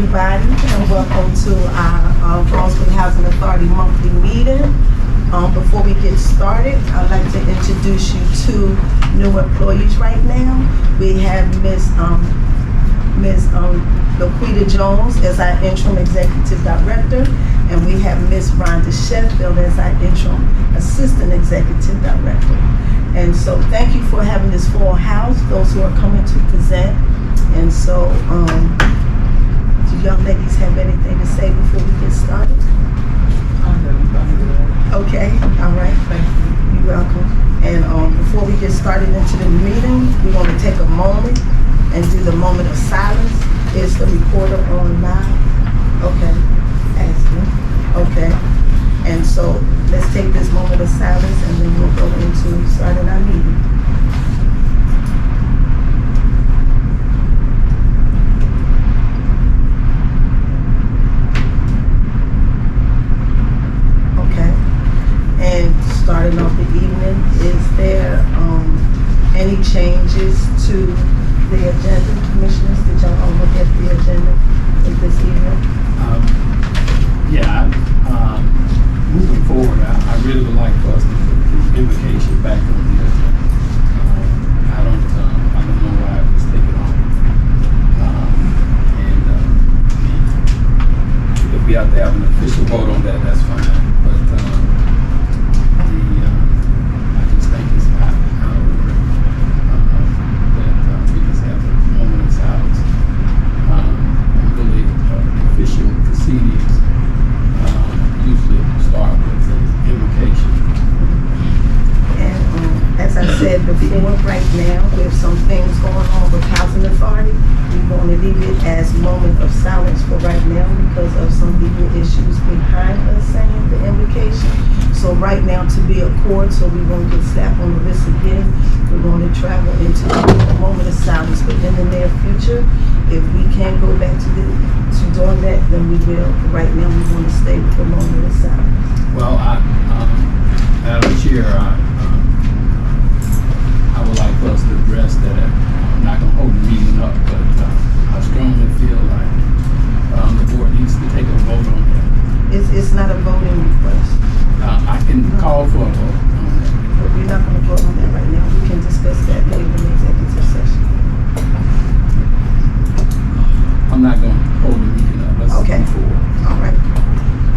everybody, and welcome to our Bronzeville Housing Authority monthly meeting. Before we get started, I'd like to introduce you to new employees right now. We have Ms. Laquita Jones as our interim executive director, and we have Ms. Rhonda Sheffield as our interim assistant executive director. And so thank you for having this full house, those who are coming to present. And so, do young ladies have anything to say before we get started? Okay, all right, thank you. You're welcome. And before we get started into the meeting, we want to take a moment and do the moment of silence. Is the recorder on live? Okay, asking. Okay, and so let's take this moment of silence and then we'll go into starting our meeting. Starting off the evening, is there any changes to the agenda, commissioners? Did y'all look at the agenda this evening? Moving forward, I really would like for us to put the invocation back on the agenda. I don't know why it was taken off. If we have to have an official vote on that, that's fine. But I just think it's out of order that we just have a moment of silence. Really, official proceedings usually start with an invocation. And as I said before, right now, there's some things going on with Housing Authority. We're going to leave it as moment of silence for right now because of some legal issues behind us saying the invocation. So right now, to be a court, so we won't get slapped on the wrist again, we're going to travel into a moment of silence. But in the near future, if we can go back to doing that, then we will. But right now, we want to stay with the moment of silence. Well, Madam Chair, I would like for us to address that. I'm not going to hold the meeting up, but I strongly feel like the board needs to take a vote on that. It's not a voting request. I can call for a vote on that. But we're not going to vote on that right now. We can discuss that later in the executive session. I'm not going to hold the meeting up. Let's Okay. move forward. All right.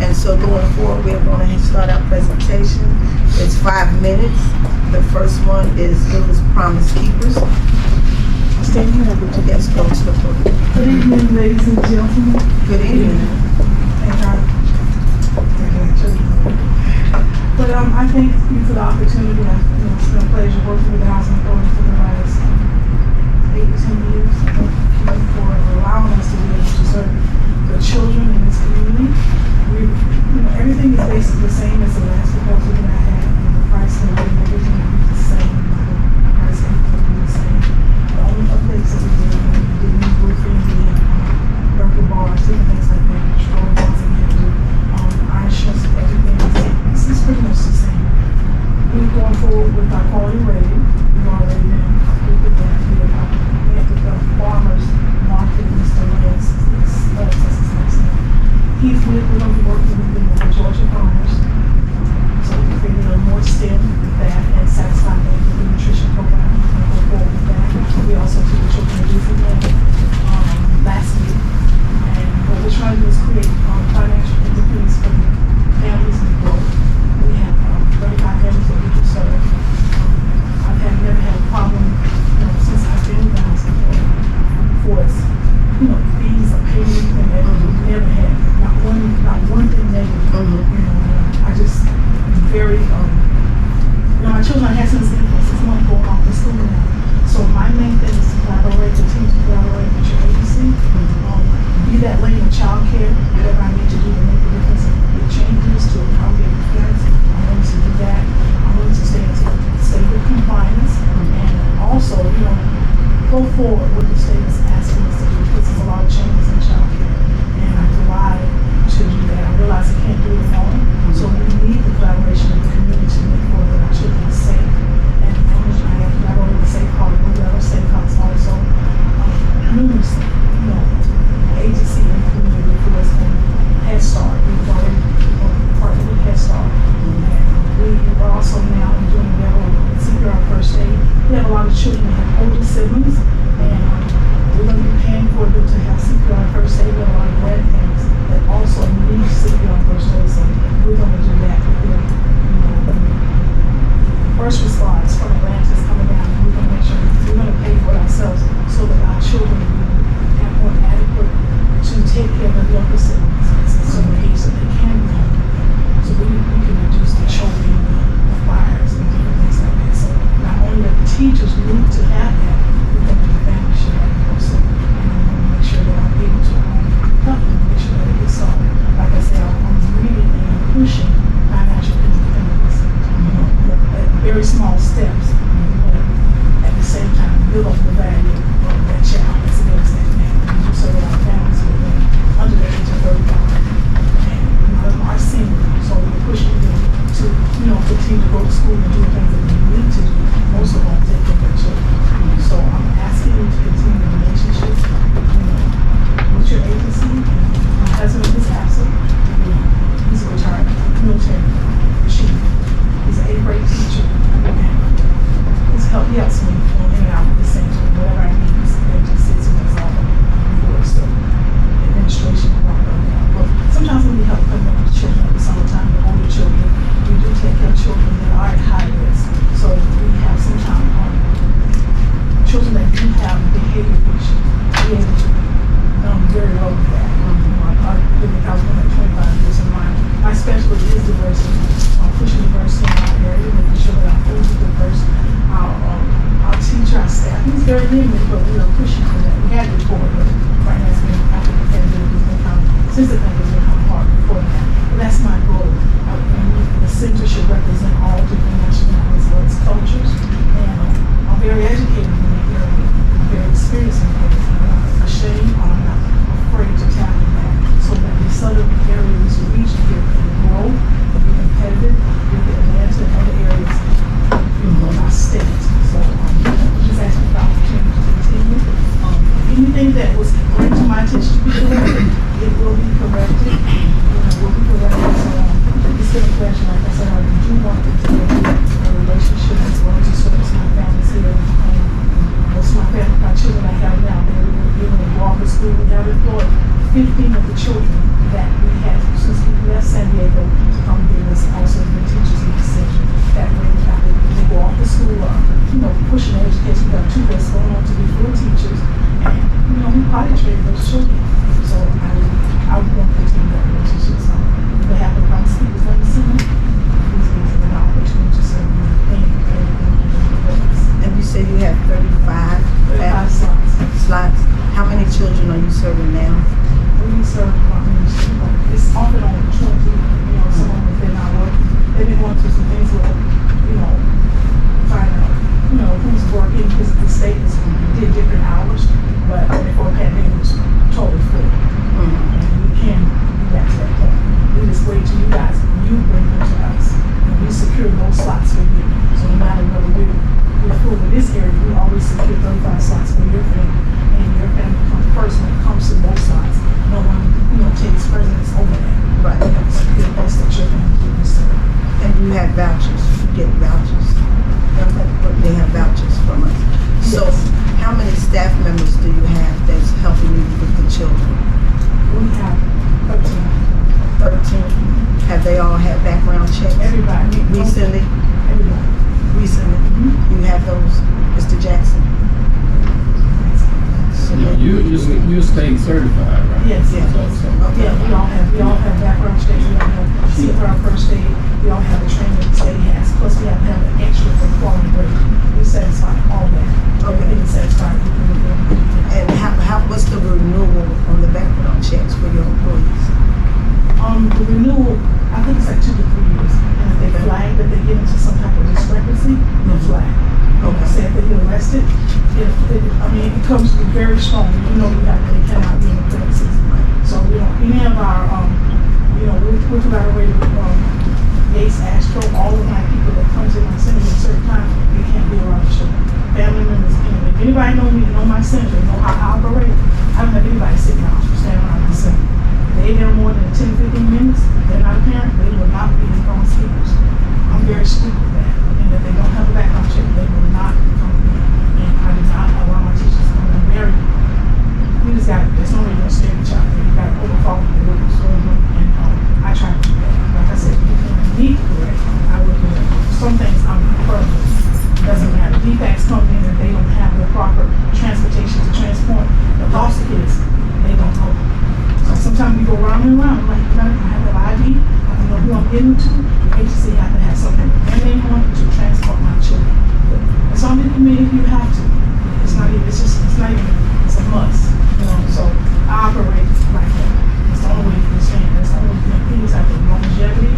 And so going forward, we're going to start our presentation. It's 5 minutes. The first one is Village Promise Keepers. Stand here. Yes, go to the podium. Good evening, ladies and gentlemen. Good evening. But I thank you for the opportunity. It's been a pleasure working with the Housing Authority for the last 8 to 10 years. Thank you for allowing us to be able to serve the children in this community. Everything is basically the same as the last proposal that I had. The price and everything will be the same. The price and everything will be the same. The only updates that we did, we did new roofing, burger bars, different things like that, control bars and iron shuts, everything is pretty much the same. We're going forward with our quality rating. We've already been approved with that. We have the farmers market, Mr. Lance, since his last name. We're going to be working with the Georgia farmers. So we created a more STEM with that and satisfy them with the nutrition program. We're going to go forward with that. We also took the children to do for them last week. And what we're trying to do is create financial independence for the families and growth. We have 35 families that we can serve. I've never had a problem, since I've been in the housing for us. Fees or payment, and we've never had not one thing negative. I just am very, my children are had since 6 months going off to school now. So my main thing is to collaborate, continue to collaborate with your agency. Be that lady in child care, whatever I need to do to make a difference and make changes to accommodate the parents. I'm willing to do that. I'm willing to stay with compliance and also, go forward with the state is asking us to do. Because there's a lot of changes in child care. And I provide to do that. I realize I can't do it alone. So we need the collaboration of the community to make sure that our children are safe. And I have collaborated with Safe Harbor, with other Safe Harbors also numerous agency and have older siblings, and we're going to be paying for them to have CPR first aid. We have a lot of grandparents that also need CPR first aid, so we're going to do that with them. First response from Atlantis coming down, we're going to make sure we're going to pay for it ourselves so that our children have more adequate to take care of their younger siblings at some age that they can be home. So we can reduce the choking, the fires, and different things like that. So not only that the teachers need to have that, we're going to do the family should have it also. And I'm going to make sure that I'm able to help them, make sure that it gets solved. Like I said, I'm reading and I'm pushing financial independence. At very small steps, but at the same time build up the value of that child as it is that man. So that our families will be under the age of 35 and are senior. So we're pushing them to, continue to go to school and do the things that they need to do. Most of them take care of their children. So I'm asking you to continue the relationship, with your agency. My husband is absent. He's a retired military chief. He's an 8th grade teacher. He helps me in and out with the center, whatever I need. He just sits and does all the stuff, administration and all that. But sometimes when we help come up with children at the summertime, the older children, we do take care of children that are at high risk. So we have sometimes children that do have behavior issues. We able to very low with that. I was going at 25 years in my specialty is diversity. I'm pushing diversity in our area, making sure that our food is diverse. Our teacher, our staff, he's very limited, but we are pushing for that. We had it before, but right now it's been after the pandemic, it's been kind of, since the pandemic, it's been kind of hard before that. But that's my goal. The center should represent all different nationalities as well as cultures. And I'm very educated in that area. I'm very experienced in that area. I'm not ashamed, or I'm not afraid to tap in that. So that the southern area, this region here, can grow, and be competitive with the Atlanta and other areas in our state. So just asking for the opportunity to continue. Anything that was brought to my attention to be corrected, it will be corrected. Will be corrected. So it's been a pleasure. Like I said, I do want to continue a relationship as well as to service my families here. Most of my family, my children I have now, they're living in Walker School. We have employed 15 of the children that we had since we left San Diego to come here as also the teachers in the center. That way they go off to school, pushing their education. We have 2 that's going on to be full teachers, and we probably train those children. So I would want to continue that relationship. So on behalf of our speakers on the center, please give them an opportunity to serve me And you say you have 35 slots. How many children are you serving now? We serve it's off and on 20, someone within our work. They've been going through some things with, find out, who's working, because the state did different hours, but before pandemic it was totally full. And we can be back to that point. We just wait till you guys, you bring them to us, and we secure those slots for you. So no matter whether we're full in this area, we always secure 35 slots for your family, and your family comes first when it comes to both sides. No one, takes precedence over that. Right. That's the best that your family can serve. And you have vouchers. You get vouchers. They have vouchers from us. So how many staff members do you have that's helping you with the children? We have 13. 13. Have they all had background checks? Everybody. Recently? Everybody. Recently? You have those, Mr. Jackson? So You're state certified, right? Yes. Yeah. Yeah, we all have background checks, we all have CPR first aid, we all have the training that the state has, plus we have to have an extra for quality break. We satisfy all that. Everything is satisfied. And what's the renewal on the background checks for your employees? The renewal, I think it's like 2 to 3 years. And if they flag that they get into some type of discrepancy, they'll flag. Say if they get arrested, it comes very strong. They cannot be in the premises. So any of our, we're collaborating with Yates, Astro, all of my people that comes in my center at a certain time, they can't be around the children. Family members, if anybody know me, know my center, know how I operate, I don't have anybody sitting around, standing around my center. They there more than 10, 15 minutes, they're not a parent, they will not be the phone speakers. I'm very strict with that. And if they don't have a background check, they will not come in. And I running around. I'm like, I have to have ID. I don't know who I'm getting to. The agency have to have something with their name on it to transport my children. But as long as you mean you have to. It's not even, it's a must. You know, so I operate like that. It's the only way you can stand. That's the only way you can please have the longevity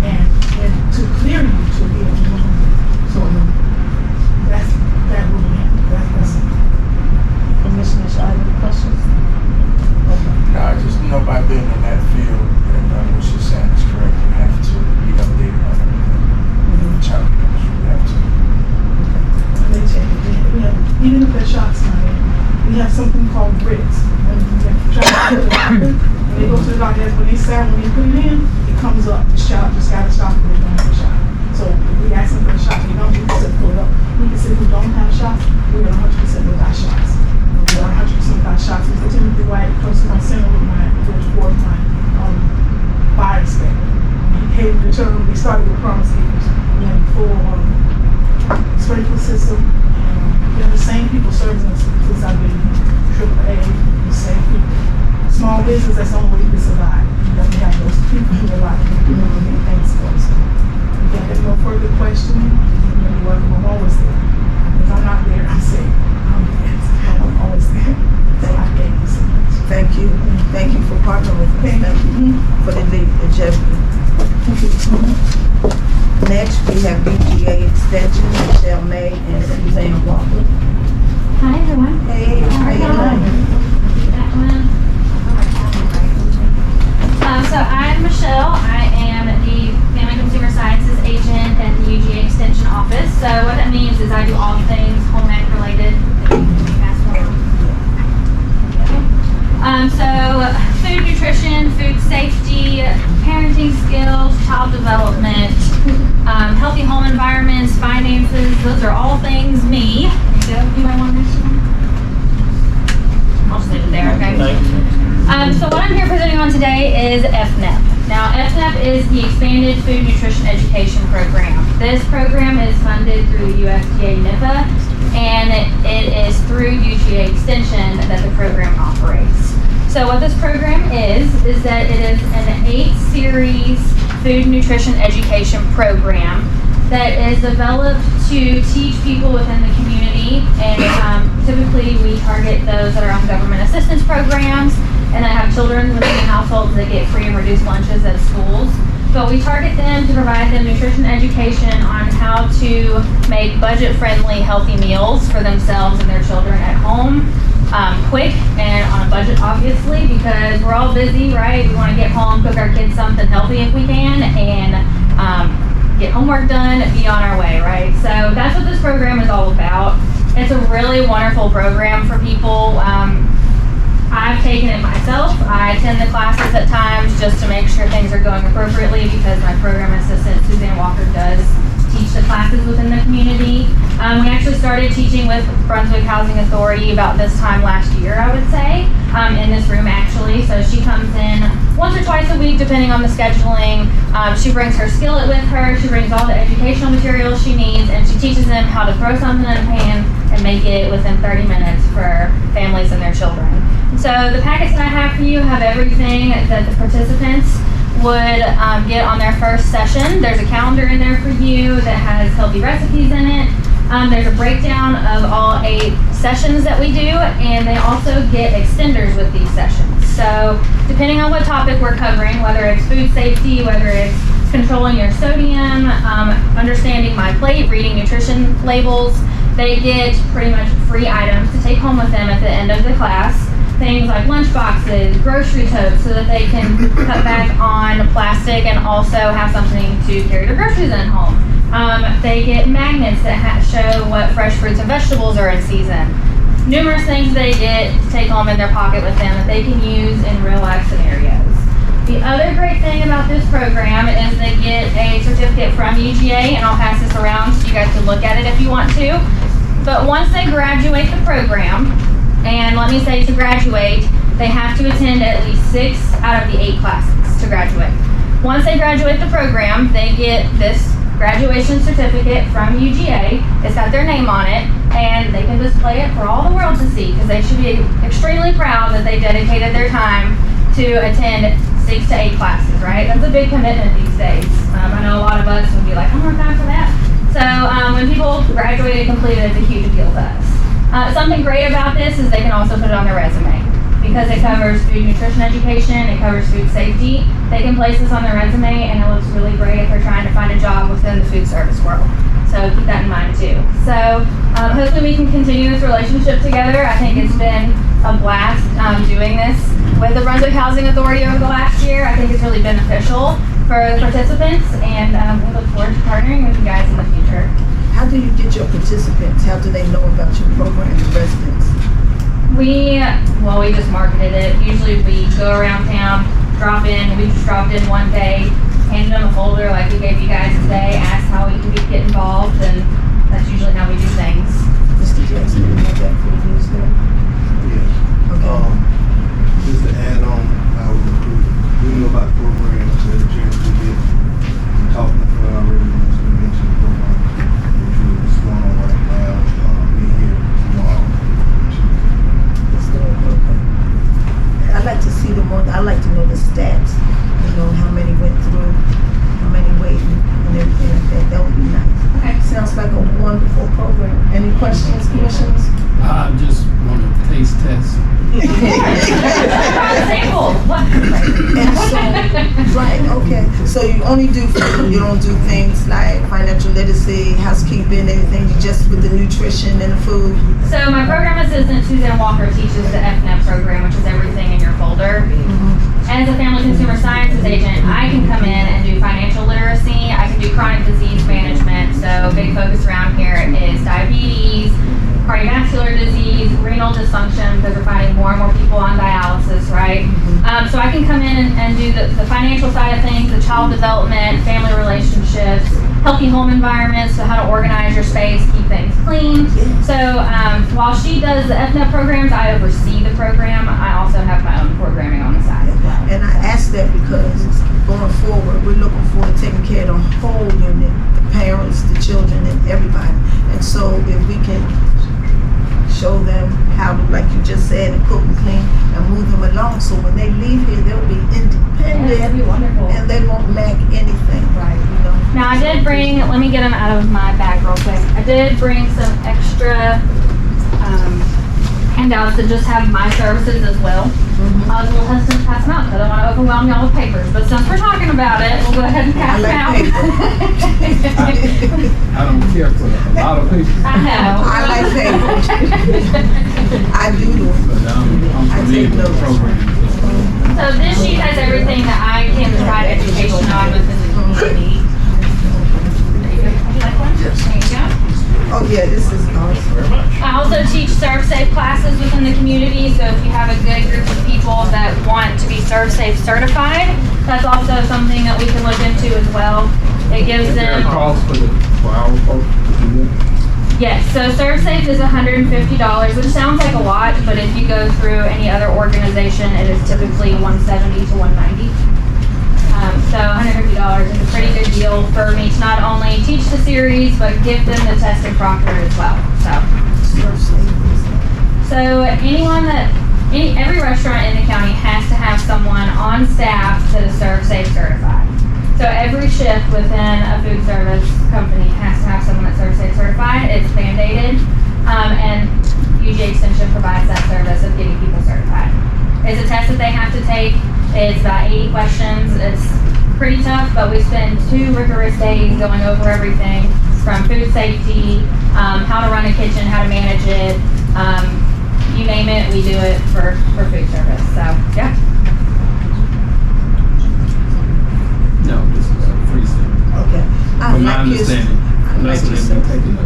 and to clear you to be able to move. So that's that will be that's it. Commissioner Shaw, any questions? No, I just know by being in that field, and what she's saying is correct. You have to be updated on everything. Child abuse, you have to. They check it. We have, even if their shots not in, we have something called grits. When they go to the doctor, when they put it in, it comes up. The shot just gotta stop it when they have a shot. So if we ask them for a shot, they don't, we can pull it up. We can say who don't have shots, we're 100% without shots. We're 100% without shots. Mr. Timothy White comes to my center with my George Ford, my fire inspector. When he came to term, we started with Promise Keepers. We had a full sprinkler system. We have the same people serving us since I've been AAA, the same people. Small business, that's the only way you can survive. You have to have those people in your life. You know, when things go. So, if you have no further questions, you're welcome. I'm always there. If I'm not there, I'm sick. I'm always there. So I thank you so much. Thank you. Thank you for partnering with us. Thank you for the jeopardy. Next, we have BGA Extension, Michelle May and Suzanne Walker. Hi everyone. Hey, how you doing? That one. So I'm Michelle. I am the Family Consumer Sciences agent at the UGA Extension Office. So what that means is I do all things home ec related. So food nutrition, food safety, parenting skills, child development, healthy home environments, finances, those are all things me. There you go. Do I want to mention them? I'll just leave it there, okay? So what I'm here presenting on today is FNEP. Now FNEP is the Expanded Food Nutrition Education Program. This program is funded through USDA NIFA, and it is through UGA Extension that the program operates. So what this program is that it is an 8-series food nutrition education program that is developed to teach people within the community, and typically we target those that are on government assistance programs and that have children within the households that get free and reduced lunches at schools. But we target them to provide them nutrition education on how to make budget-friendly, healthy meals for themselves and their children at home, quick and on a budget, obviously, because we're all busy, right? We want to get home, cook our kids something healthy if we can, and get homework done, be on our way, right? So that's what this program is all about. It's a really wonderful program for people. I've taken it myself. I attend the classes at times just to make sure things are going appropriately because my program assistant, Suzanne Walker, does teach the classes within the community. We actually started teaching with Brunswick Housing Authority about this time last year, I would say, in this room actually. So she comes in once or twice a week depending on the scheduling. She brings her skillet with her, she brings all the educational materials she needs, and she teaches them how to throw something in a pan and make it within 30 minutes for families and their children. So the packets that I have for you have everything that the participants would get on their first session. There's a calendar in there for you that has healthy recipes in it. There's a breakdown of all 8 sessions that we do, and they also get extenders with these sessions. So depending on what topic we're covering, whether it's food safety, whether it's controlling your sodium, understanding my plate, reading nutrition labels, they get pretty much free items to take home with them at the end of the class. Things like lunch boxes, grocery totes, so that they can cut back on plastic and also have something to carry their groceries in home. They get magnets that show what fresh fruits and vegetables are in season. Numerous things they get to take home in their pocket with them that they can use in real life scenarios. The other great thing about this program is they get a certificate from UGA, and I'll pass this around so you guys can look at it if you want to. But once they graduate the program, and let me say to graduate, they have to attend at least 6 out of the 8 classes to graduate. Once they graduate the program, they get this graduation certificate from UGA. It's got their name on it, and they can display it for all the world to see because they should be extremely proud that they dedicated their time to attend 6 to 8 classes, right? That's a big commitment these days. I know a lot of us would be like, I don't have time for that. So when people graduate and complete it, it's a huge deal to us. Something great about this is they can also put it on their resume. Because it covers food nutrition education, it covers food safety, they can place this on their resume and it looks really great if they're trying to find a job within the food service world. So keep that in mind too. So hopefully we can continue this relationship together. I think it's been a blast doing this with the Brunswick Housing Authority over the last year. I think it's really beneficial for the participants and we look forward to partnering with you guys in the future. How do you get your participants? How do they know about your program, the residents? We just marketed it. Usually we go around town, drop in. We just dropped in one day, handed them a folder like we gave you guys today, asked how we can get involved, and that's usually how we do things. Mr. Jackson, you have that for the news there? Yes. Okay. Just to add on, we know about the program, so the chance to get talking to our residents who mentioned the program, which is going on right now, being here tomorrow. It's doing okay. I like to see the more, I like to know the stats, you know, how many went through, how many waiting, and everything like that. That would be nice. Okay. Sounds like a wonderful program. Any questions, commissioners? I just want to taste test. Sample. What? And so, right, okay. So you only do food, you don't do things like financial literacy, housekeeping, anything, you just with the nutrition and the food? So my program assistant, Suzanne Walker, teaches the FNEP program, which is everything in your folder. As a family consumer sciences agent, I can come in and do financial literacy. I can do chronic disease management. So big focus around here is diabetes, cardiovascular disease, renal dysfunction, because we're finding more and more people on dialysis, right? So I can come in and do the financial side of things, the child development, family relationships, healthy home environments, so how to organize your space, keep things clean. So while she does the FNEP programs, I oversee the program. I also have my own programming on the side as well. And I ask that because going forward, we're looking forward to taking care of the whole unit, the parents, the children, and everybody. And so if we can show them how to, like you just said, and cook and clean and move them along, so when they leave here, they'll be independent That'd be wonderful. and they won't lack anything, right? You know. Now I did bring, let me get them out of my bag real quick. I did bring some extra handouts that just have my services as well. I was a little hesitant to pass them out because I don't want to overwhelm y'all with papers, but since we're talking about it, we'll go ahead and pass them out. I don't care for a lot of people, I know. I like paper. I do. but I'm familiar with the program. So this sheet has everything that I can provide education on within the community. Would you like one? There you go. Oh yeah, this is awesome. I also teach ServSafe classes within the community, so if you have a good group of people that want to be ServSafe certified, that's also something that we can look into as well. It gives Is there a them, cost for our folks to do that? yes, so ServSafe is $150, which sounds like a lot, but if you go through any other organization, it is typically $170 to $190. So $150 is a pretty good deal for me to not only teach the series, but give them the test and proctor as well. So every restaurant in the county has to have someone on staff that is ServSafe certified. So every shift within a food service company has to have someone that's ServSafe certified. It's mandated, and UGA Extension provides that service of getting people certified. It's a test that they have to take. It's about 80 questions. It's pretty tough, but we spend 2 rigorous days going over everything from food safety, how to run a kitchen, how to manage it, you name it, we do it for food service. So, yeah. No, this is a free center. Okay. From my understanding, unless they're taking the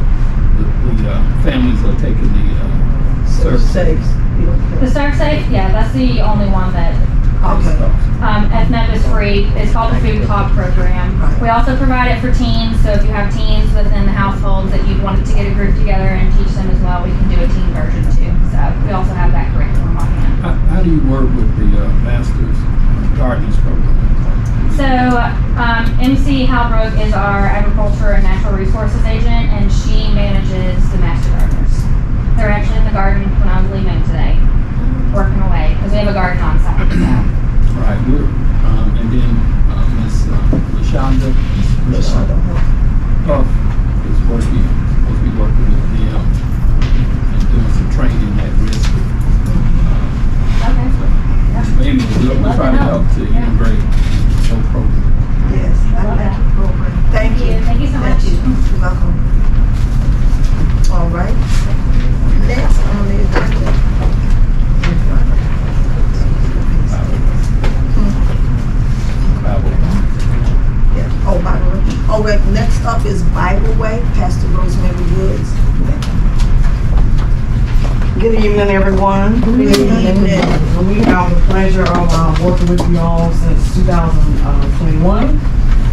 families are taking the service. Safe. The ServSafe, yeah, that's the only one that costs. Okay. FNEP is free. It's called the Food Club Program. We also provide it for teens, so if you have teens within the households that you'd want to get a group together and teach them as well, we can do a teen version too. So we also have that curriculum on hand. How do you work with the Master's Gardeners program? So MC Halbrook is our agriculture and natural resources agent, and she manages the Master Gardeners. They're actually in the garden when I was leaving today, working away, because we have a garden on site. So. right, we're, and then, Ms. LaShonda Huff is supposed to be working with them and doing some training at risk. Okay. So maybe we'll try to help to integrate the whole program. Yes, I like the program. Thank you. Thank you so much. You're welcome. All right. Next on the agenda. Bible. Yeah. Oh, Bible Way. Oh, wait, next up is Bible Way, Pastor Rosemary Woods. Good evening, everyone. Good evening. We have the pleasure of working with you all since 2021,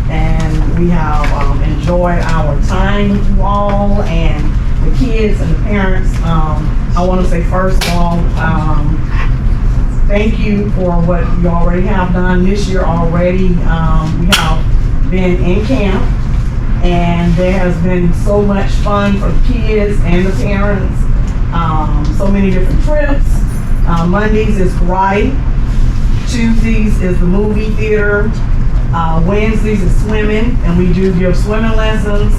and we have enjoyed our time with you all and the kids and the parents. I want to say first of all, thank you for what you already have done this year already. We have been in camp, and there has been so much fun for the kids and the parents. So many different trips. Mondays is karate. Tuesdays is the movie theater. Wednesdays is swimming, and we do give swimming lessons.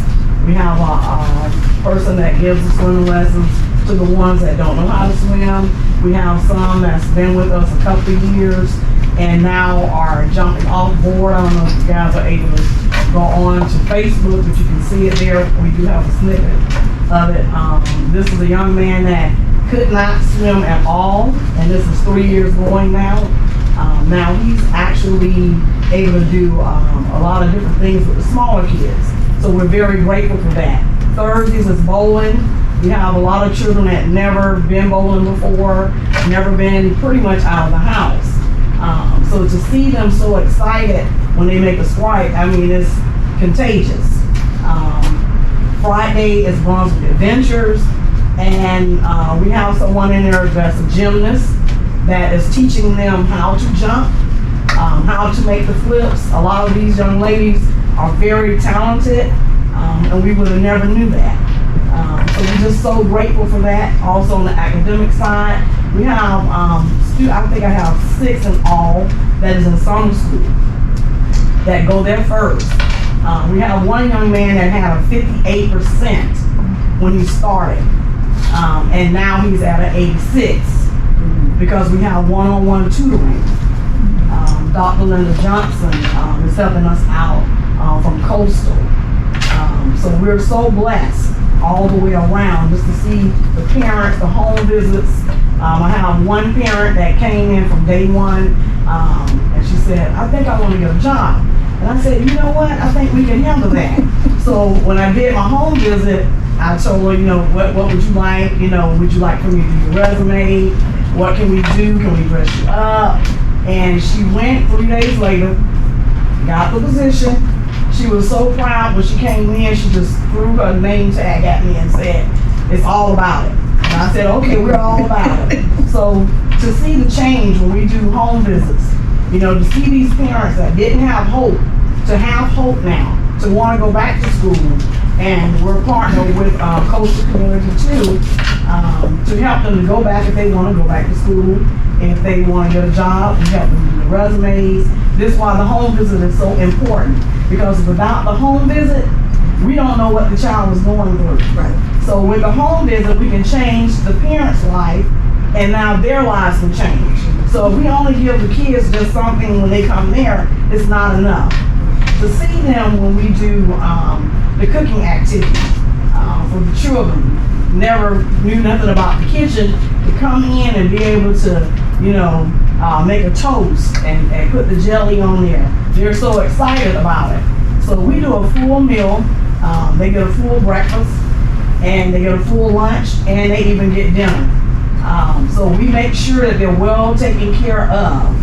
We have a person that gives the swimming lessons to the ones that don't know how to swim. We have some that's been with us a couple of years and now are jumping off board. I don't know if you guys are able to go on to Facebook, but you can see it there. We do have a snippet of it. This is a young man that could not swim at all, and this is 3 years going now. Now he's actually able to do a lot of different things with the smaller kids. So we're very grateful for that. Thursdays is bowling. We have a lot of children that never been bowling before, never been pretty much out of the house. So to see them so excited when they make a strike, I mean, it's contagious. Friday is Brunswick Adventures, and we have someone in there that's a gymnast that is teaching them how to jump, how to make the flips. A lot of these young ladies are very talented, and we would have never knew that. So we're just so grateful for that. Also on the academic side, we have, I think I have 6 in all that is in summer school that go there first. We have one young man that had a 58% when he started, and now he's at an 86 because we have one-on-one tutoring. Dr. Linda Johnson is helping us out from Coastal. So we're so blessed all the way around just to see the parents, the home visits. I have one parent that came in from day one, and she said, I think I want to get a job. And I said, you know what? I think we can handle that. So when I did my home visit, I told her, you know, what would you like? You know, would you like for me to do your resume? What can we do? Can we dress you up? And she went 3 days later, got the position. She was so proud when she came in, she just threw her name tag at me and said, it's all about it. And I said, okay, we're all about it. So to see the change when we do home visits, you know, to see these parents that didn't have hope, to have hope now, to want to go back to school. And we're partnered with Coastal Community too, to help them to go back if they want to go back to school. And if they want to get a job, we help them do the resumes. This is why the home visit is so important, because without the home visit, we don't know what the child was going through. Right. So with the home visit, we can change the parent's life, and now their lives can change. So if we only give the kids just something when they come there, it's not enough. To see them when we do the cooking activity for the children, never knew nothing about the kitchen, to come in and be able to, you know, make a toast and put the jelly on there. They're so excited about it. So we do a full meal. They get a full breakfast, and they get a full lunch, and they even get dinner. So we make sure that they're well taken care of.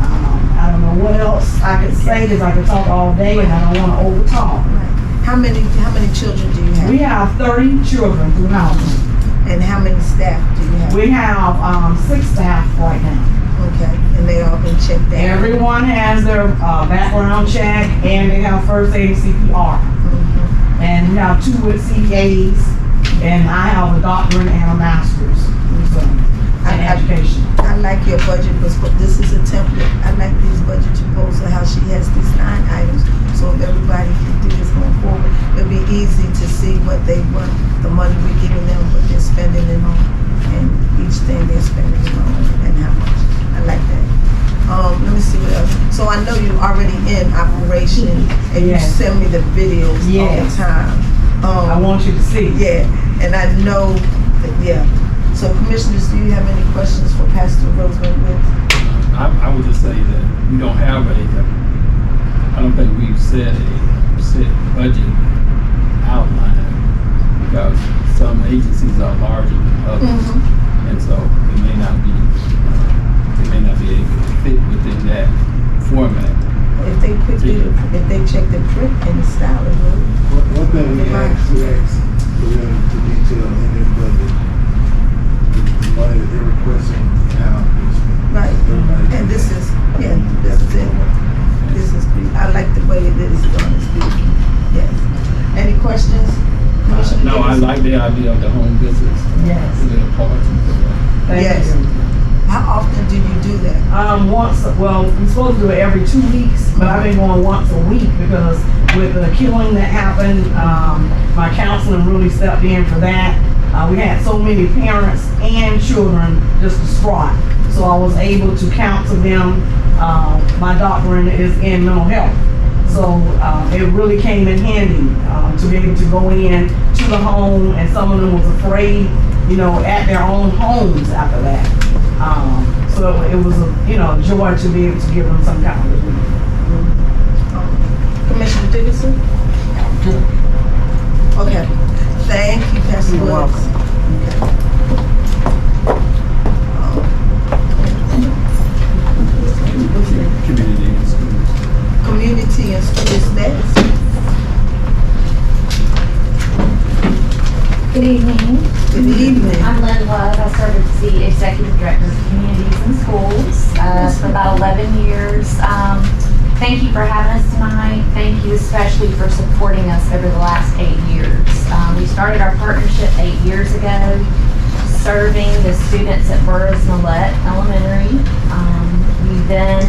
I don't know what else I could say, because I could talk all day and I don't want to overtalk. Right. How many children do you have? We have 30 children through housing. And how many staff do you have? We have 6 staff right now. Okay, and they all been checked out? Everyone has their background check, and they have first aid and CPR. Mhm. And we have 2 with CPAs, and I have a doctorate and a master's in education. I like your budget, but this is a template. I what the money we're giving them, what they're spending it on, and each thing they're spending it on, and how much. I like that. Let me see what else. So I know you're already in operation, and you Yes. send me the videos all Yes. the time. I want you to see. Yeah, and I know that, yeah. So commissioners, do you have any questions for Pastor Roseman Woods? I would just say that we don't have I don't think we've set a set budget outline because some agencies are larger than others. And so it may not be able to fit within that format. If they check the print and the style of it. One thing we ask for them to detail in their budget, the money that they're requesting, how it's spent. Right, Everybody- and this is it. This is, I like the way it is done, it's beautiful, yes. Any questions? Commissioner No, I Davis? like the idea of the home visits. Yes. To the parts and for that. Thank Yes. you. How often do you do that? We're supposed to do it every 2 weeks, but I've been going once a week because with the killing that happened, my counseling really stepped in for that. We had so many parents and children just distraught. So I was able to counsel them. My doctorate is in mental health. So it really came in handy to be able to go in to the home, and some of them was afraid, at their own homes after that. So it was a joy to be able to give them some kind of relief. Commissioner Dickinson? Okay, thank you, Pastor You're Woods. Community and schools. Community and schools next. Good evening. Good evening. I'm Lynn Love. I serve as the Executive Director of Communities and Schools for about 11 years. Thank you for having us tonight. Thank you especially for supporting us over the last 8 years. We started our partnership 8 years ago, serving the students at Burroughs Millette Elementary. We then,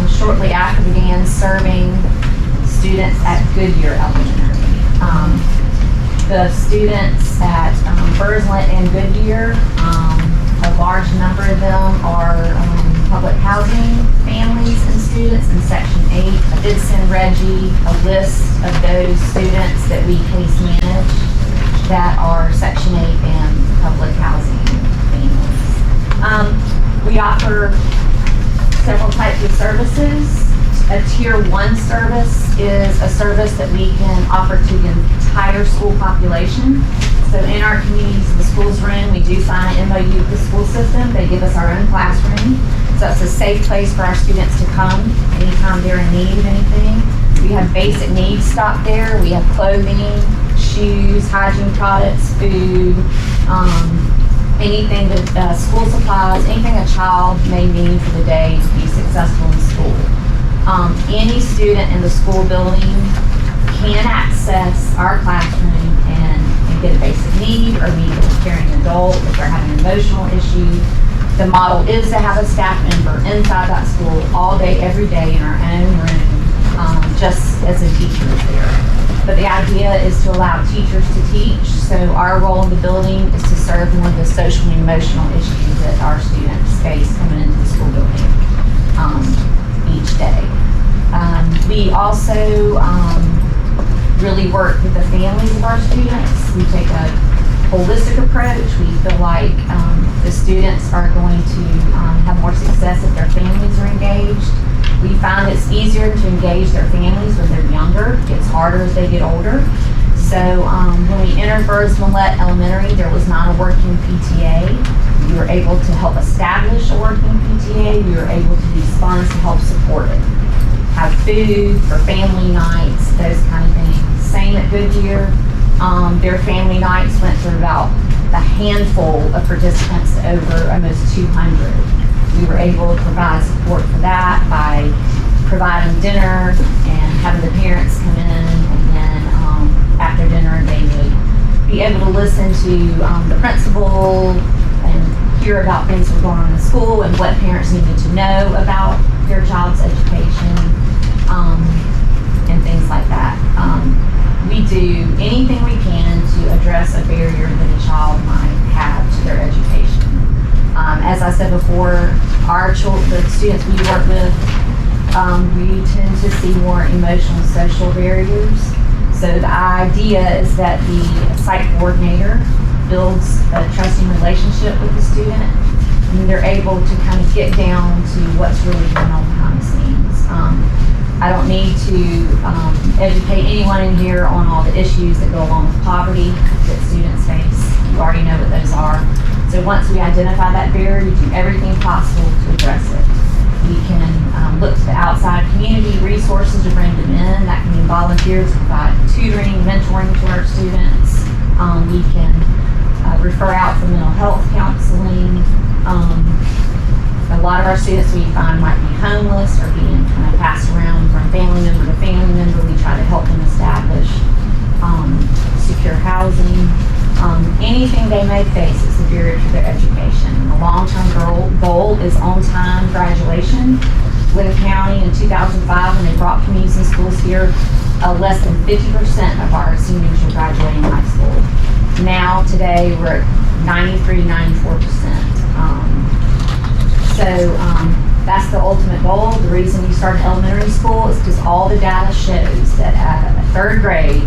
shortly after, began serving students at Goodyear Elementary. The students at Burroughs Millette and Goodyear, a large number of them are public housing families and students in Section 8. I did send Reggie a list of those students that we case manage that are Section 8 and public housing families. We offer several types of services. A Tier 1 service is a service that we can offer to the entire school population. So in our communities, the schools we're in, we do sign an MOU with the school system. They give us our own classroom. So it's a safe place for our students to come anytime they're in need of anything. We have basic needs stocked there. We have clothing, shoes, hygiene products, food, anything that school supplies, anything a child may need for the day to be successful in school. Any student in the school building can access our classroom and get a basic need or meet with a caring adult if they're having an emotional issue. The model is to have a staff member inside that school all day, every day in our own room, just as a teacher is there. But the idea is to allow teachers to teach. So our role in the building is to serve more of the social and emotional issues that our students face coming into the school building each day. We also really work with the families of our students. We take a holistic approach. We feel like the students are going to have more success if their families are engaged. We find it's easier to engage their families when they're younger. It gets harder as they get older. So when we entered Burroughs Millette Elementary, there was not a working PTA. We were able to help establish a working PTA. We were able to use funds to help support it. Have food for family nights, those kind of things. Same at Goodyear. Their family nights went through about a handful of participants to over almost 200. We were able to provide support for that by providing dinner and having the parents come in, and then after dinner they would be able to listen to the principal and hear about things that were going on in the school and what parents needed to know about their child's education and things like that. we do anything we can to address a barrier that a child might have to their education. As I said before, the students we work with, we tend to see more emotional and social barriers. So the idea is that the site coordinator builds a trusting relationship with the student, and they're able to kind of get down to what's really going on behind the scenes. I don't need to educate anyone in here on all the issues that go along with poverty that students face. You already know what those are. So once we identify that barrier, we do everything possible to address it. We can look to the outside community resources to bring them in. That can be volunteers to provide tutoring, mentoring to our students. We can refer out for mental health counseling. A lot of our students we find might be homeless or being kind of passed around from family member to family member. We try to help them establish secure housing. Anything they may face is a barrier to their education. The long-term goal is on-time graduation. Gwinnett County in 2005, when they brought communities and schools here, less than 50% of our seniors were graduating high school. Now, today, we're at 93, 94%. That's the ultimate goal. The reason we started elementary school is because all the data shows that at third grade,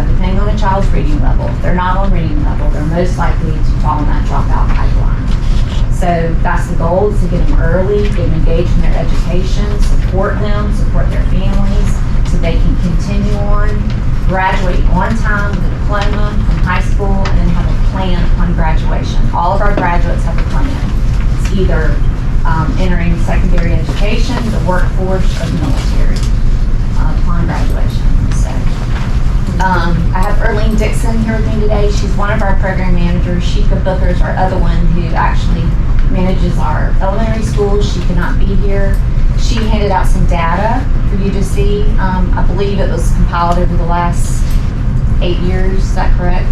depending on a child's reading level, if they're not on reading level, they're most likely to fall in that dropout pipeline. So that's the goal, is to get them early, get them engaged in their education, support them, support their families, so they can continue on, graduate on time with a diploma from high school, and then have a plan upon graduation. All of our graduates have a plan. It's either entering secondary education, the workforce, or the military upon graduation. So, I have Erlene Dixon here with me today. She's one of our program managers. Sheikah Booker's our other one who actually manages our elementary schools. She cannot be here. She handed out some data for you to see. I believe it was compiled over the last 8 years. Is that correct?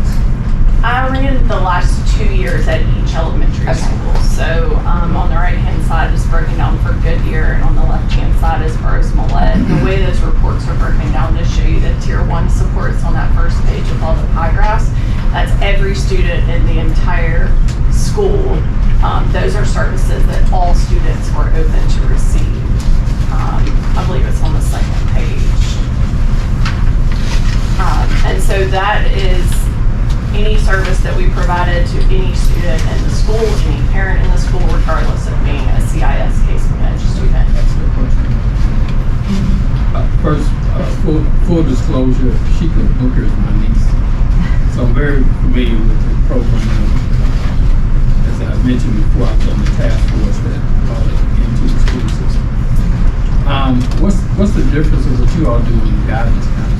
I ran the last 2 years at each elementary school. So on the right-hand side is broken down for Goodyear, and on the left-hand side is Burroughs Millette. The way those reports are broken down to show you that Tier 1 supports on that first page with all the pie graphs. That's every student in the entire school. Those are services that all students were open to receive. I believe it's on the second page. And so that is any service that we provided to any student in the school, any parent in the school, regardless of being a CIS case managed student. That's a good question. First, full disclosure, Sheikah Booker is my niece. So I'm very familiar with the program. As I mentioned before, I was on the task force that brought it into the school system. What's the difference of what you all do in guidance counseling?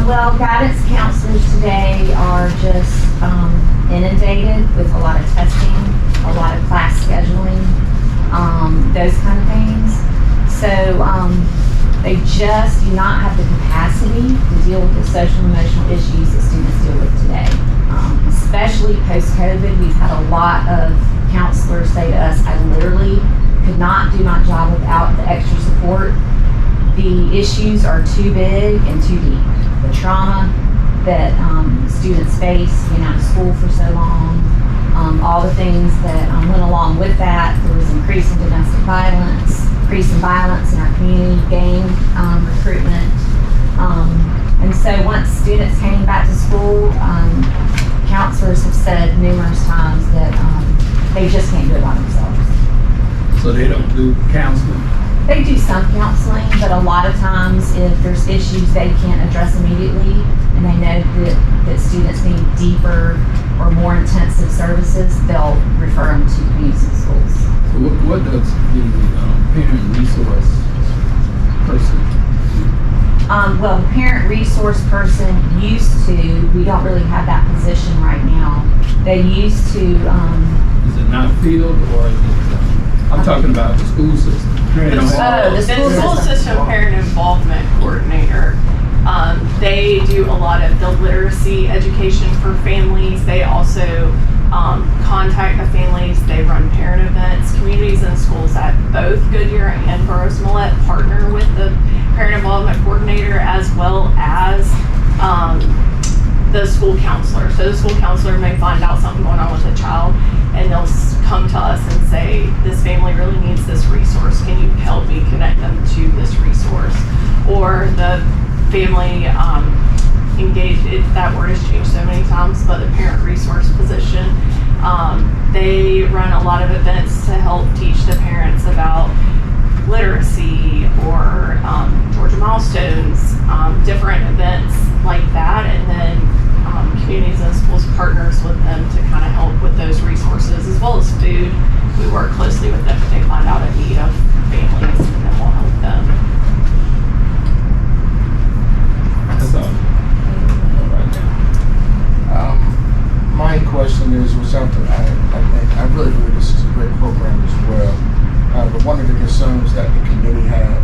Well, guidance counselors today are just inundated with a lot of testing, a lot of class scheduling, those kind of things. So they just do not have the capacity to deal with the social and emotional issues that students deal with today. Especially post-COVID, we've had a lot of counselors say to us, I literally could not do my job without the extra support. The issues are too big and too deep. The trauma that students face, being out of school for so long, all the things that went along with that. There was increase in domestic violence, increase in violence in our community, gang recruitment. And so once students came back to school, counselors have said numerous times that they just can't do it by themselves. So they don't do counseling? They do some counseling, but a lot of times if there's issues they can't address immediately and they know that students need deeper or more intensive services, they'll refer them to community schools. So what does the parent resource person do? Well, the parent resource person used to, we don't really have that position right now. They used to, Is it not field or is it, I'm talking about the school system. the school system parent involvement coordinator. They do a lot of the literacy education for families. They also contact the families. They run parent events. Communities and schools at both Goodyear and Burroughs Millette partner with the parent involvement coordinator as well as the school counselor. So the school counselor may find out something going on with a child, and they'll come to us and say, this family really needs this resource. Can you help me connect them to this resource? Or the family engaged, that word has changed so many times, but the parent resource position, they run a lot of events to help teach the parents about literacy or Georgia milestones, different events like that, and then communities and schools partners with them to kind of help with those resources as well as food. We work closely with them if they find out a need of families, and then we'll help them. That's all. Right now. My question is, which I think, I really believe this is a great program as well. But one of the concerns that the committee had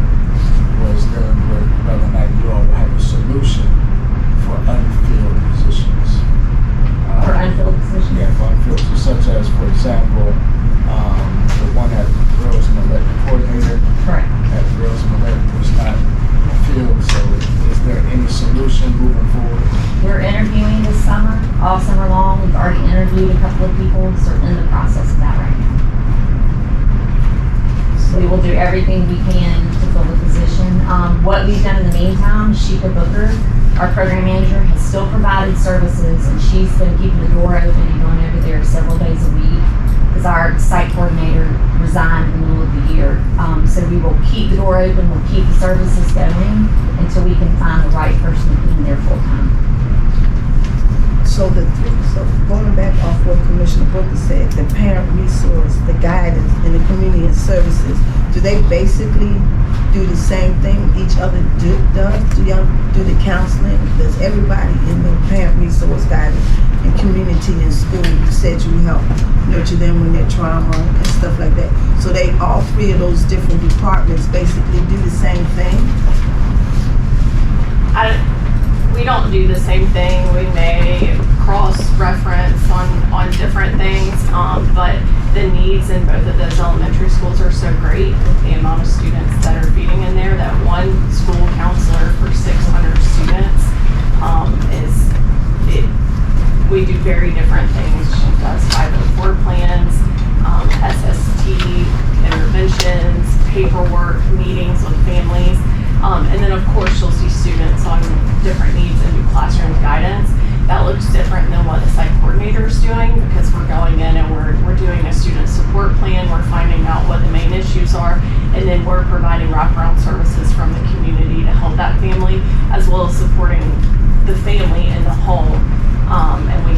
was dealing with whether or not you all will have a solution for unfilled positions. For unfilled positions? Yeah, for unfilled positions, such as, for example, the one at Girls Millet, the coordinator Correct. at Girls Millet was not filled. So is there any solution moving forward? We're interviewing this summer, all summer long. We've already interviewed a couple of people, so we're in the process of that right now. We will do everything we can to fill the position. What we've done in the meantime, Sheikah Booker, our program manager, has still provided services, and she's been keeping the door open and going over there several days a week because our site coordinator resigned in the middle of the year. So we will keep the door open, we'll keep the services going until we can find the right person to be in there full time. So going back off what Commissioner Booker said, the parent resource, the guidance, and the community and services, do they basically do the same thing each other does? Do y'all do the counseling? Does everybody in the parent resource guidance and community and school, you said you help nurture them when they're trauma and stuff like that? So they, all three of those different departments basically do the same thing? We don't do the same thing. We may cross-reference on different things, but the needs in both of those elementary schools are so great with the amount of students that are feeding in there that one school counselor for 600 students we do very different things. She does 504 plans, SST, interventions, paperwork, meetings with families. And then of course you'll see students on different needs and do classroom guidance. That looks different than what the site coordinator is doing because we're going in and we're doing a student support plan. We're finding out what the main issues are, and then we're providing wraparound services from the community to help that family, as well as supporting the family in the home. And we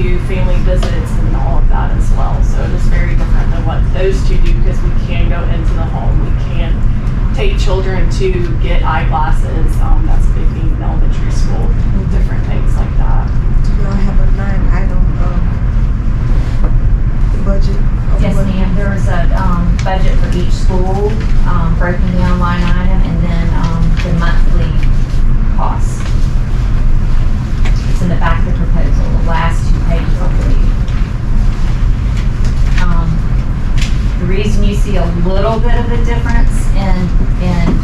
do family visits and all of that as well. So it is very different than what those two do because we can go into the home. We can take children to get eyeglasses. That's a big need in elementary school. Different things like that. Do y'all have a line item budget? Yes, ma'am. There's a budget for each school, broken down line item, and then the monthly costs. It's in the back of the proposal, the last 2 pages, I believe. The reason you see a little bit of a difference in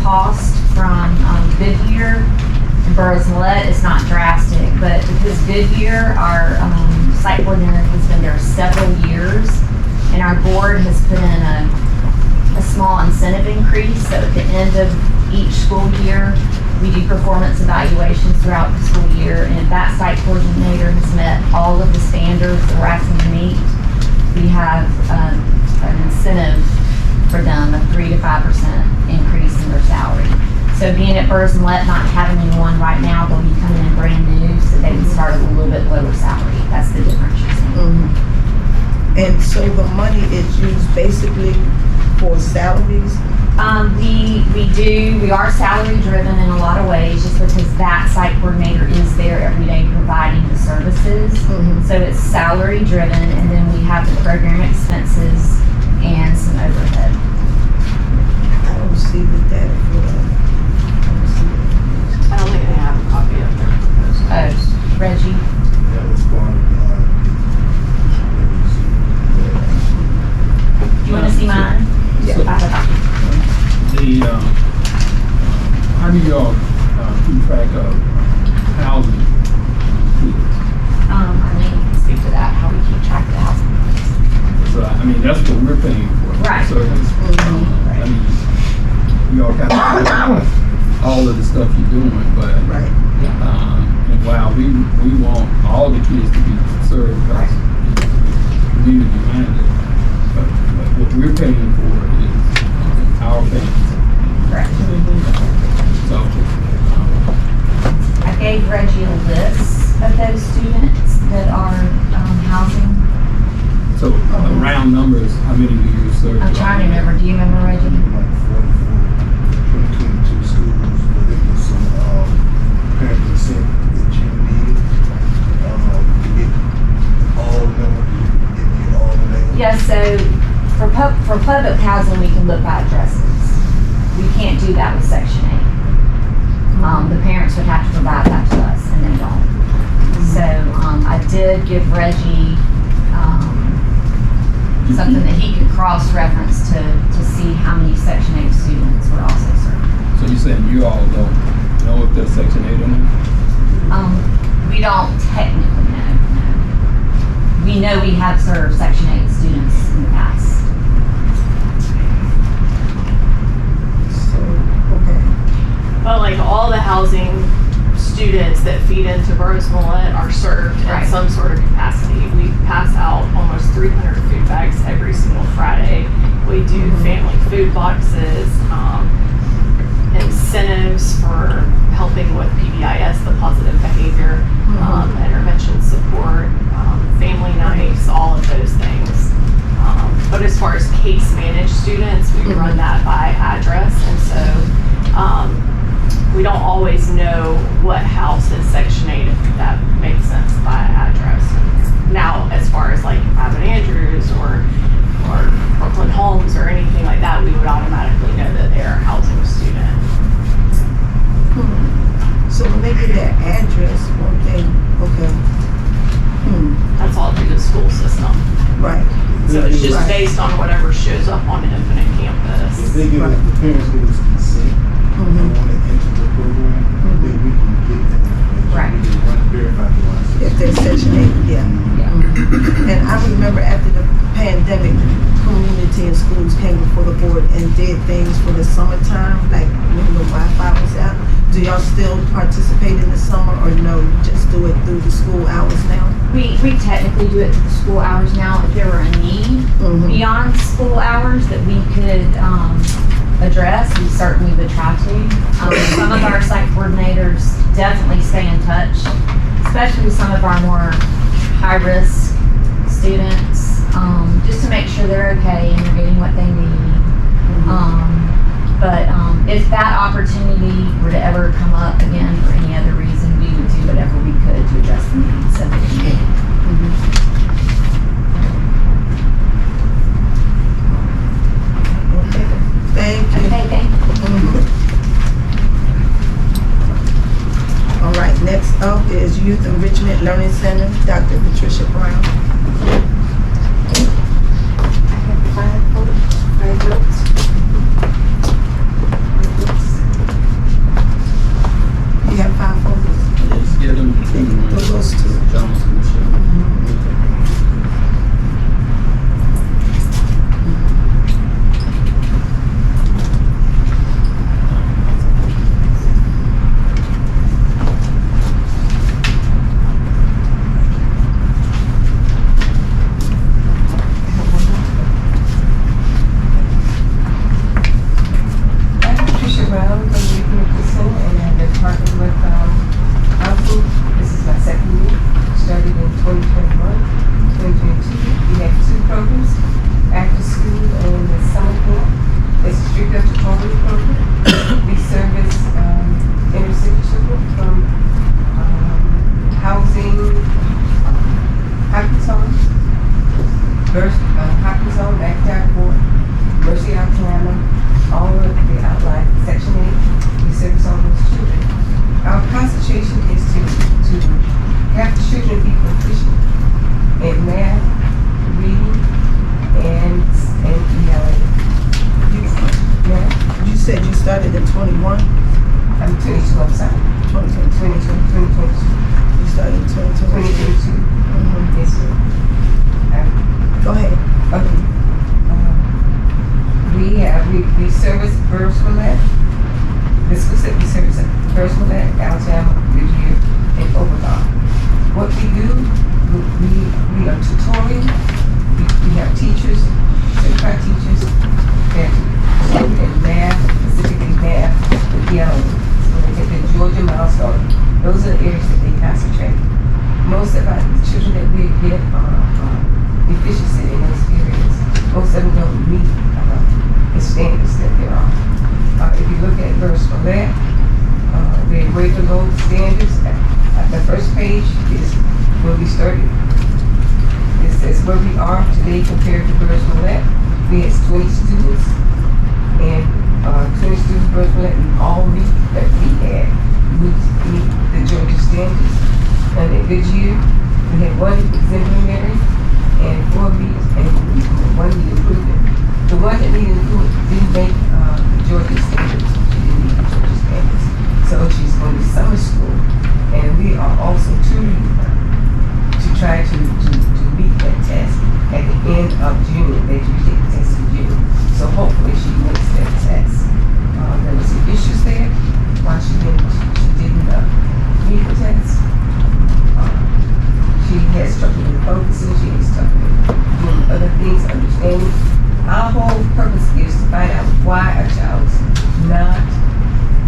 cost from Goodyear and Burroughs Millet is not drastic, but because Goodyear, our site coordinator, has been there several years, and our board has put in a small incentive increase. So at the end of each school year, we do performance evaluations throughout the school year, and if that site coordinator has met all of the standards that we're asking to meet, we have an incentive for them, a 3 to 5% increase in their salary. So being at Burroughs Millet, not having anyone right now, they'll be coming in brand new, so they can start at a little bit lower salary. That's the difference you're seeing. And so the money is used basically for salaries? We are salary driven in a lot of ways just because that site coordinator is there every day providing the services. So it's salary driven, and then we have the program expenses and some overhead. I don't see the data for that. I don't think they have a copy of their proposal. Reggie? That was going Do you want to see mine? Yeah. I have a copy. How do y'all keep track of mean, that's what we're paying for. Right. Service. I mean, we all kind of all of the stuff you're doing, but Right. and while we want all the kids to be served, Right. community minded, but what we're paying for is our families. Correct. So I gave Reggie a list of those students that are housing. so round numbers, how many do you serve? I'm trying to remember. Do you remember, Reggie? Like 22 schools, but it was some, parent consent that you needed, to get all of them, get all of them. Yeah, so for public housing, we can look by addresses. We can't do that with Section 8. The parents would have to provide that to us, and they don't. So, I did give Reggie, something that he could cross-reference to see how many Section 8 students were also served. So you're saying you all don't know if they're Section 8 or not? We don't technically know, no. We know we have served Section 8 students in the past. So, okay. But like all the housing students that feed into Burroughs Millette are served Right. in some sort of capacity. We pass out almost 300 food bags every single Friday. We do family food boxes, incentives for helping with PBIS, the positive behavior, intervention support, family nights, all of those things. But as far as case managed students, we run that by address, and so we don't always know what house is Section 8, if that makes sense, by address. Now, as far as like Abbott Andrews or Brooklyn Homes or anything like that, we would automatically know that they're a housing student. So when they get their address, one thing, okay. That's all through the school system. Right. So it's just Right. based on whatever shows up on Infinite If Campus. they give us, the parents give us consent, they want to enter the program, then we can get that information. Right. We can run, verify the license. If they're Section 8, yeah. And I remember after the pandemic, community and schools came before the board and did things for the summertime, like when the Wi-Fi was out. Do y'all still participate in the summer or no, you just do it through the school hours now? We technically do it through the school hours now. If there were a need beyond school hours that we could address, we certainly would try to. Some of our site coordinators definitely stay in touch, especially with some of our more high-risk students, just to make sure they're okay and they're getting what they need. But if that opportunity were to ever come up again for any other reason, we would do whatever we could to address the needs of the community. Okay. Thank you. Okay, thank you. All right, next up is Youth Enrichment Learning Center, Dr. Patricia Brown. You have 5 folders? Just get them to Those two. Johnson Michelle. I'm Patricia Brown from the Youth Enrichment Center, and I've been partnering with council. This is my second year. Started in 2021, 2022. We have 2 programs: after school and the summer camp. It's a strict tutorial program. We service inner city children from housing, Hopkinton, Hopkinton, Backyard Court, Mercy, Alabama. All of the outline, Section 8, we service all those children. Our concentration is to have the children be proficient in math, reading, and ELA. You said you started in 21, I'm 22, I'm sorry. 2022. 2022. You started in 2022. 2022. Yes, sir. Go ahead. Okay. where we are today compared to Burris Millette. We had 20 students, and 20 students Burris Millette, and all meet that we had meet the Georgia standards. And at Goodyear, we had 1 exemplary and 4 meet, and 1 meet improvement. The one that needed improvement didn't make the Georgia standards. She didn't meet the Georgia standards. So she's going to summer school, and we are also tutoring her to try to meet that test at the end of June. They do take the test in June. So hopefully she makes that test. There was some issues there why she didn't meet the test. She has trouble in focusing, she has trouble doing other things, understanding. Our whole purpose is to find out why a child is not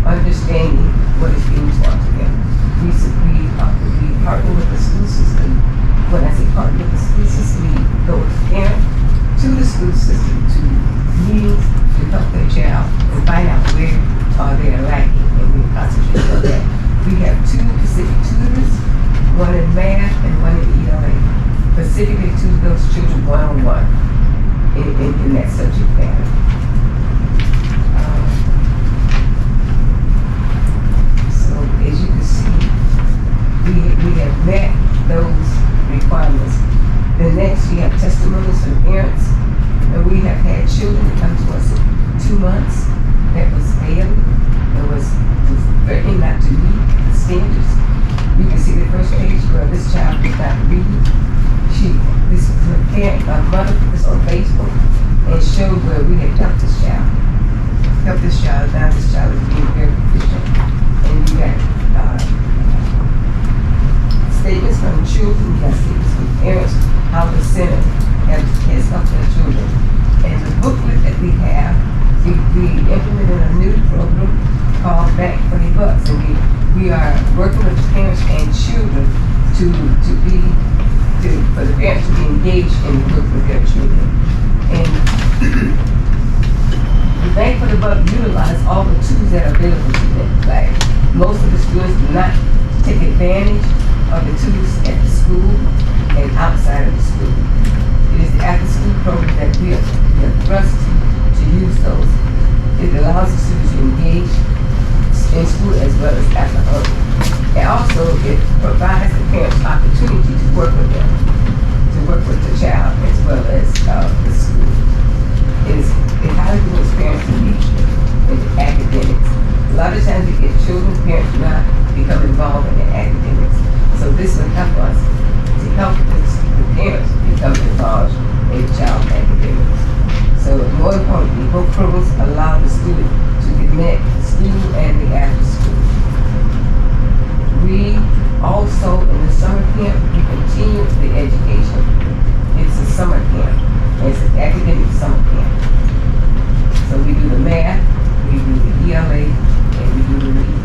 understanding what is being taught to them. We partner with the school system. When I say partner with the school system, we go with the parent to the school system to meetings to help their child and find out where they are lacking, and we concentrate on that. We have 2 Pacific tutors, 1 in math and 1 in ELA, specifically to those children one-on-one in that subject matter. So as you can see, we have met those requirements. The next, we have testimonies from parents, and we have had children that come to us in 2 months that was failing, that was threatening not to meet the standards. You can see the first page where this child could not read. This was her parent, my mother put this on Facebook and showed where we had helped this child. Now this child is being very proficient. And we got statements from children, we got statements from parents, how the center has helped their children. And the booklet that we have, we implemented a new program called Back for the Bucks, and we are working with the parents and children for the parents to be engaged in the work with their children. And the Bank for the Buck utilize all the tools that are available to them. Like most of the students do not take advantage of the tools at the school and outside of the school. It is the after-school program that we are thrust to use those. It allows the students to engage in school as well as after home. And also it provides the parents opportunity to work with them, to work with the child as well as the school. It highly promotes parents' engagement in the academics. A lot of times we get children, parents do not become involved in their academics. So this will help us to help the parents become involved in child academics. So more importantly, both programs allow the student to connect school and the after school. We also, in the summer camp, we continue the education. It's a summer camp. It's an academic summer camp. So we do the math, we do the ELA, and we do the reading.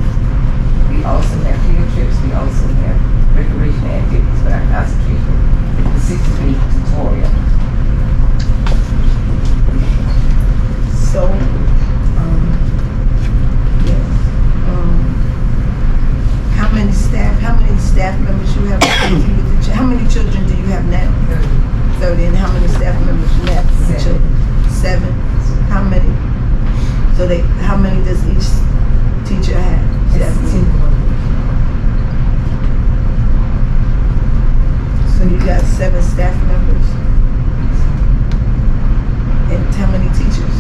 We also have field trips, we also have recreation activities, but our concentration is specifically tutorial. So, how many staff members you have working with the how many children do you have now? 30. And how many staff members you have for the children? 7. How many? So how many does each teacher have? 17. So you got 7 staff members? And how many teachers?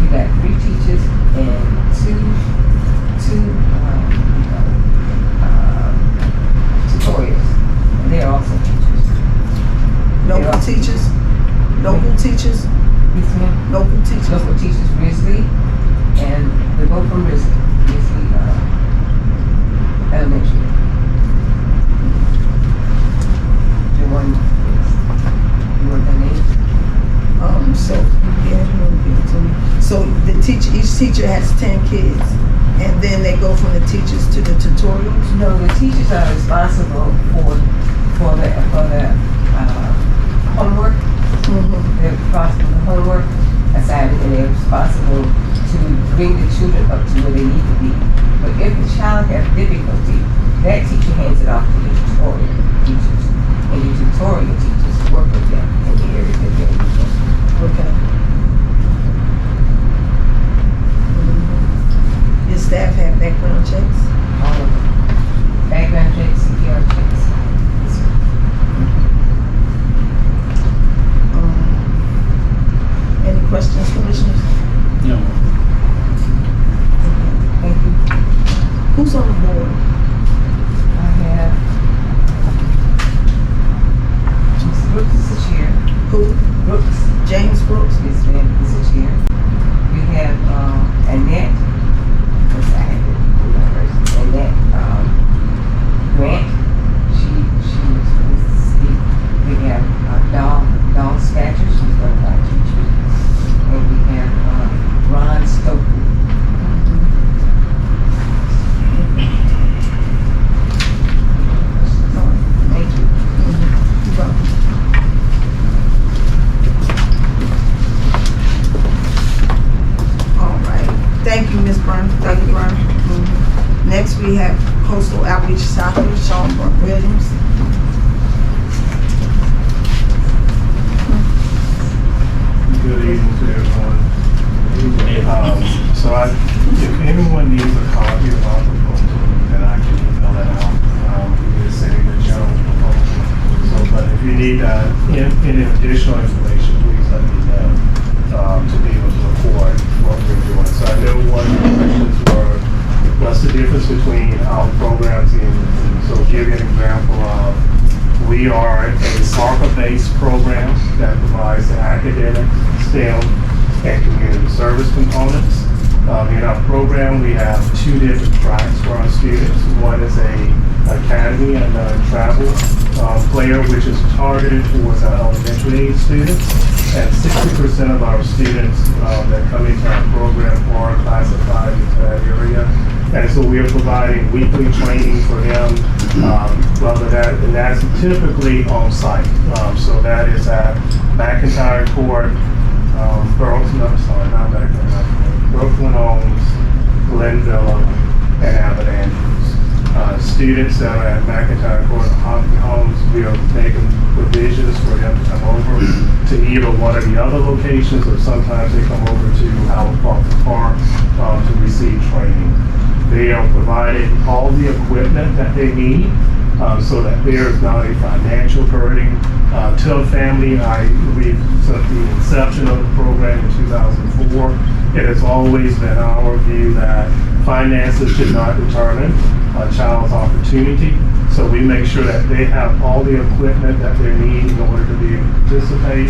You got 3 teachers and 2 tutorials. And they're also teachers. Local teachers? Local teachers? Yes, ma'am. Local teachers? Local teachers, Risley, and they both from Risley Elementary. The one, you want their name? So yeah, you want to give it to me. So each teacher has 10 kids, and then they go from the teachers to the tutorials. No, the teachers are responsible for the homework. Mm-hmm. They're responsible for the homework assignment, and they're responsible to bring the children up to where they need to be. But if the child has difficulty, that teacher hands it off to the tutorial teachers. And the tutorial teachers work with them in the areas that they're weak. Okay. Your staff have background checks? All of them. Background checks, CPR checks. Yes, sir. Any questions, commissioners? No. Thank you. Who's on the board? I have Ms. Brooks is the chair. Who? Brooks, James Brooks? yes ma'am, is the chair. We have Annette, yes, I have it, first. Annette Grant, she was supposed to speak. We have Dawn Scatcher, she's one of our teachers. And we have Ron Stokely. Thank you. You're welcome. All right. Thank you, Ms. Brown. Dr. Brown. Next, we have Coastal Outreach Soccer, Sean Williams. Good evening to everyone. If anyone needs a copy of our proposal, then I can email that out. We just sending the general proposal. So, but if you need any additional information, please let me know to be able to report what we're doing. So I know one of the questions were, what's the difference between our programs and so give you an example of, we are a SARPA-based program that provides the academic, STEM, and community service components. In our program, we have two different tracks for our students. One is a academy and travel player, which is targeted towards our elementary age students. And 60% of our students that come into our program are classified into that area. And so we are providing weekly training for them, and that's typically on site. So that is at McIntyre Court, Brooklyn Homes, Glenville, and Abbott Andrews. Students that are at McIntyre Court and Hopkins Homes, we are making provisions for them to come over to either one of the other locations, or sometimes they come over to Howard Park to receive training. They are provided all the equipment that they need so that there is not a financial burden to a family. We've since the inception of the program in 2004, it has always been our view that finances should not determine a child's opportunity. So we make sure that they have all the equipment that they need in order to be able to participate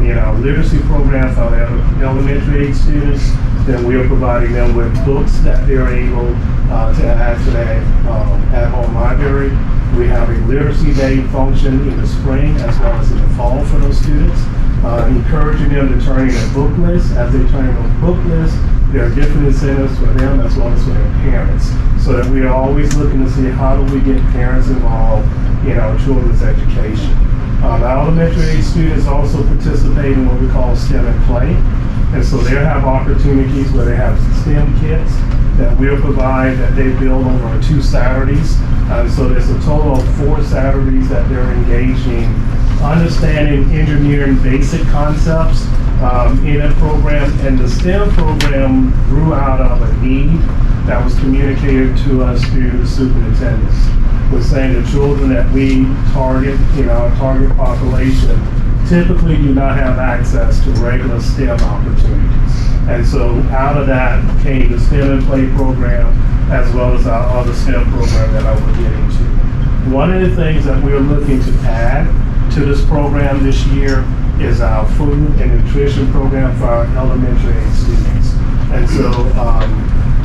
in our literacy program for our elementary age students. Then we are providing them with books that they're able to add to that at-home library. We have a literacy day function in the spring as well as in the fall for those students, encouraging them to turn in a book list. As they turn in a book list, there are different incentives for them as well as for their parents, so that we are always looking to see how do we get parents involved in our children's education. Our elementary age students also participate in what we call STEM and Play. And so they have opportunities where they have STEM kits that we'll provide that they build over 2 Saturdays. So there's a total of 4 Saturdays that they're engaged in understanding engineering basic concepts in a program. And the STEM program grew out of a need that was communicated to us through the superintendents. We're saying the children that we target in our target population typically do not have access to regular STEM opportunities. And so out of that came the STEM and Play program, as well as our other STEM program that I will get into. One of the things that we're looking to add to this program this year is our food and nutrition program for our elementary age students. And so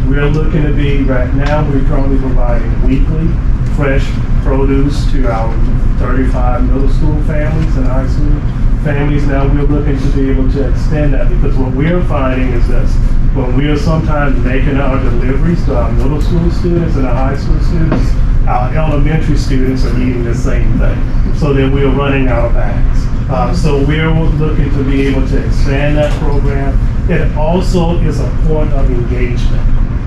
we're looking to be, right now, we're currently providing weekly fresh produce to our 35 middle school families and high school families. Now we're looking to be able to extend that, because what we're finding is this: when we are sometimes making our deliveries to our middle school students and our high school students, our elementary students are eating the same thing. So then we're running out of bags. So we're looking to be able to expand that program. It also is a point of engagement.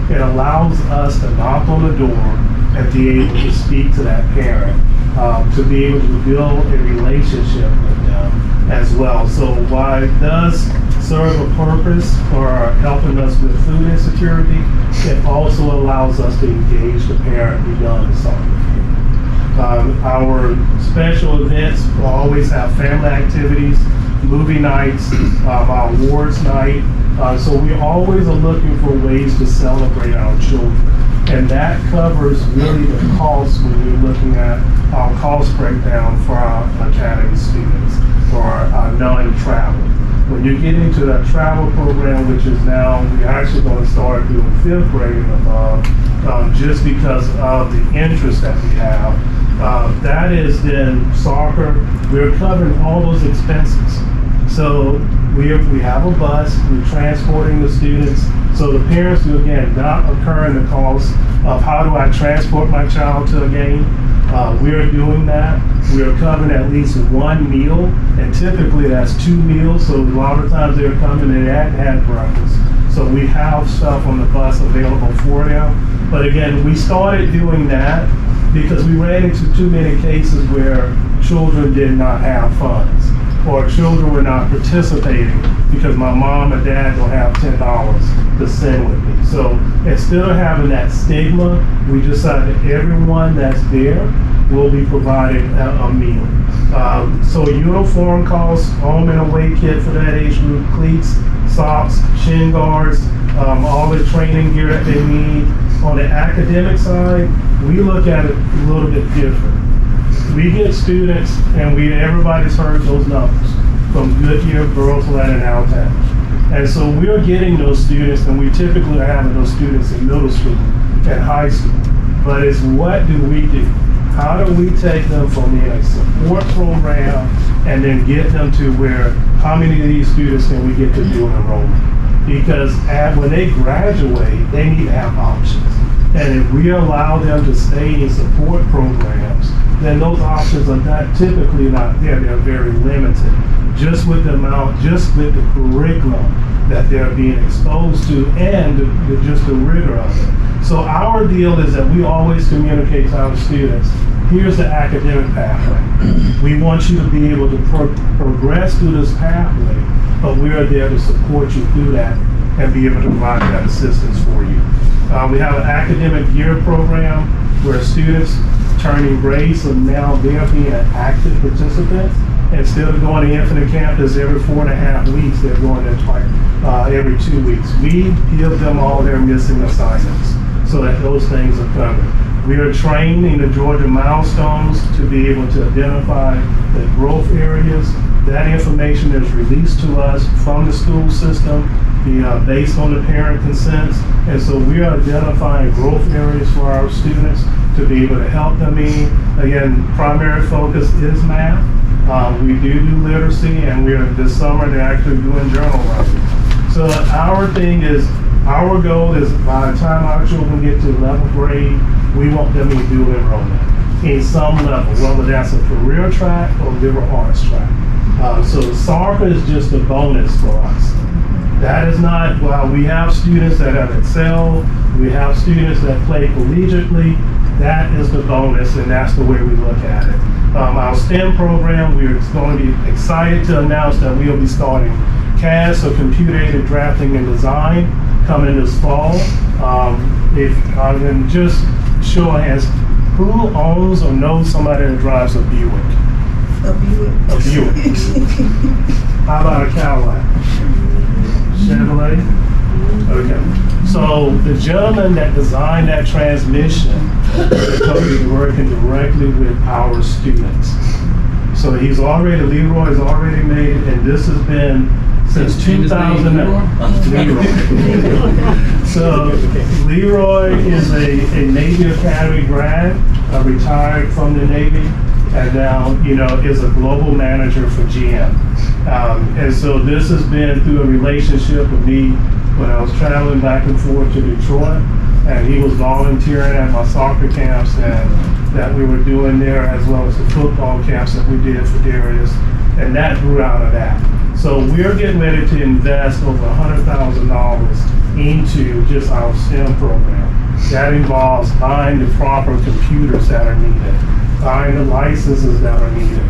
It allows us to knock on the door and be able to speak to that parent, to be able to build a relationship with them as well. So while it does serve a purpose for helping us with food insecurity, it also allows us to engage the parent beyond the soccer field. Our special events will always have family activities, movie nights, our awards night. So we always are looking for ways to celebrate our children. And that covers really the cost when you're looking at our cost breakdown for our academy students or our non-travel. When you get into that travel program, which is now, we're actually going to start doing 5th grade and above, just because of the interest that we have. That is then soccer. We're covering all those expenses. So we have a bus, we're transporting the students. So the parents do, again, not incurring the cost of how do I transport my child to a game. We're doing that. We're covering at least one meal, and typically that's 2 meals. So a lot of times they're coming and they hadn't had breakfast. So we have stuff on the bus available for them. But again, we started doing that because we ran into too many cases where children did not have funds, or children were not participating because my mom and dad don't have $10 to send with me. So instead of having that stigma, we decided everyone that's there will be provided a meal. So uniform costs, home and away kit for that age group, cleats, socks, shin guards, all the training gear that they need. On the academic side, we look at it a little bit different. We get students, and everybody's heard those numbers from Goodyear, Burlesland, and Altown. And so we're getting those students, and we typically are having those students in middle school and high school. But it's what do we do? How do we take them from being a support program and then get them to where, how many of these students can we get to do enrollment? Because when they graduate, they need to have options. And if we allow them to stay in support programs, then those options are typically not there. They're very limited. Just with the amount, just with the curriculum that they're being exposed to, and just the rigor of it. So our deal is that we always communicate to our students, here's the academic pathway. We want you to be able to progress through this pathway, but we are there to support you through that and be able to provide that assistance for you. We have an academic year program where students turning grade, so now they're being an active participant. Instead of going to Infinite Campus every 4.5 weeks, they're going there twice, every 2 weeks. We give them all their missing assignments so that those things are covered. We are trained in the Georgia milestones to be able to identify the growth areas. That information is released to us from the school system based on the parent consents. And so we are identifying growth areas for our students to be able to help them in. Again, primary focus is math. We do literacy, and this summer they're actually doing journal writing. So our thing is, our goal is by the time our children get to 11th grade, we want them to do enrollment in some level, whether that's a career track or liberal arts track. So soccer is just a bonus for us. That is not, while we have students that have excelled, we have students that play collegiately, that is the bonus, and that's the way we look at it. Our STEM program, we're going to be excited to announce that we'll be starting CAD, so computer-aided drafting and design, coming this fall. If I can just show of hands, who owns or knows somebody that drives a Buick? A Buick. A Buick. How about a Cadillac? Chevrolet? Okay. So the gentleman that designed that transmission is working directly with our students. So Leroy has already made it, and this has been since 2000. So Leroy is a Navy Academy grad, retired from the Navy, and now, is a global manager for GM. And so this has been through a relationship with me when I was traveling back and forth to Detroit, and he was volunteering at my soccer camps and that we were doing there, as well as the football camps that we did for Darius, and that grew out of that. So we're getting ready to invest over $100,000 into just our STEM program. That involves buying the proper computers that are needed, buying the licenses that are needed.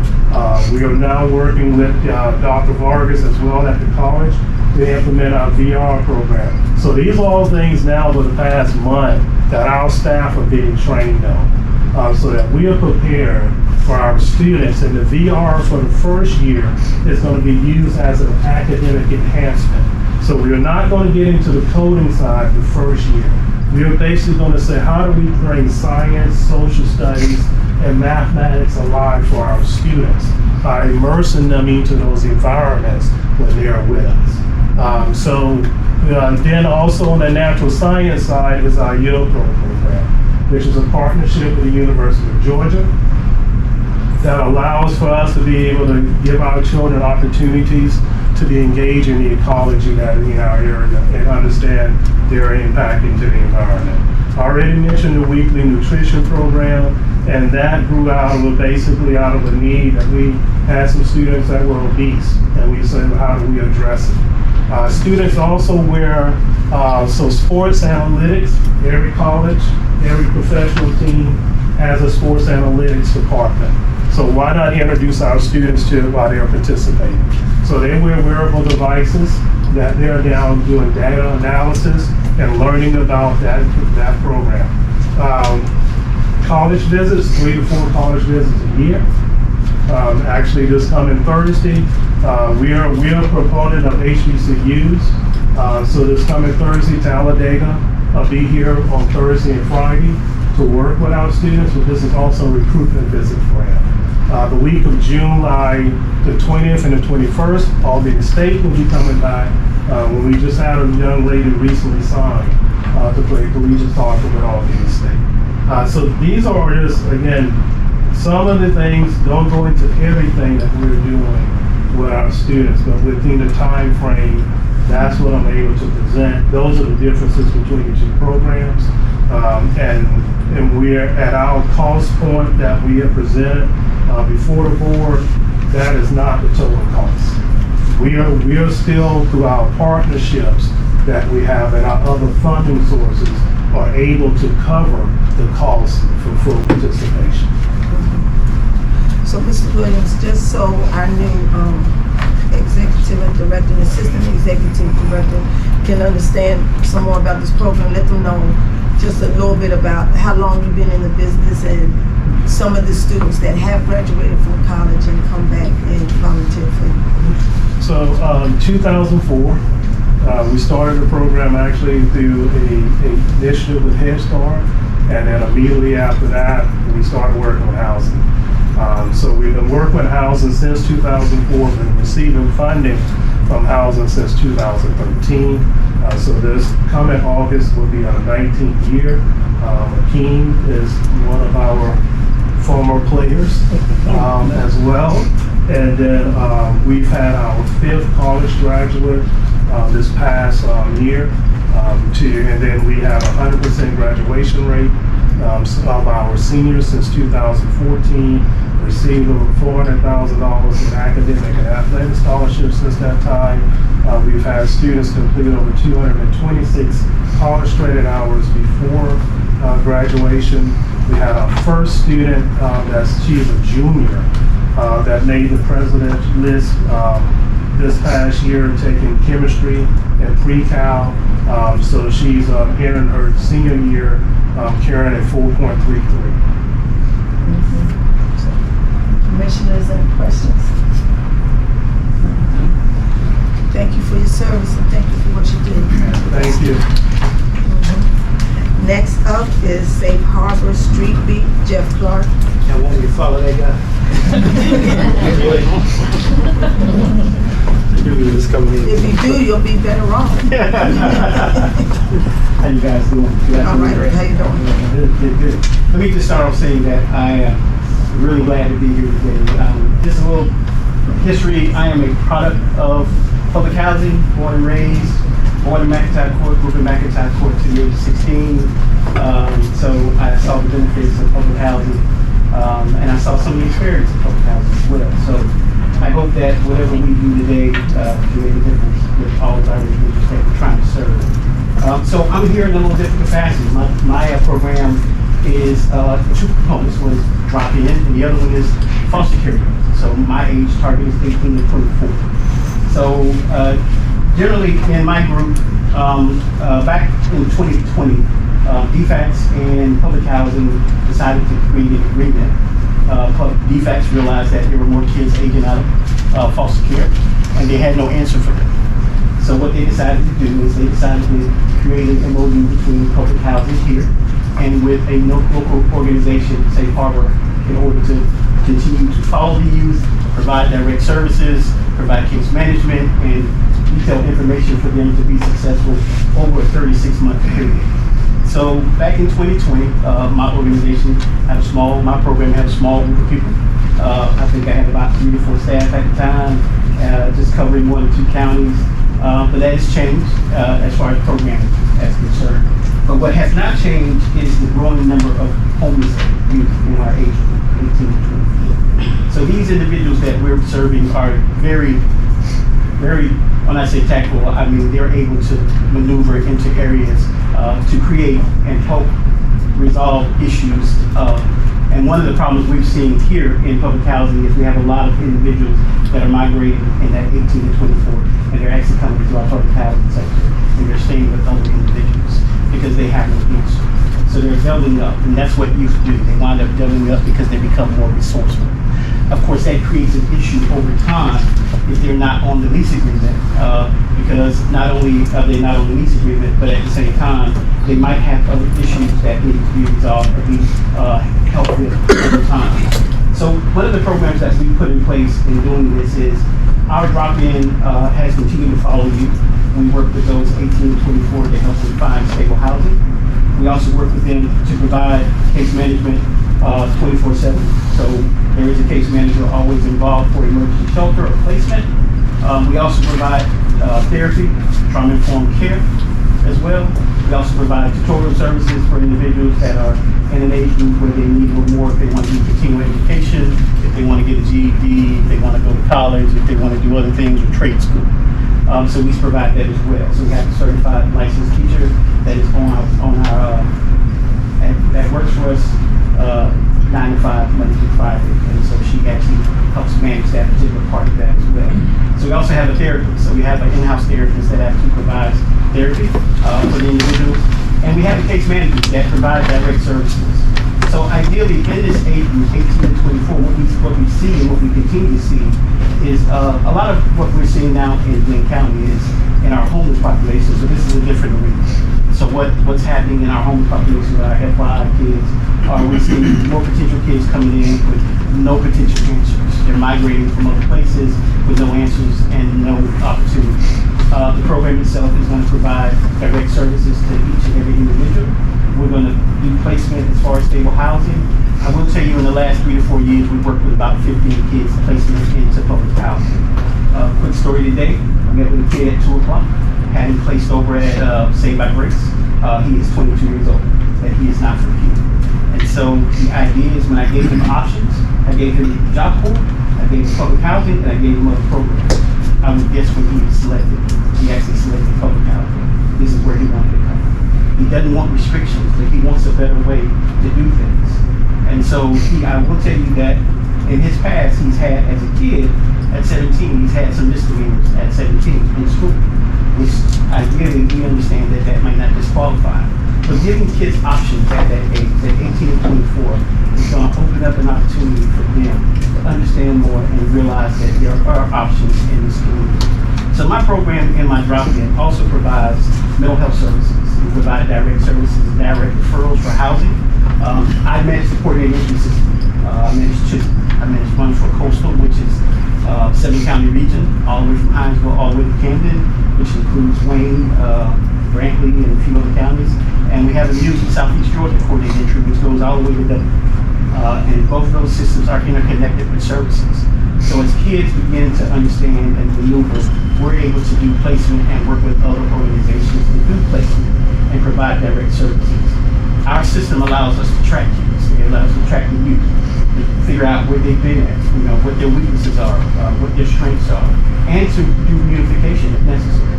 We are now working with Dr. Vargas as well at the college to implement our VR program. So these are all things now for the past month that our staff are being trained on, so that we are prepared for our students. And the VR for the first year is going to be used as an academic enhancement. So we are not going to get into the coding side the first year. We are basically going to say, how do we bring science, social studies, and mathematics alive for our students by immersing them into those environments when they are with us. Then also on the natural science side is our YOPRO program, which is a partnership with the University of Georgia that allows for us to be able to give our children opportunities to be engaged in the ecology that in our area and understand their impact into the environment. I already mentioned the weekly nutrition program, and that grew out of basically out of a need that we had some students that were obese, and we said, well, how do we address it? Students also wear sports analytics. Every college, every professional team has a sports analytics department. So why not introduce our students to it while they're participating? So they wear wearable devices that they're now doing data analysis and learning about that program. College visits, 3 to 4 college visits a year. Actually, this coming Thursday, we are a proponent of HBCUs. So this coming Thursday, Talladega, I'll be here on Thursday and Friday to work with our students, but this is also a recruitment visit for them. The week of July the 20th and the 21st, Albany State will be coming back when we just had a young lady recently signed to play collegiate soccer with Albany State. So these are just, again, some of the things. Don't go into everything that we're doing with our students, but within the time frame, that's what I'm able to present. Those are the differences between the two programs. And we're at our cost point that we have presented before the board. That is not the total cost. We are still, through our partnerships that we have and our other funding sources, are able to cover the cost for full participation. So, Mr. Williams, just so our new executive and director and assistant executive director can understand some more about this program, let them know just a little bit about how long you've been in the business and some of the students that have graduated from college and come back and volunteer for you. So 2004, we started the program actually through a initiative with Head Start, and then immediately after that, we started working with housing. So we've been working with housing since 2004, been receiving funding from housing since 2013. So this coming August will be our 19th year. Akeem is one of our former players as well. And then we've had our 5th college graduate this past year. And then we have 100% graduation rate of our seniors since 2014. Received over $400,000 in academic and athletic scholarships since that time. We've had students complete over 226 college credit hours before graduation. We had our first student, she's a junior, that made the president's list this past year, taking chemistry and pre-cal. So she's entering her senior year, carrying a 4.33. Commissioners, any questions? Thank you for your service and thank you for what you did. Thank you. Next up is Safe Harbor Street Beat, Jeff Clark. I want me to follow that guy. Just coming in. If you do, you'll be better off. How you guys doing? All right, how you doing? Good. Let me just start off saying that I am really glad to be here today. Just a little history. I am a product of public housing, born and raised, born in McIntyre Court, grew up in McIntyre Court to the age of 16. So I saw the benefits of public housing, and I saw some of the experience of public housing as well. So I hope that whatever we do today can make a difference with all of our individuals that we're trying to serve. So I'm here in a little different capacity. My program is two components. One is drop-in, and the other one is foster care. So my age target is 18 to 24. So generally in my group, back in 2020, DFACS and Public Housing decided to create an agreement. DFACS realized that there were more kids aging out of foster care, and they had no answer for them. So what they decided to do is they decided to create an MOU between Public Housing here and with a local organization, Safe Harbor, in order to continue to follow the youth, provide direct services, provide case management, and detailed information for them to be successful over a 36-month period. So back in 2020, my organization had my program had a small group of people. I think I had about 3 to 4 staff at the time, just covering 1 or 2 counties. But that has changed as far as programming is concerned. But what has not changed is the growing number of homeless youth in our age group, 18 to 24. So these individuals that we're serving are very, when I say tactical, I mean they're able to maneuver into areas to create and help resolve issues. And one of the problems we've seen here in public housing is we have a lot of individuals that are migrating in that 18 to 24, and they're actually coming to our public housing sector, and they're staying with other individuals because they have no answer. So they're doubling up, and that's what youth do. They wind up doubling up because they become more resourceful. Of course, that creates an issue over time if they're not on the lease agreement, because not only are they not on the lease agreement, but at the same time, they might have other issues that need to be resolved or be helped with over time. So one of the programs that we put in place in doing this is our drop-in has continued to follow youth. We work with those 18 to 24 to help them find stable housing. We also work with them to provide case management 24/7. So there is a case manager always involved for emergency shelter or placement. We also provide therapy, trauma-informed care as well. We also provide tutorial services for individuals that are in an age group where they need a little more, if they want to do continuing education, if they want to get a GED, if they want to go to college, if they want to do other things or trade school. So we provide that as well. So we have a certified licensed teacher that is that works for us 9 to 5, Monday through Friday. And so she actually helps manage that particular part of that as well. So we also have a therapist. So we have an in-house therapist that actually provides therapy for the individuals. And we have a case manager that provides direct services. So ideally, in this age group, 18 to 24, what we see and what we continue to see is a lot of what we're seeing now in Glenn County is in our homeless population. So this is a different arena. So what's happening in our homeless population with our FYI kids, we're seeing more potential kids coming in with no potential answers. They're migrating from other places with no answers and no opportunity. The program itself is going to provide direct services to each and every individual. We're going to do placement as far as stable housing. I will tell you in the last 3 to 4 years, we've worked with about 15 kids placement into public housing. Quick story today, I met with a kid at 2 o'clock, had him placed over at Saved by Grace. He is 22 years old, and he is not from here. And so the idea is when I gave him options, I gave him job corps, I gave him public housing, and I gave him other programs. I would guess when he was selected, he actually selected public housing. This is where he wanted to come. He doesn't want restrictions, but he wants a better way to do things. And so I will tell you that in his past, he's had, as a kid, at 17, he's had some misdemeanors at 17 in school, which ideally we understand that might not disqualify. But giving kids options at that age, at 18 and 24, is going to open up an opportunity for them to understand more and realize that there are options in this community. So my program in my drop-in also provides mental health services. We provide direct services and direct referrals for housing. I manage the coordination system. I manage 2. I manage one for Coastal, which is 7-county region, all the way from Hinesville all the way to Camden, which includes Wayne, Brantley, and a few other counties. And we have a new Southeast Georgia coordinator, which goes all the way to Dublin. And both of those systems are interconnected with services. So as kids begin to understand and maneuver, we're able to do placement and work with other organizations to do placement and provide direct services. Our system allows us to track kids. It allows us to track the youth, to figure out where they've been at, what their weaknesses are, what their strengths are, and to do reunification if necessary.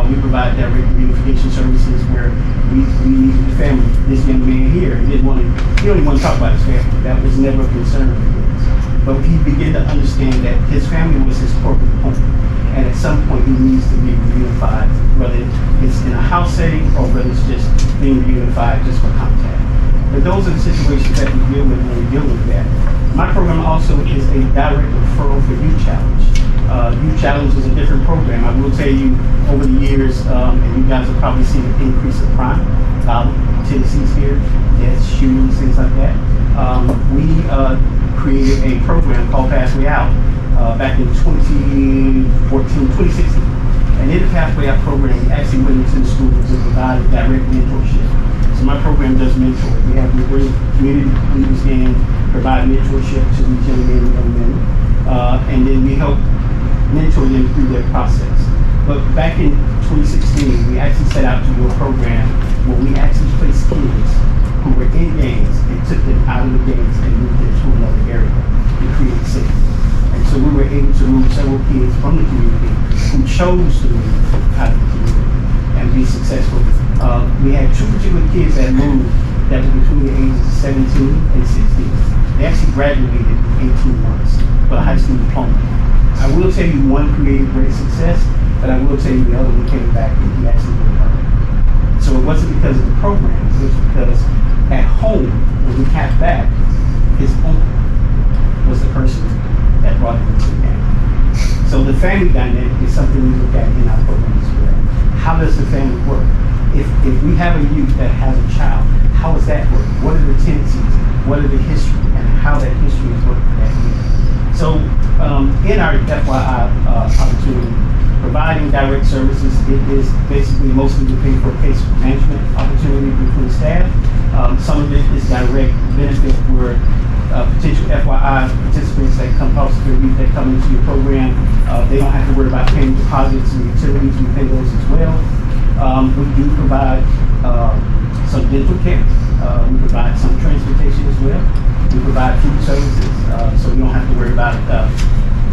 We provide direct communication services where we meet with the family. This young man here, he don't even want to talk about his family. That was never a concern for him. But he began to understand that his family was his corporate home. And at some point he needs to be reunified, whether it's in a house setting or whether it's just being reunified just for contact. But those are the situations that we deal with when we deal with that. My program also is a direct referral for Youth Challenge. Youth Challenge is a different program. I will tell you, over the years, and you guys have probably seen an increase of crime, tendencies here, deaths, shootings, things like that. We created a program called Pathway Out back in 2016. And in the Pathway Out program, we actually went into the schools to provide direct mentorship. So my program does mentor. We bring community leaders in, provide mentorship to these young men and young women, and then we help mentor them through their process. But back in 2016, we actually set out to do a program where we actually placed kids who were in gangs and took them out of the gangs and moved them to another area to create safety. And so we were able to move several kids from the community who chose to move out of the community and be successful. We had two particular kids that moved that were between the ages of 17 and 16. They actually graduated in 18 months with a high school diploma. I will tell you one created great success, but I will tell you the other one came back and he actually did hurt. So it wasn't because of the program, it was because at home, when we got back, his uncle was the person that brought him into the game. So the family dynamic is something we look at in our program as well. How does the family work? If we have a youth that has a child, how does that work? What are the tendencies? What are the history? And how that history is working for that youth? So in our FYI opportunity, providing direct services, it is basically mostly the pay for case management opportunity between staff. Some of it is direct benefit where potential FYI participants that come possibly youth that come into your program, they don't have to worry about paying deposits and utilities. We pay those as well. We do provide some dental care. We provide some transportation as well. We provide food services, so you don't have to worry about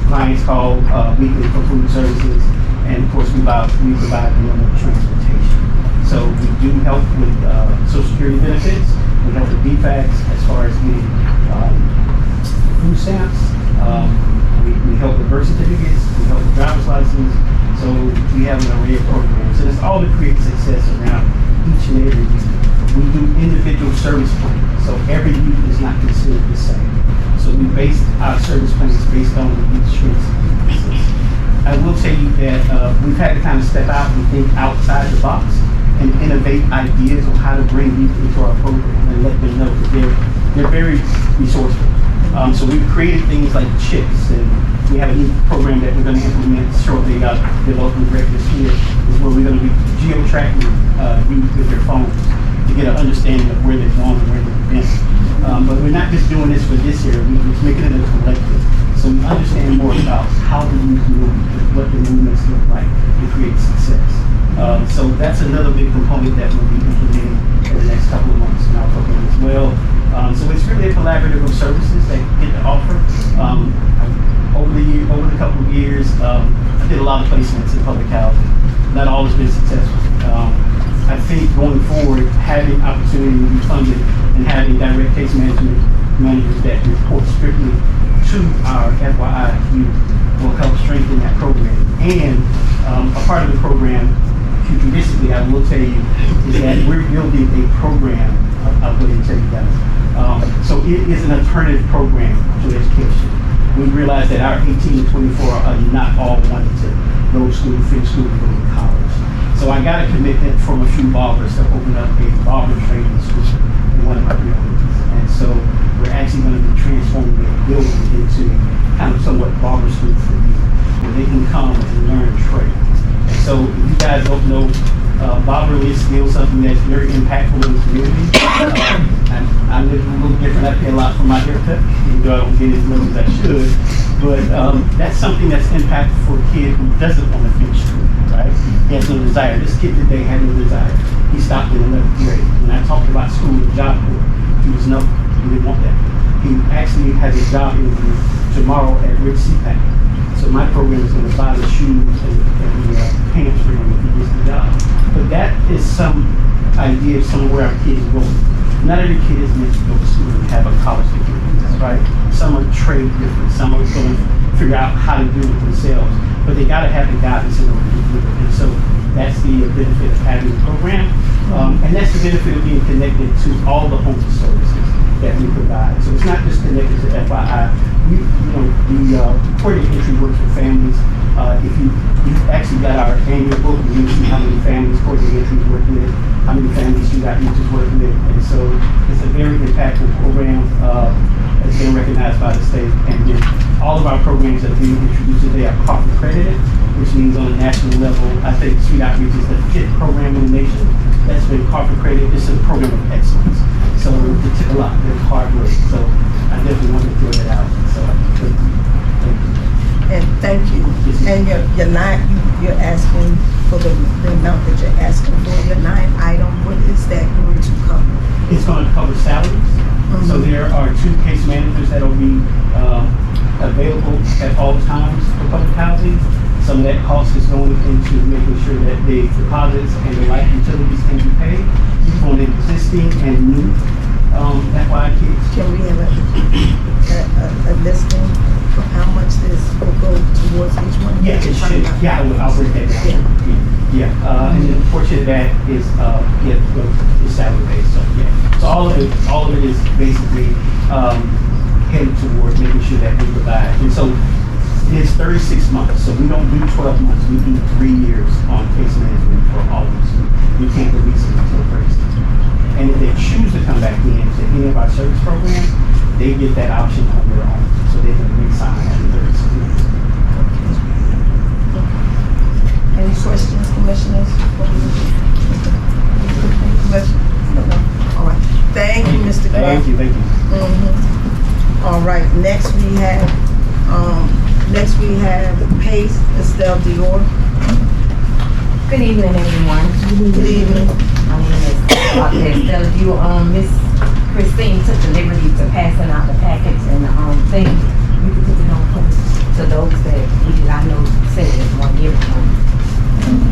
clients call weekly for food services. And of course, we provide normal transportation. So we do help with Social Security benefits. We help with DFACs as far as getting food stamps. We help with birth certificates. We help with driver's license. So we have an array of programs. And it's all to create success around each and every youth. We do individual service plans. So every youth is not considered the same. So we base our service plans based on the youth's strengths and weaknesses. I will tell you that we've had to kind of step out and think outside the box and innovate ideas on how to bring youth into our program and let them know that they're very resourceful. So we've created things like chips, and we have a new program that we're going to implement shortly. Development director here is where we're going to be geo-tracking youth with their phones to get an understanding of where they're going and where they've been. But we're not just doing this for this year, we're making it a collective. So we understand more about how the youth move, what the movements look like to create success. So that's another big component that we'll be implementing in the next couple of months in our program as well. So it's really a collaborative of services that get to offer. Over the couple of years, I did a lot of placements in public housing. Not all has been successful. I think going forward, having opportunity to be funded and having direct case managers that report strictly to our FYI youth will help strengthen that program. And a part of the program, futuristically, I will tell you, is that we're building a program. I'll go ahead and tell you guys. So it is an alternative program to education. We realize that our 18 to 24 are not all wanting to go to school, finish school, and go to college. So I got a commitment from a few barbers to open up a barber training school in one of my buildings. And so we're actually going to be transforming the building into kind of somewhat barber school for you, where they can come and learn trade. And so if you guys don't know, barber is still something that's very impactful in the community. I live a little different. I pay a lot for my haircut, even though I don't get as much as I should. But that's something that's impactful for a kid who doesn't want to finish school, right? He has no desire. This kid today had no desire. He stopped in 11th grade. When I talked about school and job board, he was no, he didn't want that. He actually has a job interview tomorrow at Rich CPAC. So So my program is gonna buy the shoes and the pants for him if he gets the job. But that is some idea of somewhere our kids go. Not every kid is meant to go to school and have a college degree, right? Some are trained different, some are going to figure out how to do it themselves, but they gotta have the guidance in order to do it. And so that's the benefit of having the program. And that's the benefit of being connected to all the home services that we provide. So it's not just connected to FII. The port of entry works with families. If you've actually got our annual book, you can see how many families port of entry work with, how many families you got just working with. And so it's a very impactful program. It's been recognized by the state. And then all of our programs that are being introduced today are CARF accredited, which means on a national level, I think Sweet Outreach is the 5th program in the nation that's been CARF accredited. It's a program of excellence. So it took a lot of hard work. So I definitely want to throw that out. So thank you. And thank you. And you're asking for the amount that you're asking for, your 9 item, what is that going to cover? It's going to cover salaries. So there are 2 case managers that will be available at all times for public housing. Some of that cost is going into making sure that the deposits and the light utilities can be paid for the existing and new FY kids. Can we have a listing of how much this will go towards each one? Yeah, it should. Yeah, I'll break that down. Yeah. And then a portion of that is salary based. So yeah. So all of it is basically headed toward making sure that we provide. And so it's 36 months. So we don't do 12 months. We do 3 years on case management for all of us. We can't release them until 36 months. And if they choose to come back into any of our service programs, they get that option on their own. So they can re-sign after 36 months. Any questions, commissioners? All right. Thank you, Mr. Clark. Thank you. All right, next we have Pace Estelle Dior. Good evening, everyone. Good evening. My name is Dr. Estelle Dior. Miss Christine took the liberty to passing out the packets and thing. You can put it on to those that I know said it want to give it to.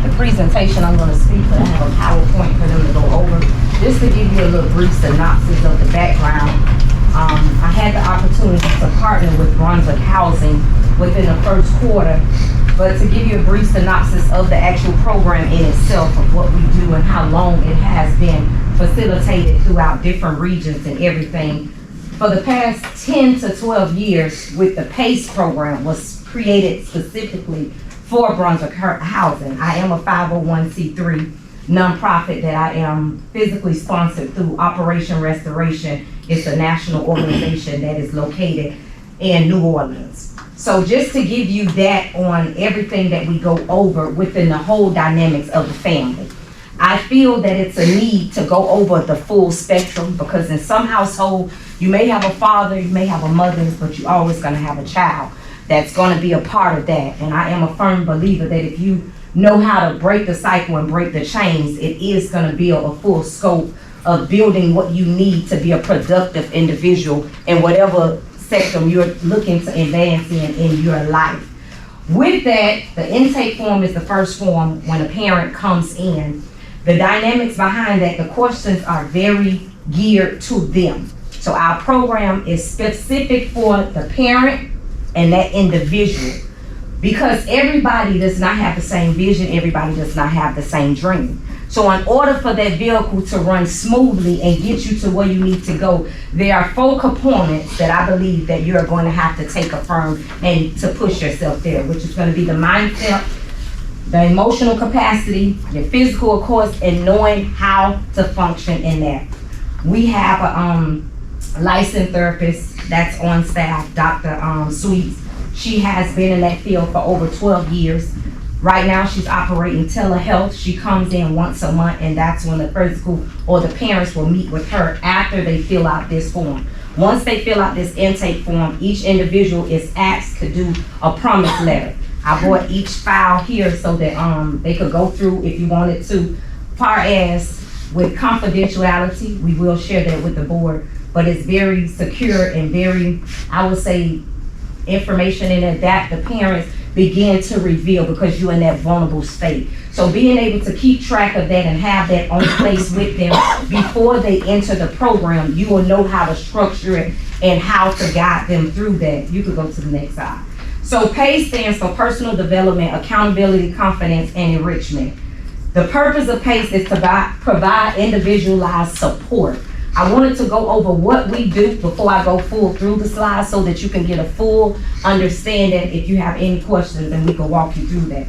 The presentation I'm going to speak, but I have a PowerPoint for them to go over. Just to give you a little brief synopsis of the background. I had the opportunity to partner with Brunswick Housing within the first quarter, but to give you a brief synopsis of the actual program in itself, of what we do and how long it has been facilitated throughout different regions and everything. For the past 10 to 12 years, with the PACE program was created specifically for Brunswick Housing. I am a 501c3 nonprofit that I am physically sponsored through Operation Restoration. It's a national organization that is located in New Orleans. So just to give you that on everything that we go over within the whole dynamics of the family. I feel that it's a need to go over the full spectrum, because in some household, you may have a father, you may have a mother, but you're always gonna have a child that's gonna be a part of that. And I am a firm believer that if you know how to break the cycle and break the chains, it is gonna build a full scope of building what you need to be a productive individual in whatever sector you're looking to advance in your life. With that, the intake form is the first form when a parent comes in. The dynamics behind that, the questions are very geared to them. So our program is specific for the parent and that individual, because everybody does not have the same vision, everybody does not have the same dream. So in order for that vehicle to run smoothly and get you to where you need to go, there are 4 components that I believe that you're going to have to take a firm and to push yourself there, which is going to be the mindset, the emotional capacity, your physical, of course, and knowing how to function in that. We have a licensed therapist that's on staff, Dr. Sweets. She has been in that field for over 12 years. Right now, she's operating telehealth. She comes in once a month, and that's when the physical or the parents will meet with her after they fill out this form. Once they fill out this intake form, each individual is asked to do a promise letter. I brought each file here so that they could go through if you wanted to. Far as with confidentiality, we will share that with the board, but it's very secure and very, I would say, information in it that the parents begin to reveal because you're in that vulnerable state. So being able to keep track of that and have that on place with them before they enter the program, you will know how to structure it and how to guide them through that. You could go to the next slide. So PACE stands for Personal Development, Accountability, Confidence, and Enrichment. The purpose of PACE is to provide individualized support. I wanted to go over what we do before I go full through the slides so that you can get a full understanding if you have any questions, and we can walk you through that.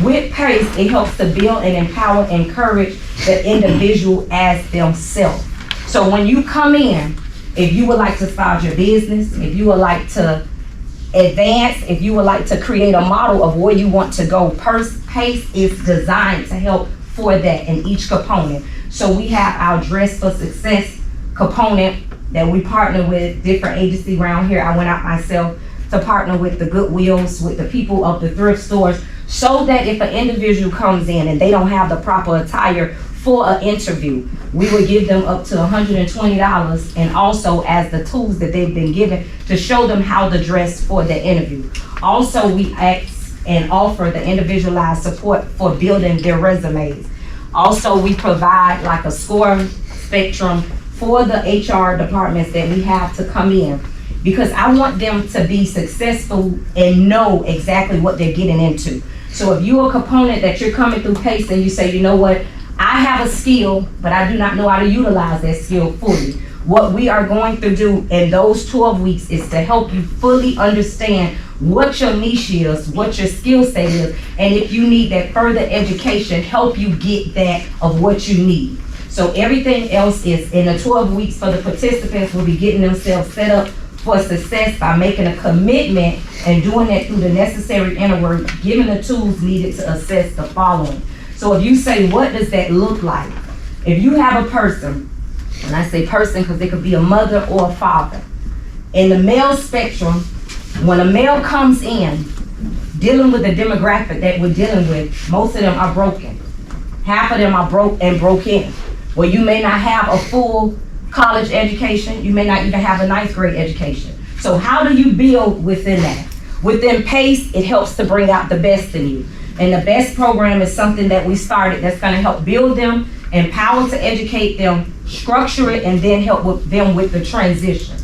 With PACE, it helps to build and empower and encourage the individual as themselves. So when you come in, if you would like to start your business, if you would like to advance, if you would like to create a model of where you want to go, PACE is designed to help for that in each component. So we have our Dress for Success component that we partner with different agencies around here. I went out myself to partner with the Goodwills, with the people of the thrift stores, so that if an individual comes in and they don't have the proper attire for an interview, we would give them up to $120, and also as the tools that they've been given to show them how to dress for the interview. Also, we ask and offer the individualized support for building their resumes. Also, we provide like a score spectrum for the HR departments that we have to come in, because I want them to be successful and know exactly what they're getting into. So if you're a component that you're coming through PACE and you say, you know what, I have a skill, but I do not know how to utilize that skill fully. What we are going to do in those 12 weeks is to help you fully understand what your niche is, what your skill set is, and if you need that further education, help you get that of what you need. So everything else is in the 12 weeks for the participants will be getting themselves set up for success by making a commitment and doing that through the necessary inner work, giving the tools needed to assess the following. So if you say, what does that look like? If you have a person, and I say person because it could be a mother or a father, in the male spectrum, when a male comes in, dealing with the demographic that we're dealing with, most of them are broken. Half of them are broke and broke in. Well, you may not have a full college education, you may not even have a 9th grade education. So how do you build within that? Within PACE, it helps to bring out the best in you. And the BEST program is something that we started that's gonna help build them, empower to educate them, structure it, and then help with them with the transition.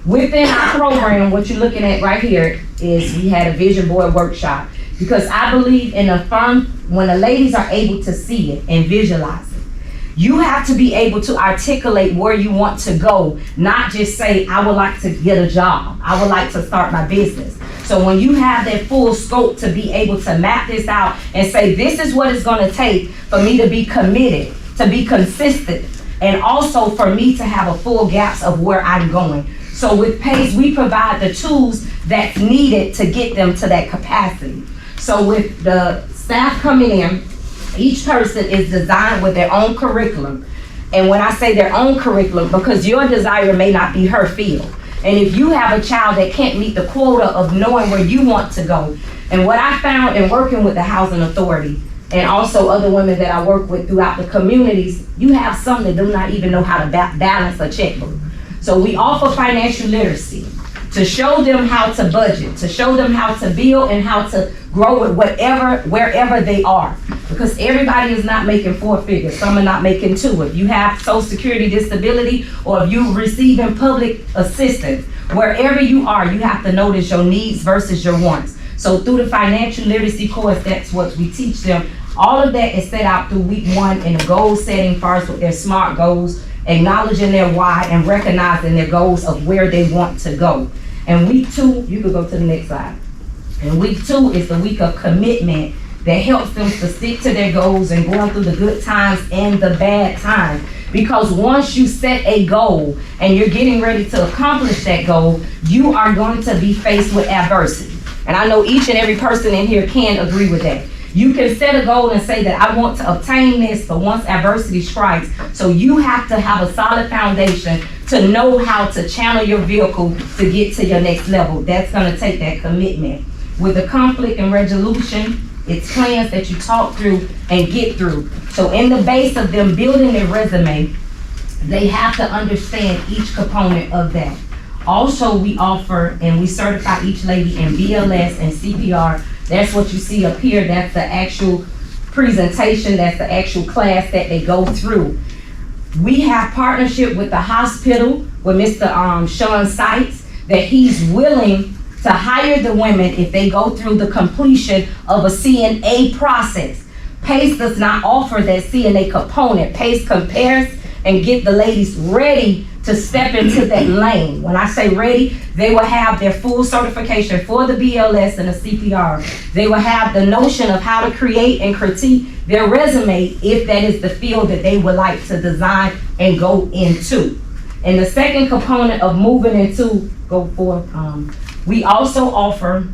Within our program, what you're looking at right here is we had a vision board workshop, because I believe in a firm, when the ladies are able to see it and visualize it, you have to be able to articulate where you want to go, not just say, I would like to get a job, I would like to start my business. So when you have that full scope to be able to map this out and say, this is what it's gonna take for me to be committed, to be consistent, and also for me to have a full grasp of where I'm going. So with PACE, we provide the tools that's needed to get them to that capacity. So with the staff coming in, each person is designed with their own curriculum. And when I say their own curriculum, because your desire may not be her field. And if you have a child that can't meet the quota of knowing where you want to go, and what I found in working with the Housing Authority, and also other women that I work with throughout the communities, you have some that do not even know how to balance a checkbook. So we offer financial literacy to show them how to budget, to show them how to build and how to grow with wherever they are. Because everybody is not making 4 figures, some are not making 2. If you have Social Security disability, or if you're receiving public assistance, wherever you are, you have to notice your needs versus your wants. So through the financial literacy course, that's what we teach them. All of that is set out through week 1 in the goal setting first with their SMART goals, acknowledging their why and recognizing their goals of where they want to go. And week 2, you could go to the next slide. And week 2 is the week of commitment that helps them to stick to their goals and going through the good times and the bad times. Because once you set a goal and you're getting ready to accomplish that goal, you are going to be faced with adversity. And I know each and every person in here can agree with that. You can set a goal and say that I want to obtain this, but once adversity strikes, so you have to have a solid foundation to know how to channel your vehicle to get to your next level. That's gonna take that commitment. With the conflict and resolution, it's plans that you talk through and get through. So in the base of them building their resume, they have to understand each component of that. Also, we offer and we certify each lady in BLS and CPR That's what you see up here. That's the actual presentation. That's the actual class that they go through. We have partnership with the hospital with Mr. Sean Seitz, that he's willing to hire the women if they go through the completion of a CNA process. PACE does not offer that CNA component. PACE compares and get the ladies ready to step into that lane. When I say ready, they will have their full certification for the BLS and the CPR. They will have the notion of how to create and critique their resume if that is the field that they would like to design and go into. And the second component of moving into, we also offer,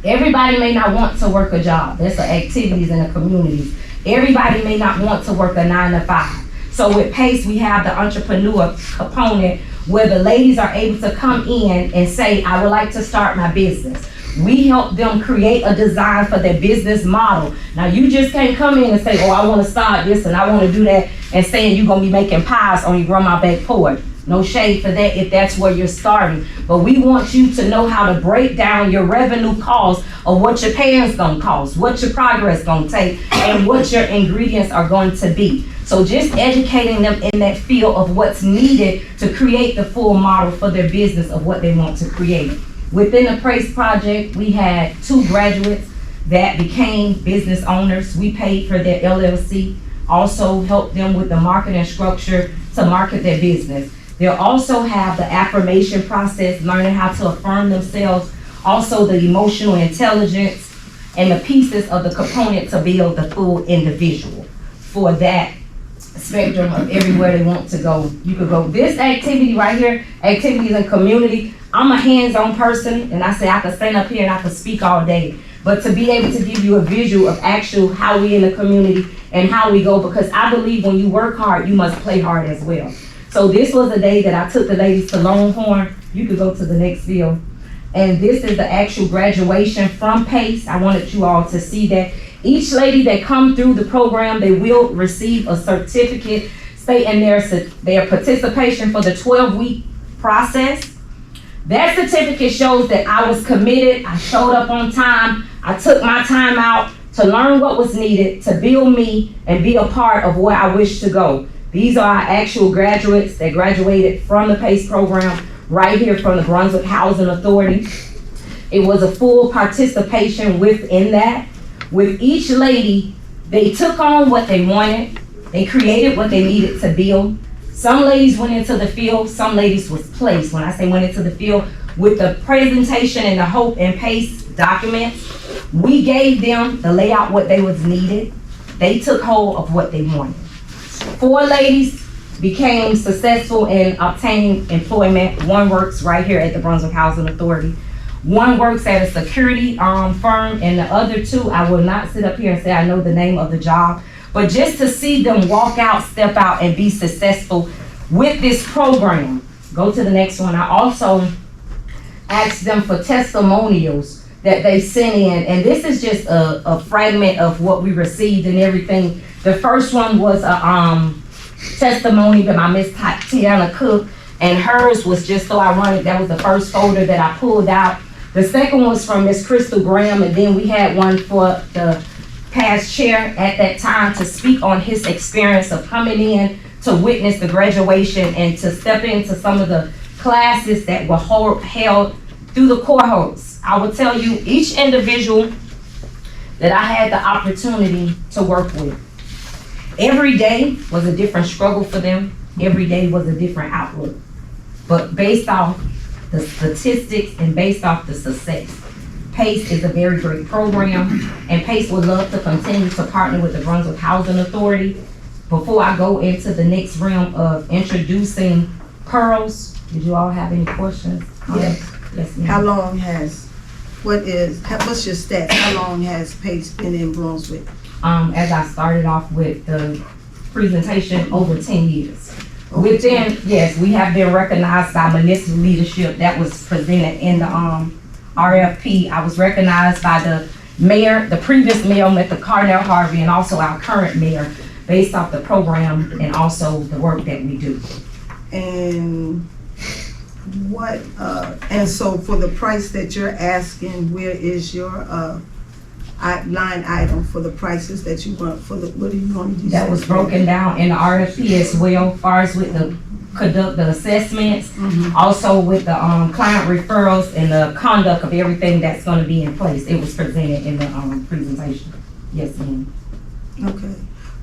everybody may not want to work a job. There's the activities in the communities. Everybody may not want to work a 9 to 5. So with PACE, we have the entrepreneur component where the ladies are able to come in and say, I would like to start my business. We help them create a design for their business model. Now, you just can't come in and say, oh, I want to start this and I want to do that, and saying you're going to be making pies on your grandma's back porch. No shade for that if that's where you're starting. But we want you to know how to break down your revenue costs of what your paying's gonna cost, what your progress gonna take, and what your ingredients are going to be. So just educating them in that field of what's needed to create the full model for their business of what they want to create. Within the PACE project, we had 2 graduates that became business owners. We paid for their LLC, also helped them with the marketing structure to market their business. They'll also have the affirmation process, learning how to affirm themselves, also the emotional intelligence, and the pieces of the component to build the full individual for that spectrum of everywhere they want to go. You could go. This activity right here, activities and community, I'm a hands-on person, and I say I could stand up here and I could speak all day. But to be able to give you a visual of actual how we in the community and how we go, because I believe when you work hard, you must play hard as well. So this was a day that I took the ladies to Longhorn. You could go to the next field. And this is the actual graduation from PACE. I wanted you all to see that. Each lady that come through the program, they will receive a certificate stating their participation for the 12-week process. That certificate shows that I was committed, I showed up on time, I took my time out to learn what was needed to build me and be a part of where I wish to go. These are our actual graduates that graduated from the PACE program right here from the Brunswick Housing Authority. It was a full participation within that. With each lady, they took on what they wanted. They created what they needed to build. Some ladies went into the field, some ladies was placed. When I say went into the field, with the presentation and the Hope and PACE documents, we gave them the layout, what they was needed. They took hold of what they wanted. 4 ladies became successful in obtaining employment. 1 works right here at the Brunswick Housing Authority. 1 works at a security firm, and the other 2, I will not sit up here and say I know the name of the job, but just to see them walk out, step out, and be successful with this program. Go to the next one. I also asked them for testimonials that they sent in, and this is just a fragment of what we received and everything. The first one was a testimony by my Miss Tiana Cook, and hers was just so ironic. That was the first folder that I pulled out. The second one was from Miss Crystal Graham, and then we had one for the past chair at that time to speak on his experience of coming in to witness the graduation and to step into some of the classes that were held through the courthouse. I will tell you, each individual that I had the opportunity to work with, every day was a different struggle for them. Every day was a different outlook. But based off the statistics and based off the success, PACE is a very great program, and PACE would love to continue to partner with the Brunswick Housing Authority. Before I go into the next realm of introducing Pearls, did you all have any questions? Yes. Yes, ma'am. How long what's your stats? How long has PACE been in Brunswick? As I started off with the presentation, over 10 years. Within, yes, we have been recognized by municipal leadership. That was presented in the RFP. I was recognized by the mayor, the previous mayor, Mr. Carnell Harvey, and also our current mayor, based off the program and also the work that we do. And what, and so for the price that you're asking, where is your line item for the prices that you want for the, what do you want to do? That was broken down in the RFP as well, far as with the conduct the assessments, also with the client referrals and the conduct of everything that's gonna be in place. It was presented in the presentation. Yes, ma'am. Okay.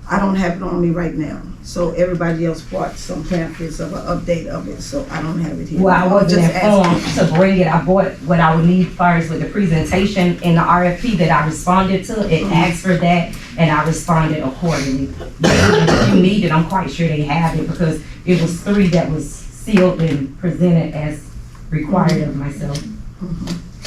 I don't have it on me right now. So everybody else bought some pamphlets of an update of it, so I don't have it here. Well, I wasn't Just asking. informed to bring it. I bought what I would need as far as with the presentation in the RFP that I responded to. It asked for that, and I responded accordingly. If you need it, I'm quite sure they have it, because it was 3 that was sealed and presented as required of myself.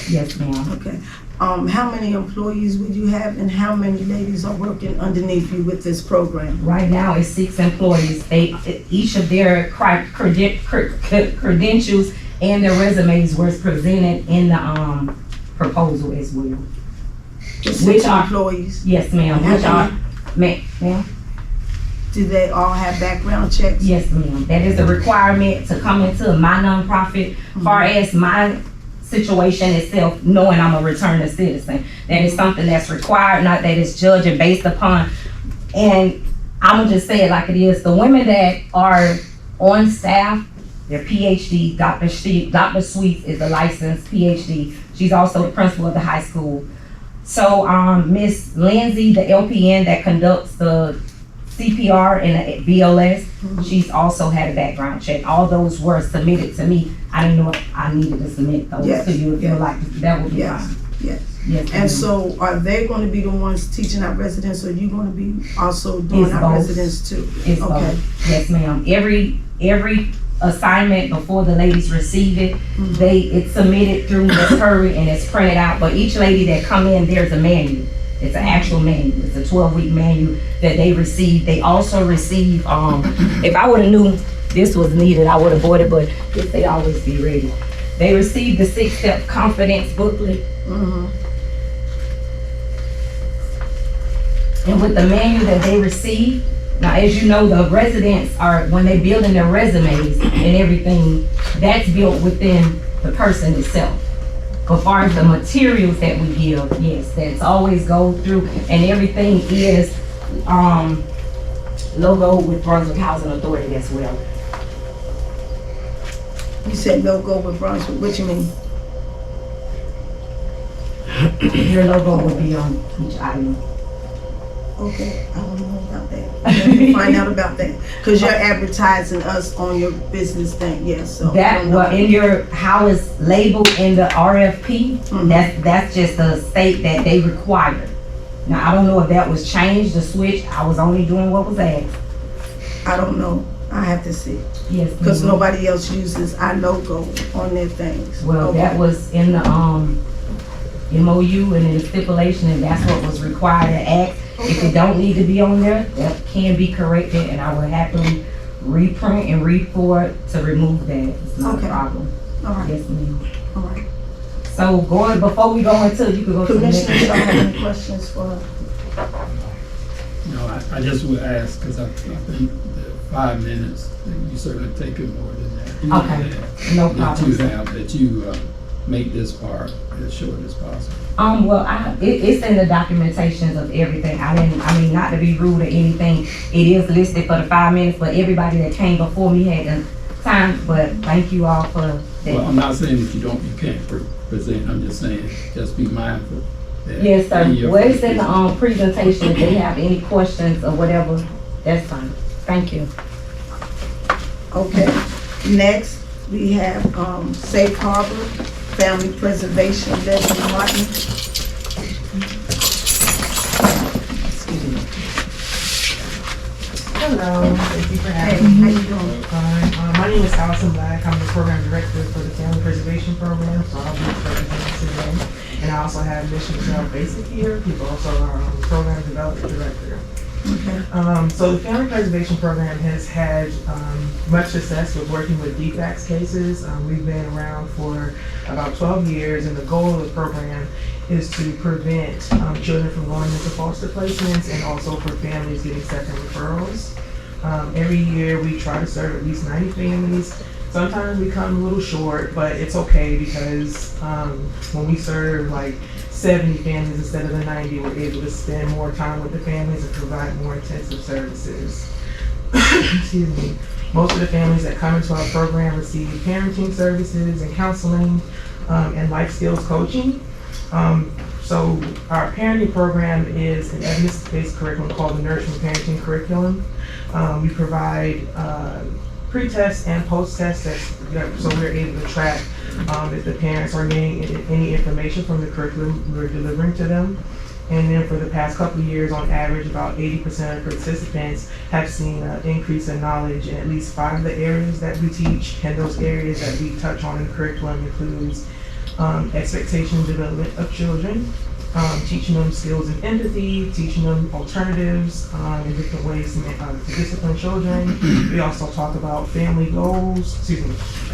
Yes, ma'am. Okay. How many employees would you have, and how many ladies are working underneath you with this program? Right now, it's 6 employees. Each of their credentials and their resumes was presented in the proposal as well. Just Which 6 are- employees? Yes, ma'am. Which are, ma'am? Do they all have background checks? Yes, ma'am. That is a requirement to come into my nonprofit. Far as my situation itself, knowing I'm a returning citizen, that is something that's required, not that it's judged and based upon. And I'm gonna just say it like it is. The women that are on staff, they're PhD. Dr. Sweets is a licensed PhD. She's also the principal of the high school. So Miss Lindsay, the LPN that conducts the CPR and the BLS, she's also had a background check. All those were submitted to me. I didn't know if I needed to submit those Yes, to you if you yes. would like to. That would be Yes, fine. yes. Yes, ma'am. And so are they gonna be the ones teaching our residents, or are you gonna be also doing It's our both. residents too? It's Okay. both. Yes, ma'am. Every assignment before the ladies receive it, it's submitted through Ms. Hurry and it's printed out. But each lady that come in, there's a manual. It's an actual manual. It's a 12-week manual that they receive. They also receive, if I would've knew this was needed, I would've bought it, but if they always be ready. They receive the 6-step confidence booklet. And with the manual that they receive, now as you know, the residents are, when they building their resumes and everything, that's built within the person itself. But far as the materials that we give, yes, that's always go through, and everything is logo with Brunswick Housing Authority as well. You said no go with Brunswick, what you mean? Your logo would be on each item. Okay, I don't know about that. We'll find out about that, cause you're advertising us on your business thing, yes, so. I That, don't know. well, in your, how it's labeled in the RFP, that's just a state that they require. Now, I don't know if that was changed or switched, I was only doing what was asked. I don't know, I have to see, Yes, cause ma'am. nobody else uses our logo on their things. Well, Okay. that was in the, MOU and in the stipulation, and that's what was required to act. If it don't need to be on there, that can be corrected, and I will happily reprint and re-forward to remove that. It's not a Okay. problem. All right, Yes, ma'am. all right. So before we go into, you could go to the next. Commissioners, don't have any questions for her? No, I just would ask, because I think the 5 minutes, you certainly take it more than that. Okay, no problem. That you make this part as short as possible. Well, it's in the documentations of everything. I mean, not to be rude or anything, it is listed for the 5 minutes, but everybody that came before me had the time, but thank you all for that. Well, I'm not saying that you can't present, I'm just saying, just be mindful that. Yes, sir. in your Well, it's in the, presentation. If they have any questions or whatever, that's fine. Thank you. Okay, next, we have, Safe Harbor, Family Preservation, Leslie Martin. Hello, thank you for Hey, having how me. you doing? Fine. My name is Allison Black. I'm the program director for the Family Preservation Program, so I'll be representing today. And I also have Ms. Michelle Basic here, who's also our program development director. So the Family Preservation Program has had much success with working with DFACS cases. We've been around for about 12 years, and the goal of the program is to prevent children from going into foster placements and also for families getting second referrals. Every year we try to serve at least 90 families. Sometimes we come a little short, but it's okay because when we serve like 70 families instead of the 90, we're able to spend more time with the families and provide more intensive services. Excuse me. Most of the families that come into our program receive parenting services and counseling and life skills coaching. So our parenting program is an evidence-based curriculum called the Nurturing Parenting Curriculum. We provide pre-test and post-test so we're able to track if the parents are getting any information from the curriculum we're delivering to them. And then for the past couple of years, on average, about 80% of participants have seen an increase in knowledge in at least 5 of the areas that we teach. And those areas that we touch on in the curriculum includes expectation development of children, teaching them skills and empathy, teaching them alternatives in different ways to discipline children. We also talk about family roles,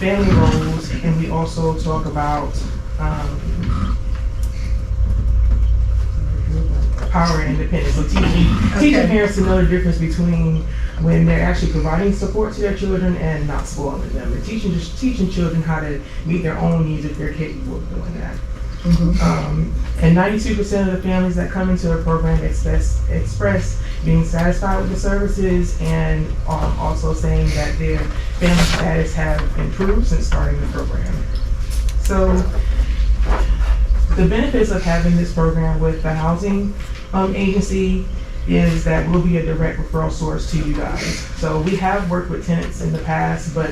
and we also talk about power and independence. So teaching parents to know the difference between when they're actually providing support to their children and not spoiling them. And teaching children how to meet their own needs if they're capable of doing that. And 92% of the families that come into the program express being satisfied with the services and also saying that their family status have improved since starting the program. So the benefits of having this program with the housing agency is that we'll be a direct referral source to you guys. So we have worked with tenants in the past, but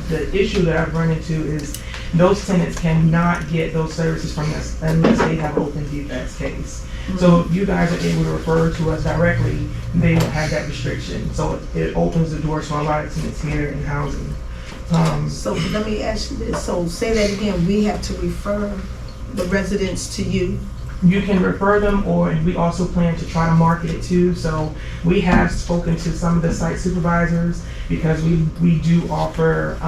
the issue that I've run into is those tenants cannot get those services from us unless they have open defects case. So if you guys are able to refer to us directly, they don't have that restriction. So it opens the doors for a lot of tenants here in housing. So let me ask you this. So say that again, we have to refer the residents to you? You can refer them, or we also plan to try to market it too. So we have spoken to some of the site supervisors because we do offer,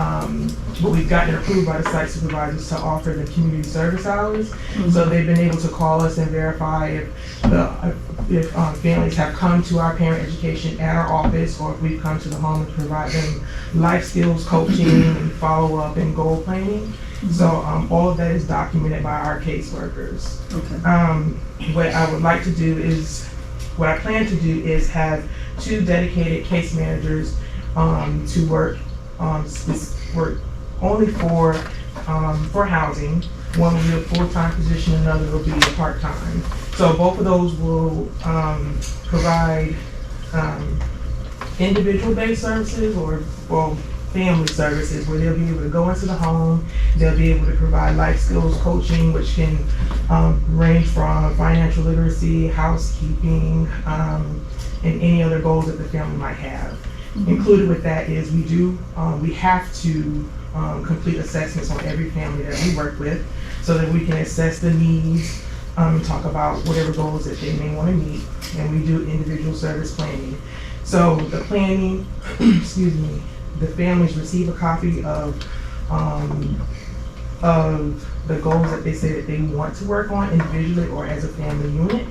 we've gotten approved by the site supervisors to offer the community service hours. So they've been able to call us and verify if families have come to our parent education at our office, or if we've come to the home and provide them life skills coaching and follow up and goal planning. So all of that is documented by our caseworkers. What I would like to do is, what I plan to do is have 2 dedicated case managers to work only for housing. One will be a full-time position, another will be a part-time. So both of those will provide individual-based services or family services where they'll be able to go into the home, they'll be able to provide life skills coaching, which can range from financial literacy, housekeeping, and any other goals that the family might have. Included with that is we have to complete assessments on every family that we work with so that we can assess the needs and talk about whatever goals that they may want to meet, and we do individual service planning. So the planning, the families receive a copy of the goals that they say that they want to work on individually or as a family unit.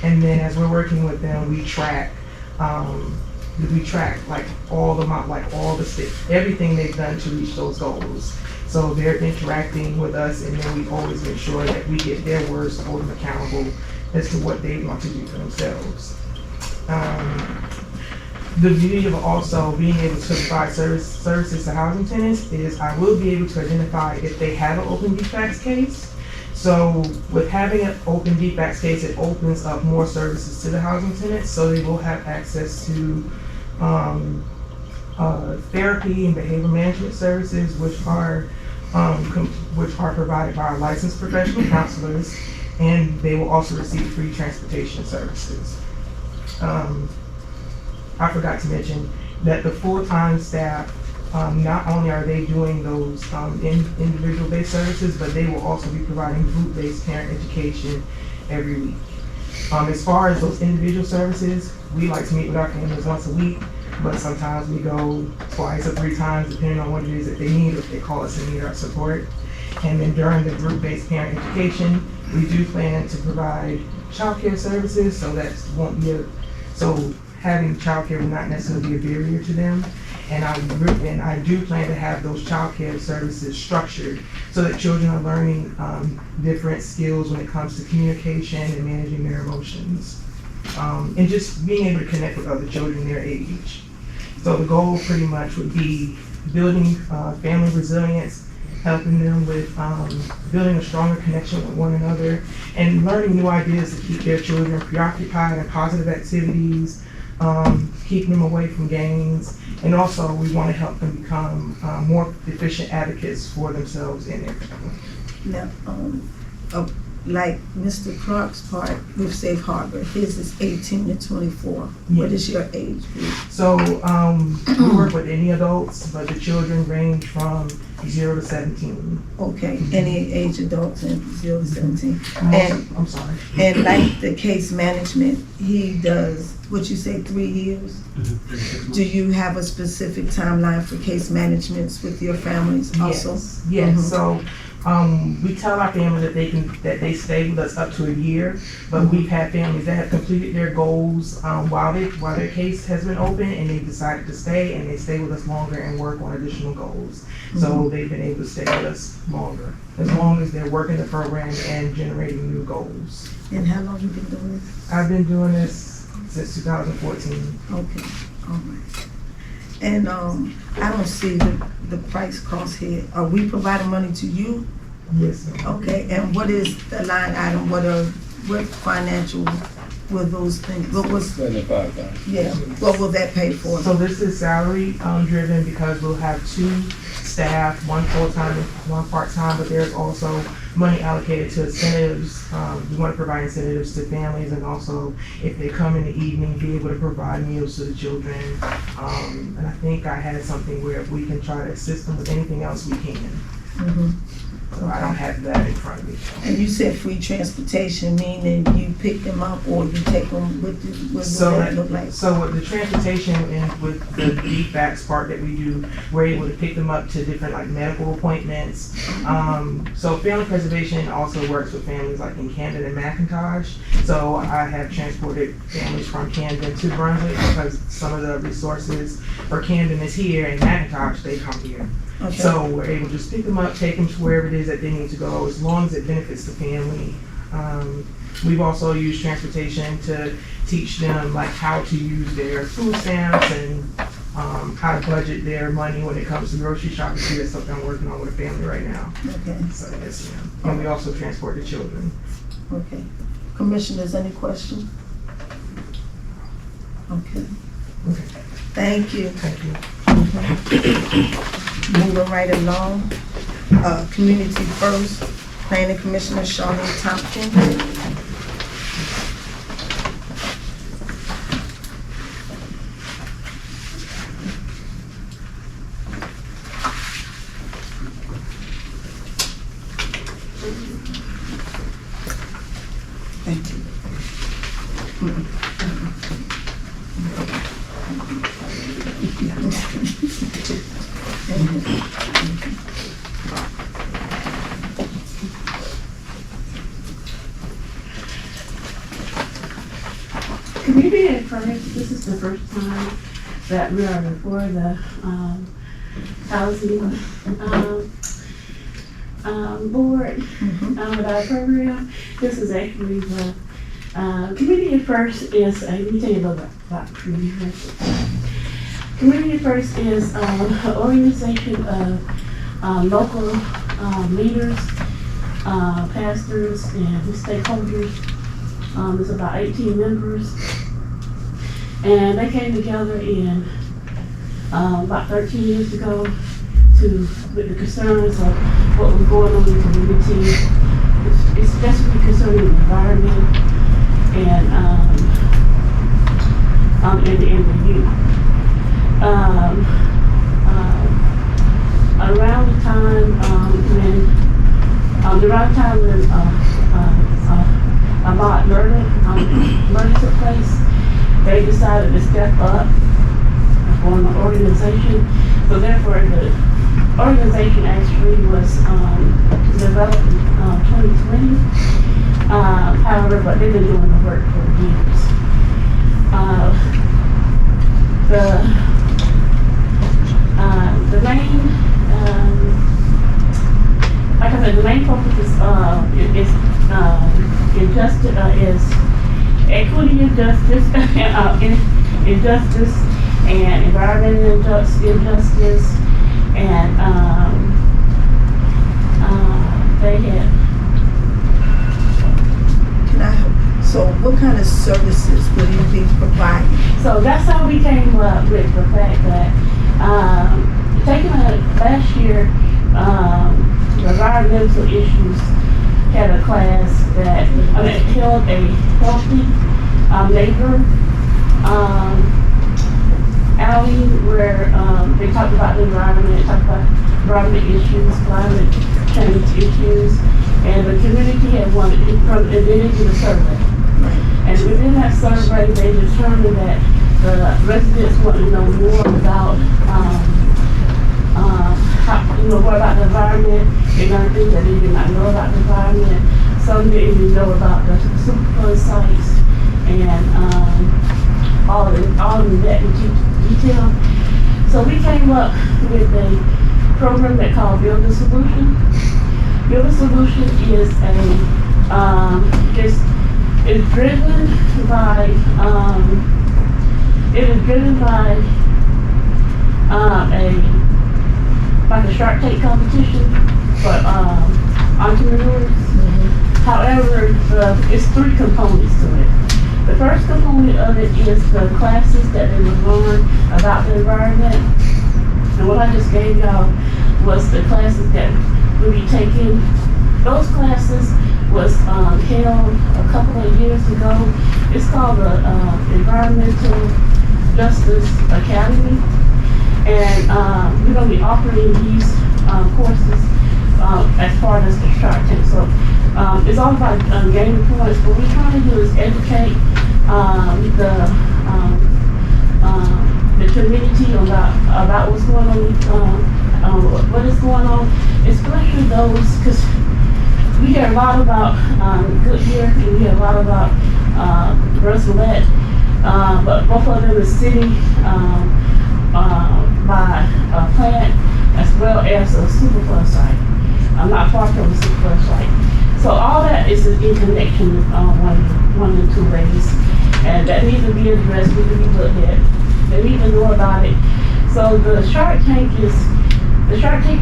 And then as we're working with them, we track like everything they've done to reach those goals. So they're interacting with us, and then we always make sure that we get their words to hold them accountable as to what they want to do for themselves. The beauty of also being able to provide services to housing tenants is I will be able to identify if they have an open defects case. So with having an open defects case, it opens up more services to the housing tenants, so they will have access to therapy and behavior management services, which are provided by our licensed professional counselors, and they will also receive free transportation services. I forgot to mention that the full-time staff, not only are they doing those individual-based services, but they will also be providing group-based parent education every week. As far as those individual services, we like to meet with our families once a week, but sometimes we go 2 or 3 times depending on what it is that they need, if they call us and need our support. And then during the group-based parent education, we do plan to provide childcare services, so that won't be having childcare will not necessarily be a barrier to them. And I do plan to have those childcare services structured so that children are learning different skills when it comes to communication and managing their emotions. And just being able to connect with other children their age. So the goal pretty much would be building family resilience, helping them with building a stronger connection with one another, and learning new ideas to keep their children preoccupied in positive activities, keeping them away from games, and also we want to help them become more efficient advocates for themselves and their family. Now, like Mr. Clark's part with Safe Harbor, his is 18 to 24. What is your age group? So we work with any adults, but the children range from 0 to 17. Okay, any age adults in 0 to 17. I'm sorry. And like the case management, he does, what you say, 3 years? Do you have a specific timeline for case managements with your families also? Yes. So we tell our family that they stay with us up to a year, but we've had families that have completed their goals while their case has been open, and they've decided to stay, and they stay with us longer and work on additional goals. So they've been able to stay with us longer, as long as they're working the program and generating new goals. And how long have you been doing this? I've been doing this since 2014. Okay, all right. And I don't see the price cost here. Are we providing money to you? Yes, ma'am. Okay, and what is the line item? What financial will those things, what was, $75,000. yeah, what will that pay for? So this is salary driven because we'll have 2 staff, 1 full-time and 1 part-time, but there's also money allocated to incentives. We want to provide incentives to families, and also if they come in the evening, be able to provide meals to the children. And I think I had something where if we can try to assist them with anything else, we can. So I don't have that in front of me. And you said free transportation, meaning you pick them up or you take them with you? What does that look like? So with the transportation and with the DFACS part that we do, we're able to pick them up to different like medical appointments. So family preservation also works with families like in Camden and McIntosh. So I have transported families from Camden to Brunswick because some of the resources for Camden is here, and McIntosh, they come here. Okay. So we're able to just pick them up, take them to wherever it is that they need to go, as long as it benefits the family. We've also used transportation to teach them like how to use their food stamps and how to budget their money when it comes to grocery shopping. See, that's something I'm working on with a family right now. Okay. So yes, yeah. And we also transport the children. Okay. Commissioners, any questions? Okay. Thank you. Thank you. Moving right along, Community First, Planning Commissioner Charlene Tompkins. Thank you. Community at First, this is the first time that we are before the housing board with our program. This is actually the Community at First is, let me tell you a little bit about Community First. Community at First is an organization of local leaders, pastors, and stakeholders. There's about 18 members, and they came together in about 13 years ago with the concerns of what was going on in the community, especially concerning the environment and the youth. Around the time when Ahmaud murder took place, they decided to step up on the organization. So therefore, the organization actually was developed in 2020. However, but they've been doing the work for years. the main, like I said, the main focus is injustice, is equity and justice, injustice and environmental injustice, and they had. So what kind of services will you be providing? So that's how we came up with the fact that last year, environmental issues had a class that held a healthy labor outing where they talked about the environment, talked about environment issues, climate change issues, and the community had wanted and they did a survey. And within that survey, they determined that the residents want to know more about more about the environment. They learned things that they did not know about the environment. Some didn't even know about the Superfund sites and all of that in detail. So we came up with a program that called Build a Solution. Build a Solution is is driven by a Shark Tank competition for entrepreneurs. However, it's 3 components to it. The first component of it is the classes that they would learn about the environment. And what I just gave y'all was the classes that we'll be taking. Those classes was held a couple of years ago. It's called the Environmental Justice Academy. And we're going to be operating these courses as part of the Shark Tank. So it's all about gaining points. What we're trying to do is educate the community about what's going on, what is going on, especially those, because we hear a lot about Goodyear and we hear a lot about Roosevelt, but both of them is sitting by a plant as well as a Superfund site. I'm not far from the Superfund site. So all that is in connection with one of the 2 ways. And that needs to be addressed, needs to be looked at. They need to know about it. So the Shark Tank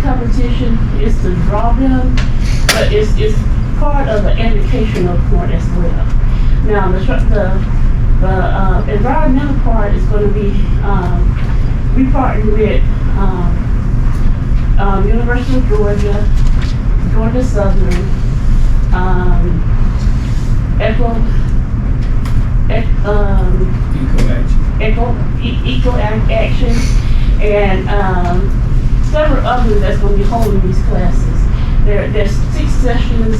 competition is to draw them, but it's part of the educational part as well. Now the environmental part is going to be we partnered with University of Georgia Southern, Eco Action, and several others that's going to be holding these classes. There's 6 sessions,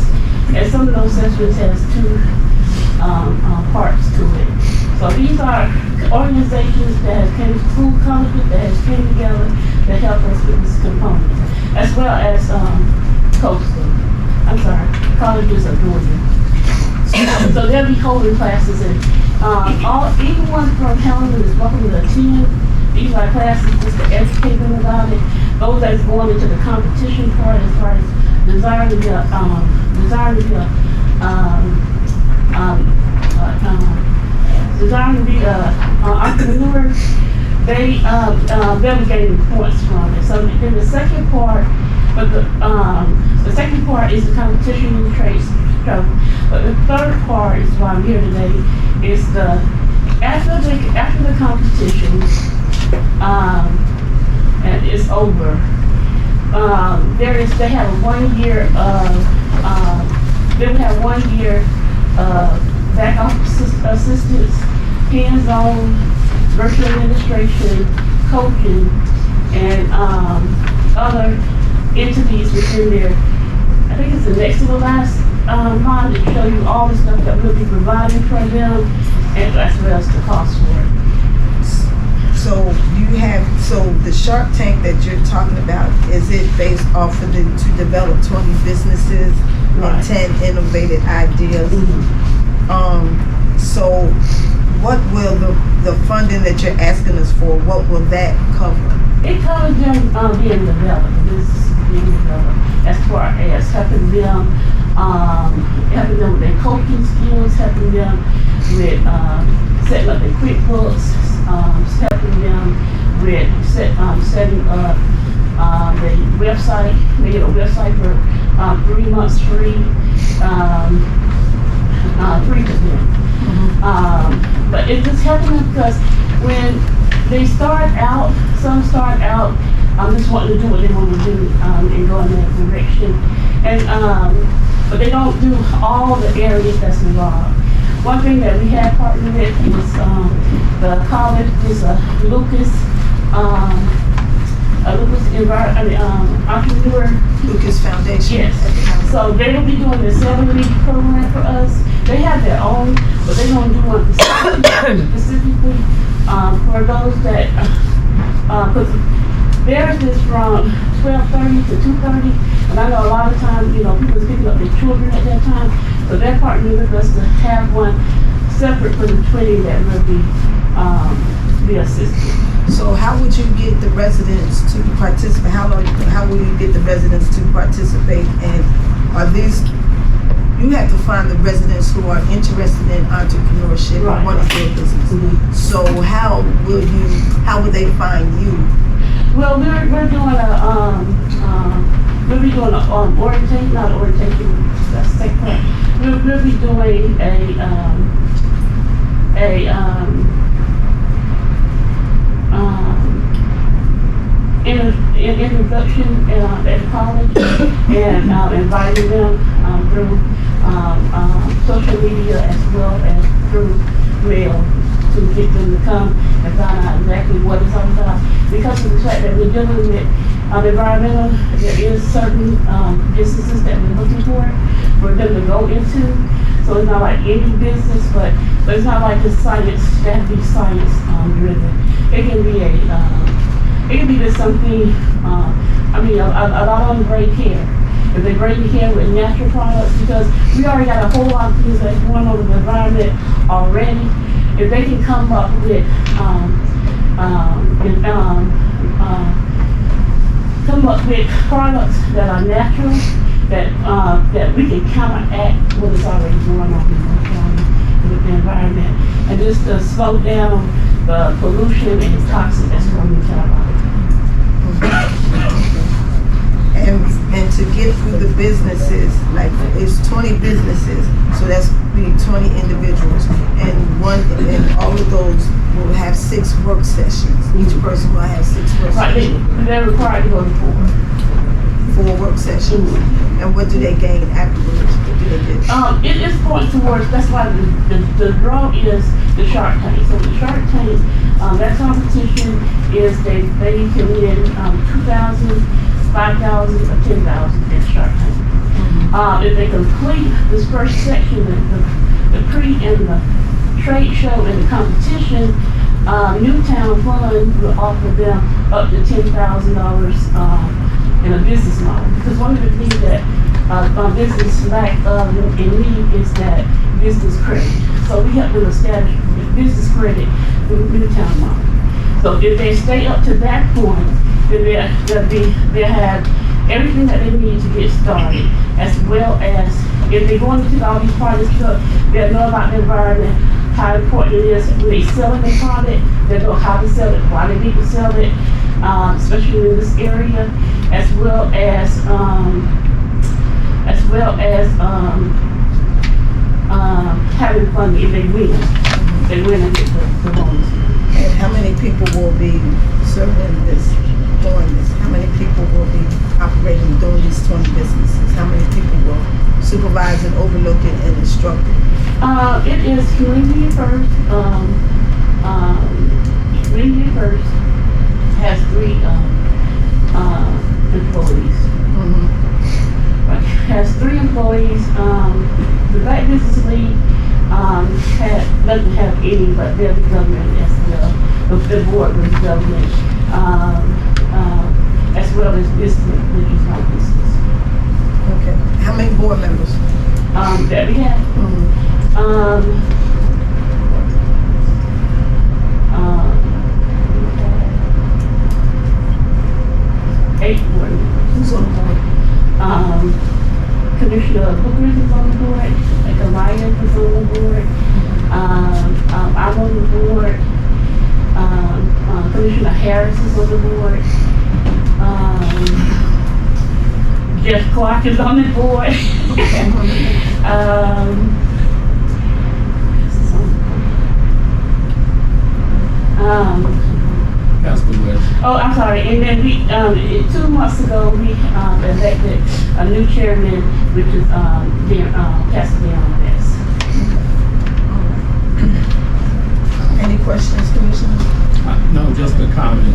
and some of those sessions has 2 parts to it. So these are organizations that have came, school colleges that has came together to help us with this component, as well as colleges of Georgia. So they'll be holding classes, and anyone from Helena is welcome to attend. These are classes just to educate them about it. Those that's going into the competition part, as far as desiring to be entrepreneurs, they'll be getting points from it. So then the second part, the second part is the competition in the trade struggle. But the third part is why I'm here today. Is after the competition and it's over. They have 1 year of back office assistance, hands-on virtual administration, coaching, and other entities within there. I think it's the next to the last line to show you all the stuff that we'll be providing for them, and as well as the cost for it. So the Shark Tank that you're talking about, is it based off of to develop 20 businesses and 10 innovative ideas? So what will the funding that you're asking us for, what will that cover? It covers them, being developed, businesses being developed, as far as helping them with their coaching skills, helping them with, setting up their QuickBooks, helping them with setting up, the website, making a website for, 3 months free, free to them. But it's just helping them because when they start out, some start out just wanting to do what they want to do and go in that direction. But they don't do all the areas that's involved. One thing that we have partnered with is the college is Lucas Entrepreneur. Lucas Foundation. Yes. So they will be doing the 7-week program for us. They have their own, but they're going to do one specifically for those that, because theirs is from 12:30 to 2:30, and I know a lot of times, people's picking up their children at that time, so they're partnering with us to have one separate for the training that will be assisted. So how would you get the residents to participate? How will you get the residents to participate? And are these, you have to find the residents who are interested in entrepreneurship or want to build business. So how would they find you? Well, we're doing we'll be doing an orientation, not orientation, that's the second part. We'll be doing introduction at college and inviting them through social media as well as through mail to get them to come and find out exactly what it's all about. Because of the fact that we're dealing with environmental, there is certain businesses that we're looking for them to go into. So it's not like any business, but it's not like it's science, that be science driven. It can be just something, a lot of them braid hair. If they braid hair with natural products, because we already got a whole lot of things that's going on with the environment already. If they can come up with products that are natural, that we can counteract what is already going on with the environment, and just to slow down the pollution and the toxins that's coming into our body. And to get through the businesses, like it's 20 businesses, so that's be 20 individuals, and all of those will have 6 work sessions. Each person will have 6 work sessions. They're required to go to 4 work sessions. And what do they gain afterwards? What do they get? It is going towards, that's why the draw is the Shark Tank. So the Shark Tank, that competition is they can win 2,000, 5,000, or 10,000 in Shark Tank. If they complete this first section, the pre and the trade show and the competition, Newtown Fund will offer them up to $10,000 in a business model. Because one of the things that business lack of and need is that business credit. So we help them establish business credit with Newtown model. So if they stay up to that point, then they'll have everything that they need to get started, as well as if they're going into all these projects, they'll know about the environment, how important it is when they selling their product, they'll know how to sell it, why they need to sell it, especially in this area, as well as having fun if they win. They win and get the bonus. And how many people will be serving this, doing this? How many people will be operating, doing these 20 businesses? How many people will supervise and overlook it and instruct it? It is Community First. Community First has 3 employees. Has 3 employees. The Black Business League doesn't have any, but they're the government as well. The board with the government, as well as business, which is my business. Okay. How many board members? That we have. the board. Jeff Clark is on the board. Councilman West. Oh, I'm sorry, and then we, 2 months ago, we, elected a new chairman, which is, Pastor Leon West. Any questions, Commissioner? No, just a comment.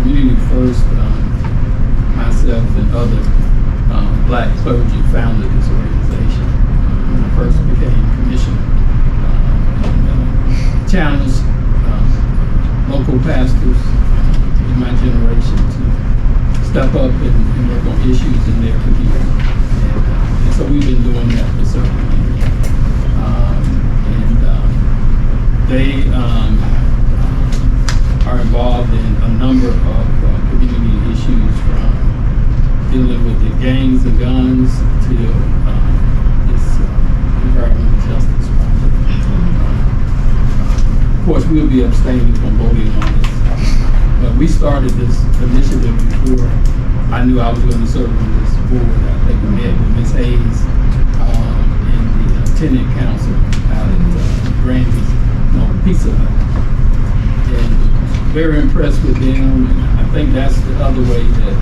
Community First, myself and other black clergy founded this organization when I first became commissioner. And challenged local pastors in my generation to step up and work on issues in their community. And so we've been doing that for several years. They are involved in a number of community issues, from dealing with the gangs and guns to this environmental justice project. Of course, we'll be abstaining from voting on this, but we started this initiative before I knew I was going to serve on this board. I think we met with Ms. Hayes and the tenant council out at Granby's Pizza Hut. And very impressed with them, and I think that's the other way that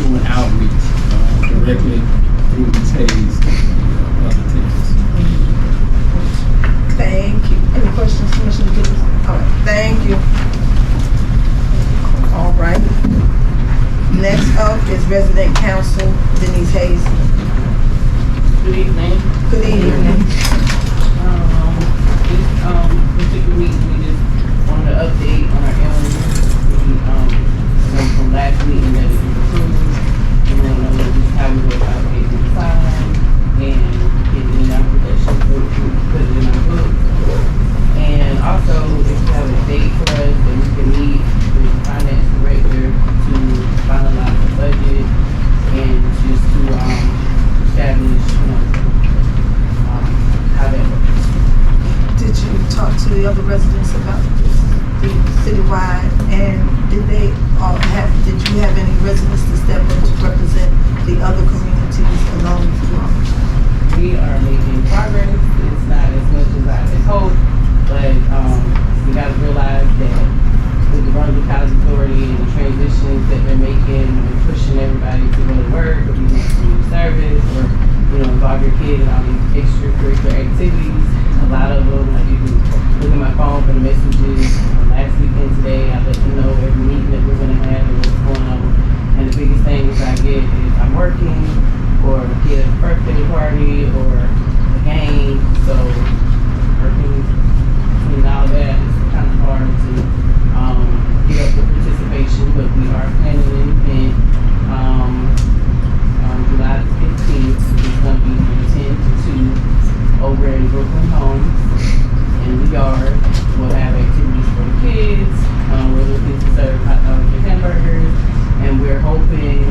doing outreach directly through Ms. Hayes and other tenants. Thank you. Any questions, Commissioner Gibbs? All right, thank you. All right. Next up is Resident Council Denise Hayes. Good evening. Good evening. Particular week, we just wanted to update on our illness. We, from last meeting that it was approved. We want to know just how we go about getting the sign and getting it in our possession, so we can put it in our book. And also, if you have a date for us, that we can meet with the finance director to finalize the budget and just to establish, how that works. Did you talk to the other residents about this, the citywide, and did you have any residents to step up to represent the other communities along with you? We are making progress. It's not as much as I had hoped, but we got to realize that with the Brunswick Housing Authority and the transitions that they're making, and pushing everybody to go to work or be in community service or involve your kid in all these extracurricular activities. A lot of them, like you can look at my phone for the messages last weekend, today. I let them know every meeting that we're going to have and what's going on. And the biggest thing is I get is I'm working, or a kid's birthday party, or a game. So working between all that is kind of hard to get up the participation, but we are planning an event July 15th. It's going to be from 10 to 2 over in Brooklyn Homes in the yard. We'll have activities for the kids. We're looking to serve hot dogs and hamburgers, and we're hoping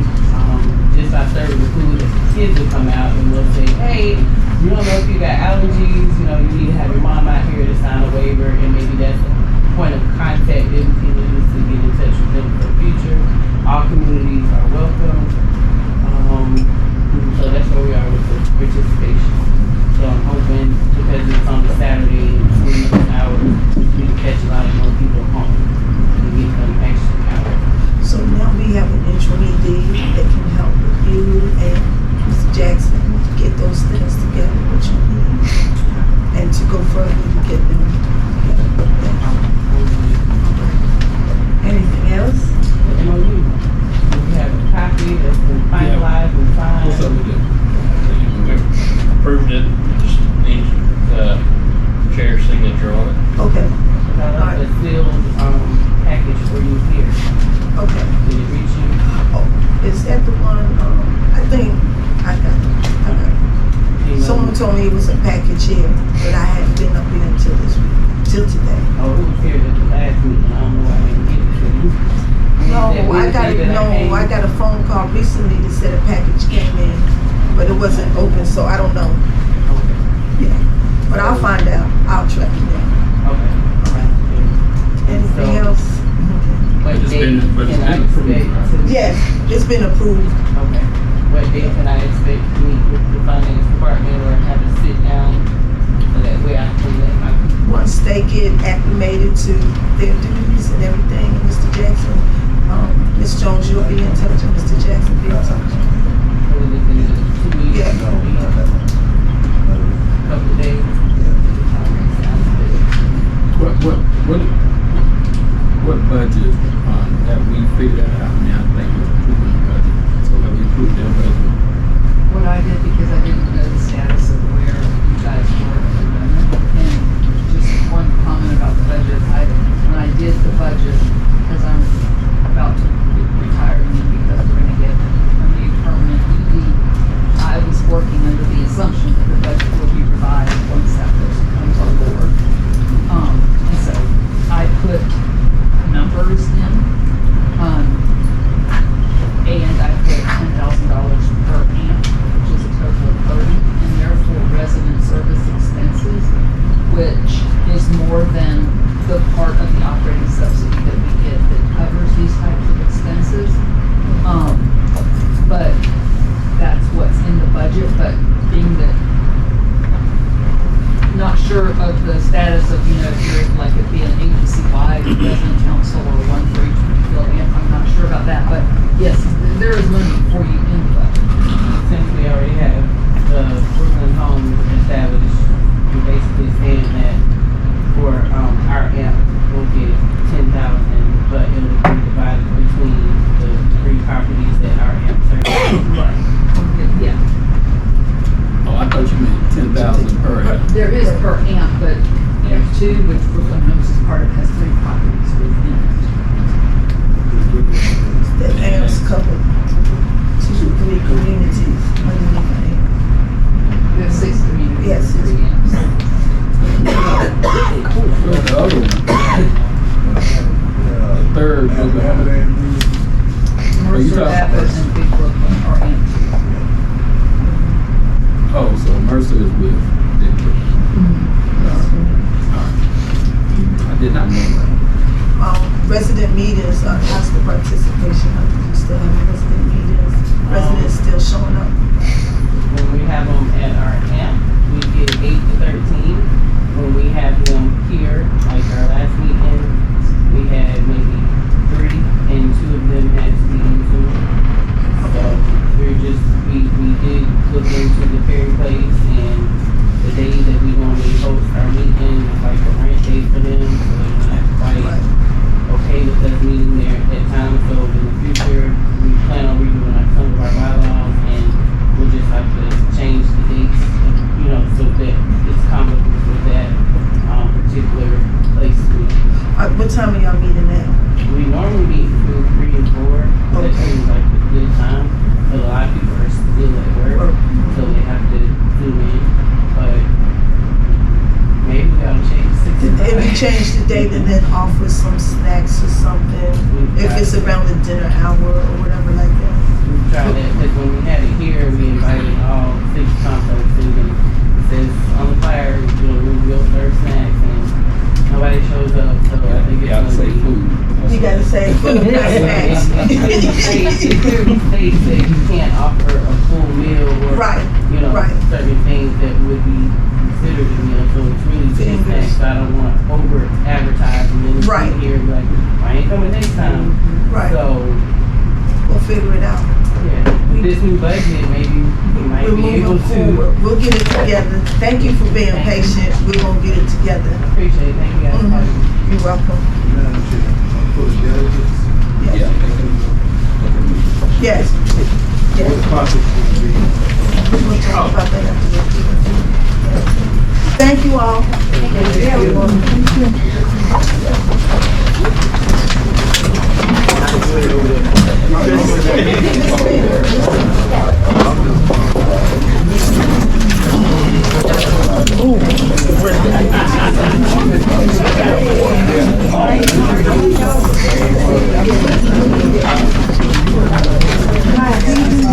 just by serving the food that the kids will come out and we'll say, hey, you don't know if you got allergies, you need to have your mom out here to sign a waiver, and maybe that's a point of contact that we can use to get in touch with them for the future. All communities are welcome. So that's where we are with the participation. So I'm hoping, because it's on a Saturday and between those hours, we can catch a lot of more people home and get them extra hours. So now we have an interim ED that can help you and Mr. Jackson to get those things together, what you need, and to go further to get them together. Anything else? The MOU. We have a copy that's been finalized and signed. What's up with it? We approved it, just needs chair's signature on it. Okay. Got the sealed package for you here. Okay. Did it reach you? Oh, is that the one, I think, I got it. Someone told me it was a package here, but I hadn't been up here until today. Oh, it was here at the last meeting. I don't know why I didn't get it to you. I got a phone call recently that said a package came in, but it wasn't open, so I don't know. Okay. Yeah, but I'll find out. I'll track it down. Okay. All right. Anything else? Like, Yes, it's been approved. Okay. What day can I expect to meet with the finance department or have a sit down so that way I can let my people? Once they get acclimated to their duties and everything, and Mr. Jackson, Ms. Jones, you'll be in touch, and Mr. Jackson be in touch. So we look into 2 weeks? Yeah. Couple of days? Sounds good. What budget, have we figured out? I mean, I think we're approving the budget, so have we approved their budget? What I did, because I didn't know the status of where you guys were at the moment, and just one comment about the budget, when I did the budget, because I'm about to be retiring and because we're gonna get a new permanent ED, I was working under the assumption that the budget will be revised once that person comes on board. And so I put numbers in, and I put $10,000 per amp, which is a total of 30, and therefore resident service expenses, which is more than the part of the operating subsidy that we get that covers these types of expenses. But that's what's in the budget, but being that not sure of the status of, if you're like it being agency-wide, resident council, or one for each particular amp, I'm not sure about that, but yes, there is money for you in the budget. Since we already have Brooklyn Homes established, you're basically saying that for our amp, we'll get 10,000, but it will be divided between the 3 properties that our amp serves. Yeah, Oh, I thought you meant 10,000 per amp. there is per amp, but amp 2, which Brooklyn Homes is part of, has 3 properties within it. That amps cover 2, 3 communities underneath the amp. There's 6 communities. Yes, 3 amps. Where's the other one? The third, Are you Mercer, talking- Abbott, and Big Brooklyn are amp 2. Oh, so Mercer is with Big Brook. Alright. I did not know that. Resident meetings, how's the participation? You still have resident meetings, residents still showing up? When we have them at our amp, we get 8 to 13. When we have them here, like our last meeting, we had maybe 3, and 2 of them had to be in Zoom. So we did look into the Perry Place and the day that we normally host our meeting, like a rent day for them, so they're not quite okay with us meeting there at that time. So in the future, we plan on redoing some of our bylaws, and we'll just have to change the dates, so that it's comparable with that particular place. What time are y'all meeting now? We normally meet between 3 and 4. That seems like a good time, but a lot of people are still at work, so they have to zoom in. But maybe we ought to change 6 and 5. If you change the date and then offer some snacks or something, if it's around the dinner hour or whatever like that. We tried that, because when we had it here, we invited all 6 complexes, and it says on the flyer, we will serve snacks, and nobody shows up, so I think it's gonna be food. You gotta say food, not snacks. They say you can't offer a full meal or, Right, certain things that would be considered a meal, so it's really just snacks. So I don't want to over advertise and then Right. here like, I ain't coming next time. Right. So, We'll figure it out. yeah, with this new budget, maybe we might We're be able moving to. forward. We'll get it together. Thank you for being patient. We're gonna get it together. Appreciate it, thank you guys. You're welcome. Madam Chair, for the delegates, Yeah, they can. Yes. what Yes. the process will be. We'll talk about that after. Thank you all.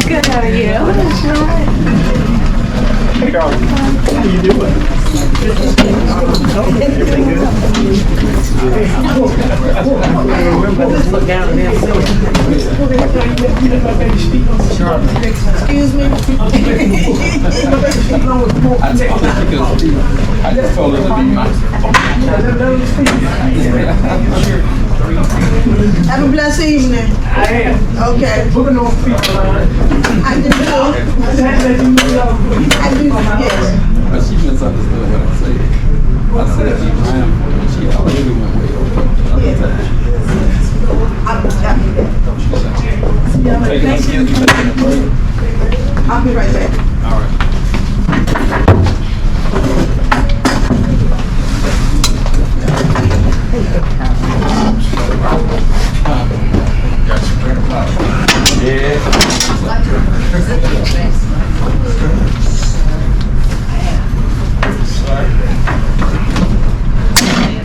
Good, how are you? Hey, darling. How you doing? Everything good? Excuse me? I just told her to be myself. Have a blessed evening. I am. Okay. Booking on people. I do too. I do, yes. But she misunderstood what I said. I said she ran for it. She already went way over. I'll be right back. All right.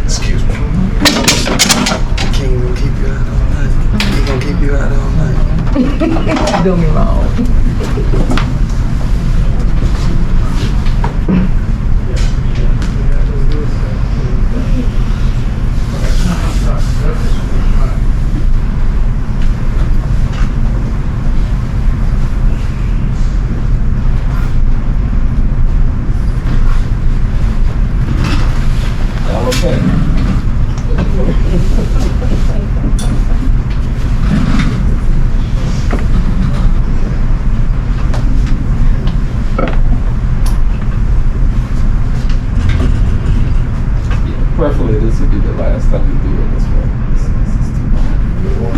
Excuse me. Can't even keep you out all night. He gonna keep you out all night. Do me wrong. Y'all okay? Yeah, preferably this would be the last time we do it this way. This is too long.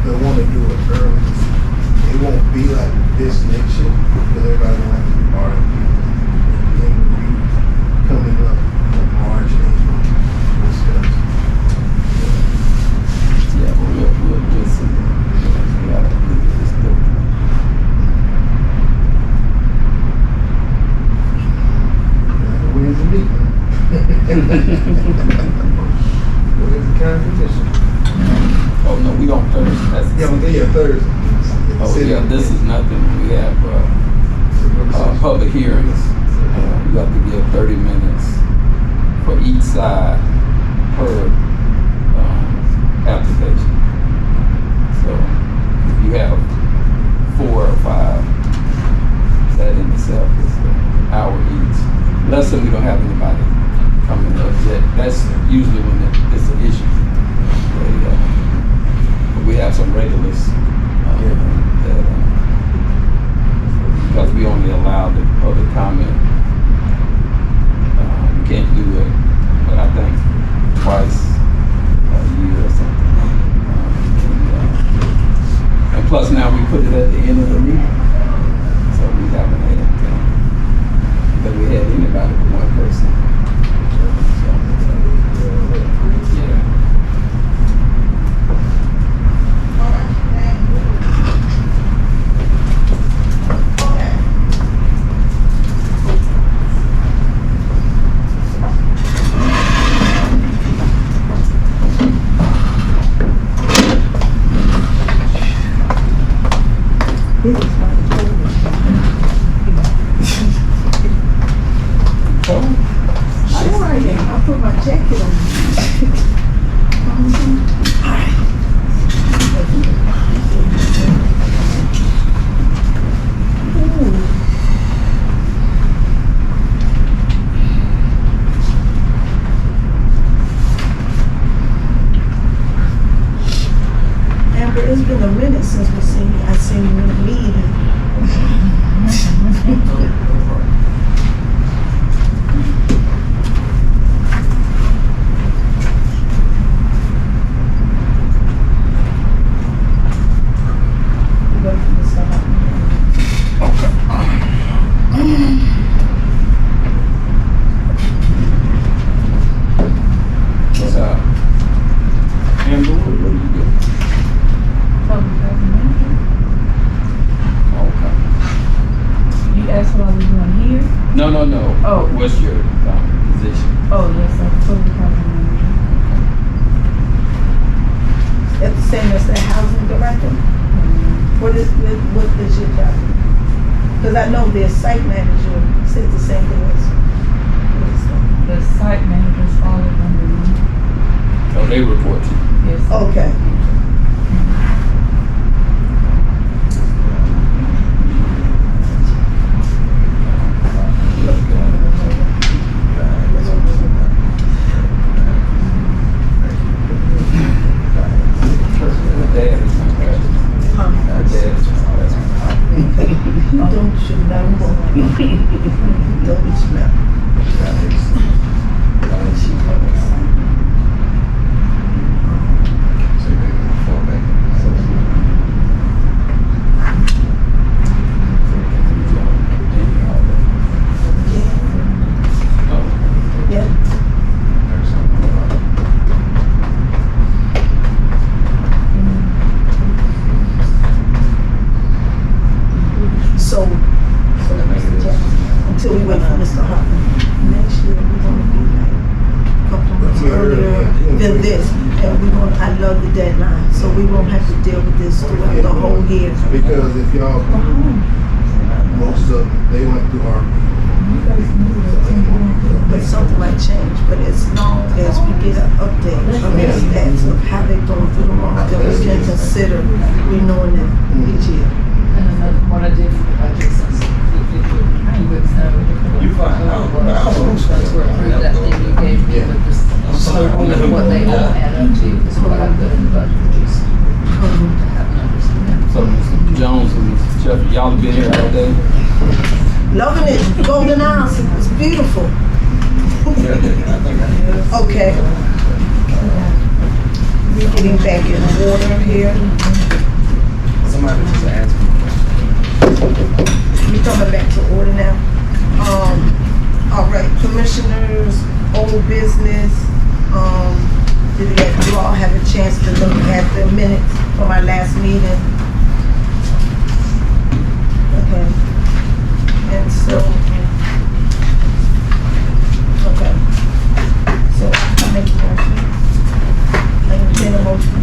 They want to do it early. It won't be like this next year because everybody will have to be part of it. And then we coming up in March, April, discuss. Yeah, but we'll see. We gotta leave this through. Where's the meeting? Where's the competition? Oh, no, we on Thursday. That's Yeah, Thursday. Oh, yeah, this is nothing. We have public hearings. You have to give 30 minutes for each side per application. So if you have 4 or 5, that in itself is an hour each. Less than we don't have anybody coming up yet. That's usually when it's an issue. But we have some regulars that, because we only allow the public comment. We can't do it, but I think twice a year or something. And plus now we put it at the end of the meeting. So we haven't had that we had anybody but one person. So, yeah. I put my jacket on. Amber, it's been a minute since we seen you. I seen you in a meeting. Amber, what do you do? Okay. You asked what I was doing here? No. Oh. What's your position? Oh, yes, I'm public housing manager. That's the same as the housing director? What is your job? Because I know their site manager said the same thing as. The site managers fall under me. Okay. Don't you know? Don't you know? So until we wait for Mr. Hartman, next year we're gonna be like a couple months earlier than this. And we gonna, I love the deadline, so we won't have to deal with this throughout the whole year. Because if y'all, most of them, they went through our. But something might change, but as long as we get an update of the stats of how they going through the month, then we can consider renewing it each year. And another, what I did for the budget since you would know. You find out. That's where I approved that thing you gave me with this total of what they all add up to, is what I put in the budget, just to have numbers in there. So Mr. Jones and Mr. Sheffield, y'all have been here all day? Loving it, Golden House, it's beautiful. Okay. We're getting back in order here. Somebody just asked me. We coming back to order now. All right, commissioners, old business. Did you all have a chance to look at the minutes from our last meeting? Okay. And so, okay. So I make a motion. I entertain a motion.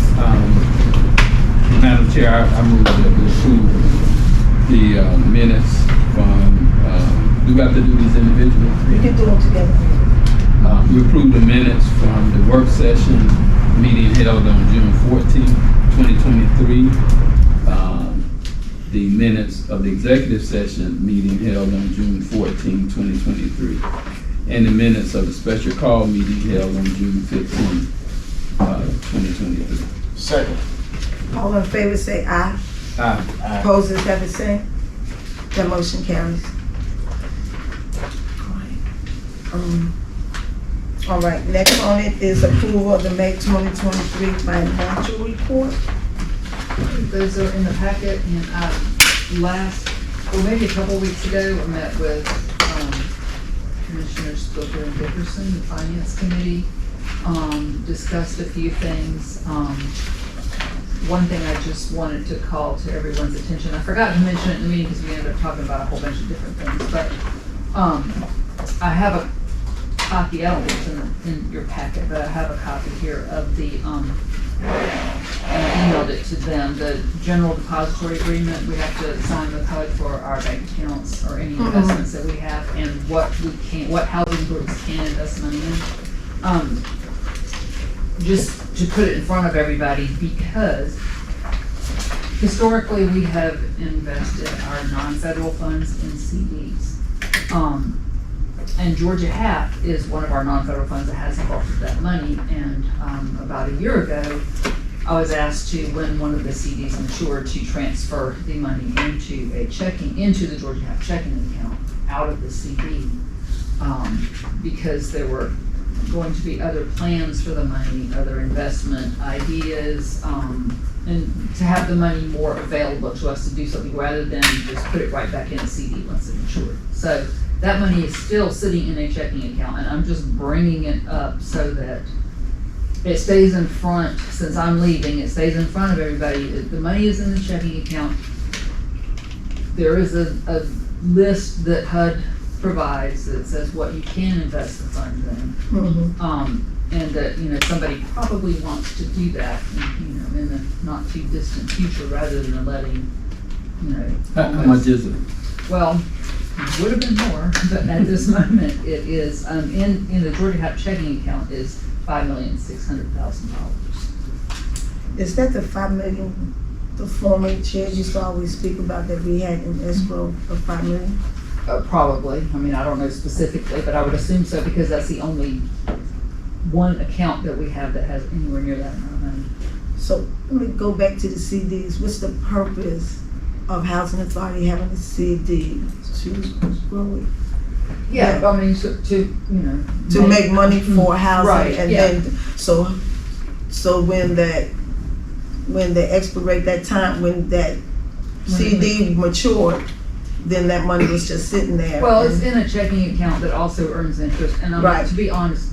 Madam Chair, I move that we approve the minutes from, do we have to do these individually? We can do them together. We approve the minutes from the work session meeting held on June 14, 2023. The minutes of the executive session meeting held on June 14, 2023. And the minutes of the special call meeting held on June 15, 2023. Second. All in favor say aye. Aye. Opposers have the same. That motion carries. All right, next on it is approval of the May 2023 financial report. Those are in the packet, and maybe a couple weeks ago, I met with Commissioners Booker and Dickerson, the Finance Committee, discussed a few things. One thing I just wanted to call to everyone's attention, I forgot to mention it in the meeting because we ended up talking about a whole bunch of different things, but I have a copy, I don't know if it's in your packet, but I have a copy here of the, and I emailed it to them, the general depository agreement. We have to sign the code for our bank accounts or any investments that we have, and what housing groups can invest money in. Just to put it in front of everybody, because historically we have invested our non-federal funds in CDs. And Georgia HAP is one of our non-federal funds that has the bulk of that money. And about a year ago, I was asked to, when one of the CDs matured, to transfer the money into the Georgia HAP checking account out of the CD, because there were going to be other plans for the money, other investment ideas, and to have the money more available to us to do something rather than just put it right back in a CD once it matured. So that money is still sitting in a checking account, and I'm just bringing it up so that it stays in front. Since I'm leaving, it stays in front of everybody. The money is in the checking account. There is a list that HUD provides that says what you can invest the funds in. And that, somebody probably wants to do that, in the not too distant future, rather than letting, How much is it? Well, it would have been more, but at this moment, it is, in the Georgia HAP checking account is $5,600,000. Is that the 5 million, the former chair used to always speak about that we had in escrow of 5 million? Probably. I mean, I don't know specifically, but I would assume so because that's the only one account that we have that has anywhere near that amount of money. So let me go back to the CDs. What's the purpose of Housing Authority having a CD to grow it? Yeah, I mean, to you know. To make money for housing, Right, and yeah. then, so when they expirate that time, when that CD matured, then that money was just sitting there. Well, it's and- in a checking account that also earns interest, and Right. to be honest,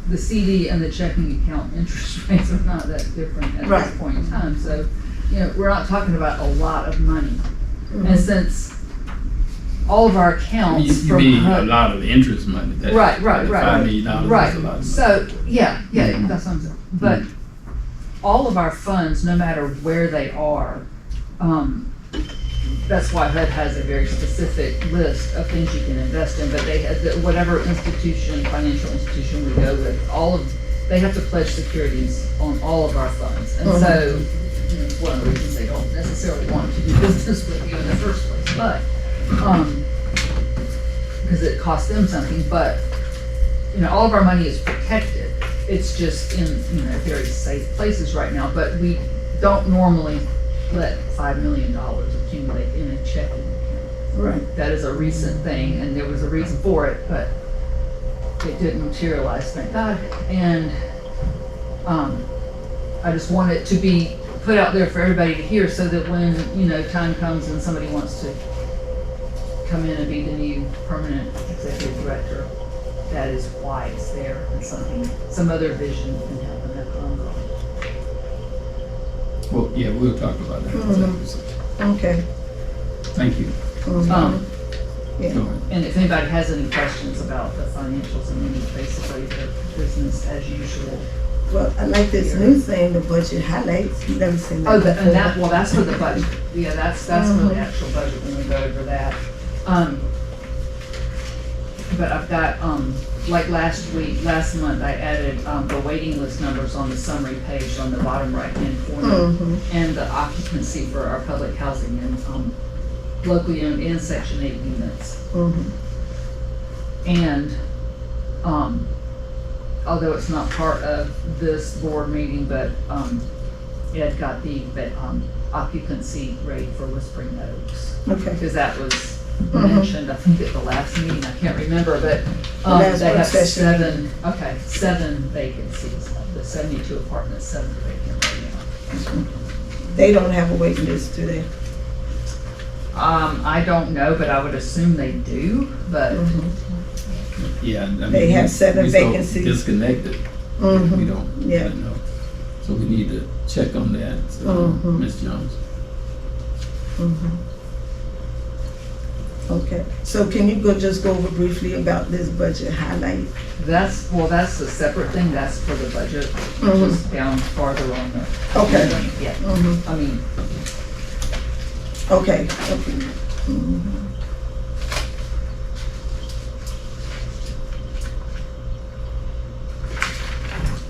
the CD and the checking account interest rates are not that different at Right. this point in time, so, you know, we're not talking about a lot of money. Mhm. And since all of our accounts You from mean a HUD lot of interest money. That- Right, that $5 right. million is a lot of Right, money. so, yeah, Mhm. that's what I'm saying. But all of our funds, no matter where they are, that's why HUD has a very specific list of things you can invest in, but they have, whatever institution, financial institution we go with, they have to pledge securities on all of our funds. And so, you know, it's one of the reasons they don't necessarily want to do business with you in the first place, but, because it costs them something, but, you know, all of our money is protected. It's just in, you know, very safe places right now, but we don't normally let $5 million accumulate in a checking account. Right. That is a recent thing, and there was a reason for it, but it didn't materialize, thank God. And, I just want it to be put out there for everybody to hear so that when, you know, time comes and somebody wants to come in and be the new permanent executive director, that is why it's there, and some other vision can happen at the Well, yeah, we'll talk about that. Okay. Thank you. Yeah. Go ahead. And if anybody has any questions about the financials, I mean, basically the business as usual. Well, I like this new thing, the budget highlights. You've never seen that Oh, before. and that, well, that's for the budget. Yeah, that's for the actual budget when we go over that. But I've got, like last month, I added, the waiting list numbers on the summary page on the bottom right-hand corner. And the occupancy for our public housing and, locally owned and Section 8 units. And, although it's not part of this board meeting, but, Ed got the, occupancy rate for Whispering Oaks. Okay. Because that was mentioned, I think at the last meeting, I can't remember, but, last they work have session. seven vacancies, the 72 apartments, 7 vacant right now. They don't have a waiting list, do they? I don't know, but I would assume they do, but. Yeah. I mean, They have 7 we so vacancies. disconnected. We don't Yeah. know. So we need to check on that, Ms. Jones. Okay. So can you just go over briefly about this budget highlight? That's a separate thing, that's for the budget, just down farther on the. Okay. Yeah, I mean, Okay.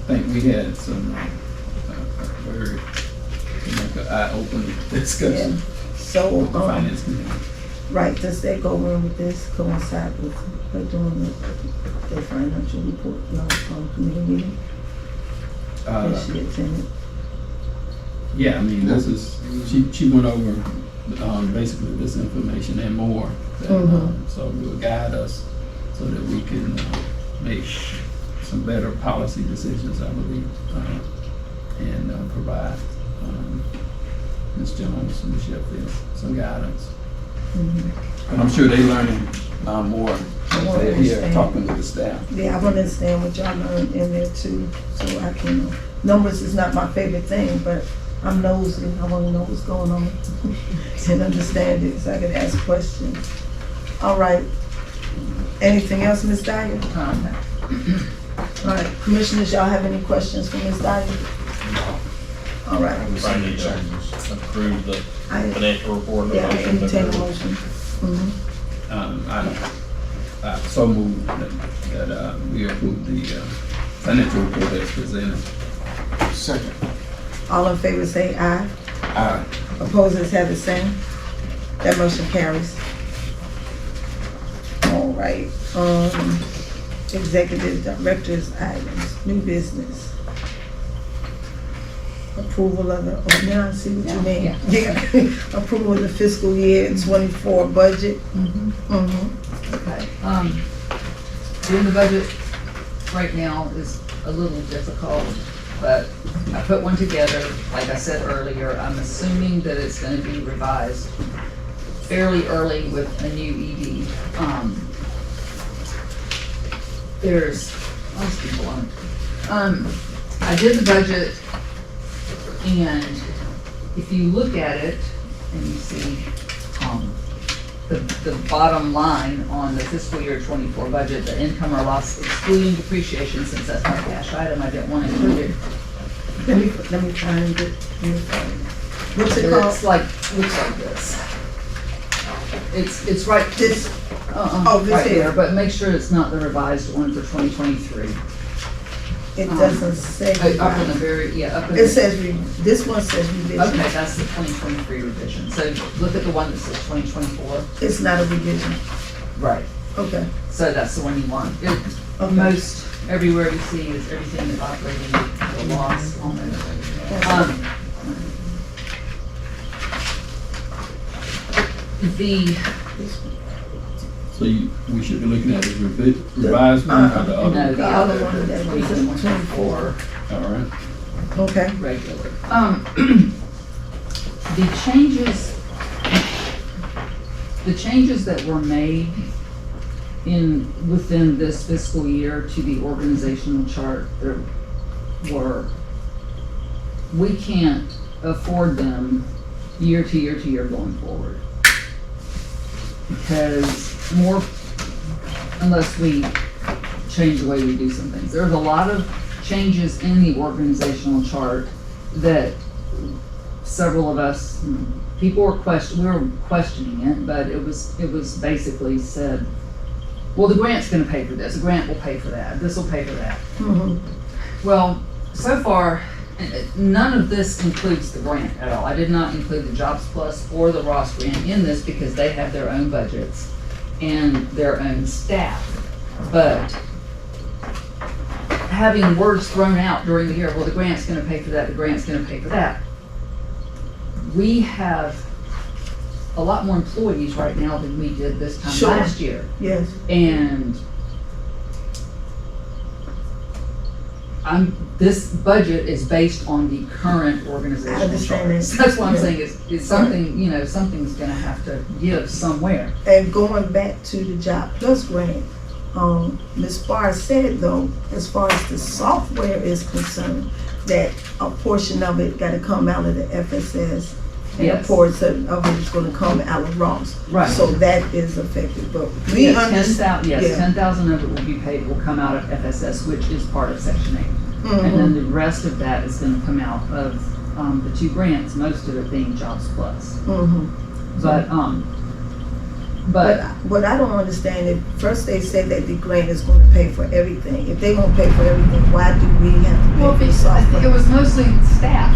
I think we had some, very, like an eye-opening discussion. So, with the finance committee. right, does that go in with this, coincide with her doing the financial report, committee meeting? That she attended? Yeah, I mean, this is, she went over, basically this information and more. That, so it will guide us so that we can, make some better policy decisions, I believe, and provide, Ms. Jones and Ms. Sheffield some guidance. And I'm sure they're learning, more as they're here talking with the staff. Yeah, I want to understand what y'all learned in there too, so I can, numbers is not my favorite thing, but I'm nosy, I want to know what's going on and understand it, so I can ask questions. All right, anything else, Ms. Dyer? All right, commissioners, y'all have any questions for Ms. Dyer? All right. We probably need to approve the financial report. Yeah, I can take a motion. I so moved that we approve the financial report as presented. Second. All in favor say aye. Aye. Opposers have the same. That motion carries. All right, executive director's items, new business. Approval of the, oh, now I see what you mean. Yeah. Approval of the fiscal year 24 budget. Okay, doing the budget right now is a little difficult, but I put one together, like I said earlier. I'm assuming that it's gonna be revised fairly early with a new ED. There's most people on it. I did the budget, and if you look at it and you see, the bottom line on the fiscal year 24 budget, the income or loss excluding depreciation, since that's not a cash item, I didn't want to include it. Let me find it. What's it called? It's like, looks like this. It's right, This, this right here. there, but make sure it's not the revised one for 2023. It doesn't say. Up in the very, yeah, up in It the. says, this one says revision. Okay, that's the 2023 revision. So look at the one that says 2024. It's not a revision. Right. Okay. So that's the one you want. Most, everywhere you see is everything is operating at a loss almost. So we should be looking at the revised one or the other? No, the other one, that was 2024. All right. Okay. Regular. The changes that were made within this fiscal year to the organizational chart were, we can't afford them year to year to year going forward. Because unless we change the way we do some things. There's a lot of changes in the organizational chart that several of us, people were questioning it, but it was basically said, well, the grant's gonna pay for this, the grant will pay for that, this will pay for that. Well, so far, none of this includes the grant at all. I did not include the Jobs Plus or the Ross grant in this because they have their own budgets and their own staff. But having words thrown out during the year, well, the grant's gonna pay for that, the grant's gonna pay for that. We have a lot more employees right now than we did this time last year. Yes. And this budget is based on the current organizational chart. So that's what I'm saying is something, something's gonna have to give somewhere. And going back to the Job Plus grant, Ms. Barr said though, as far as the software is concerned, that a portion of it gotta come out of the FSS. And a portion of it is gonna come out of Ross. Right. So that is affected, but we understand. 10,000 of it will come out of FSS, which is part of Section 8. And then the rest of that is gonna come out of, the two grants, most of it being Jobs Plus. But what I don't understand is, first they say that the grant is gonna pay for everything. If they won't pay for everything, why do we have to pay for software? it was mostly staff.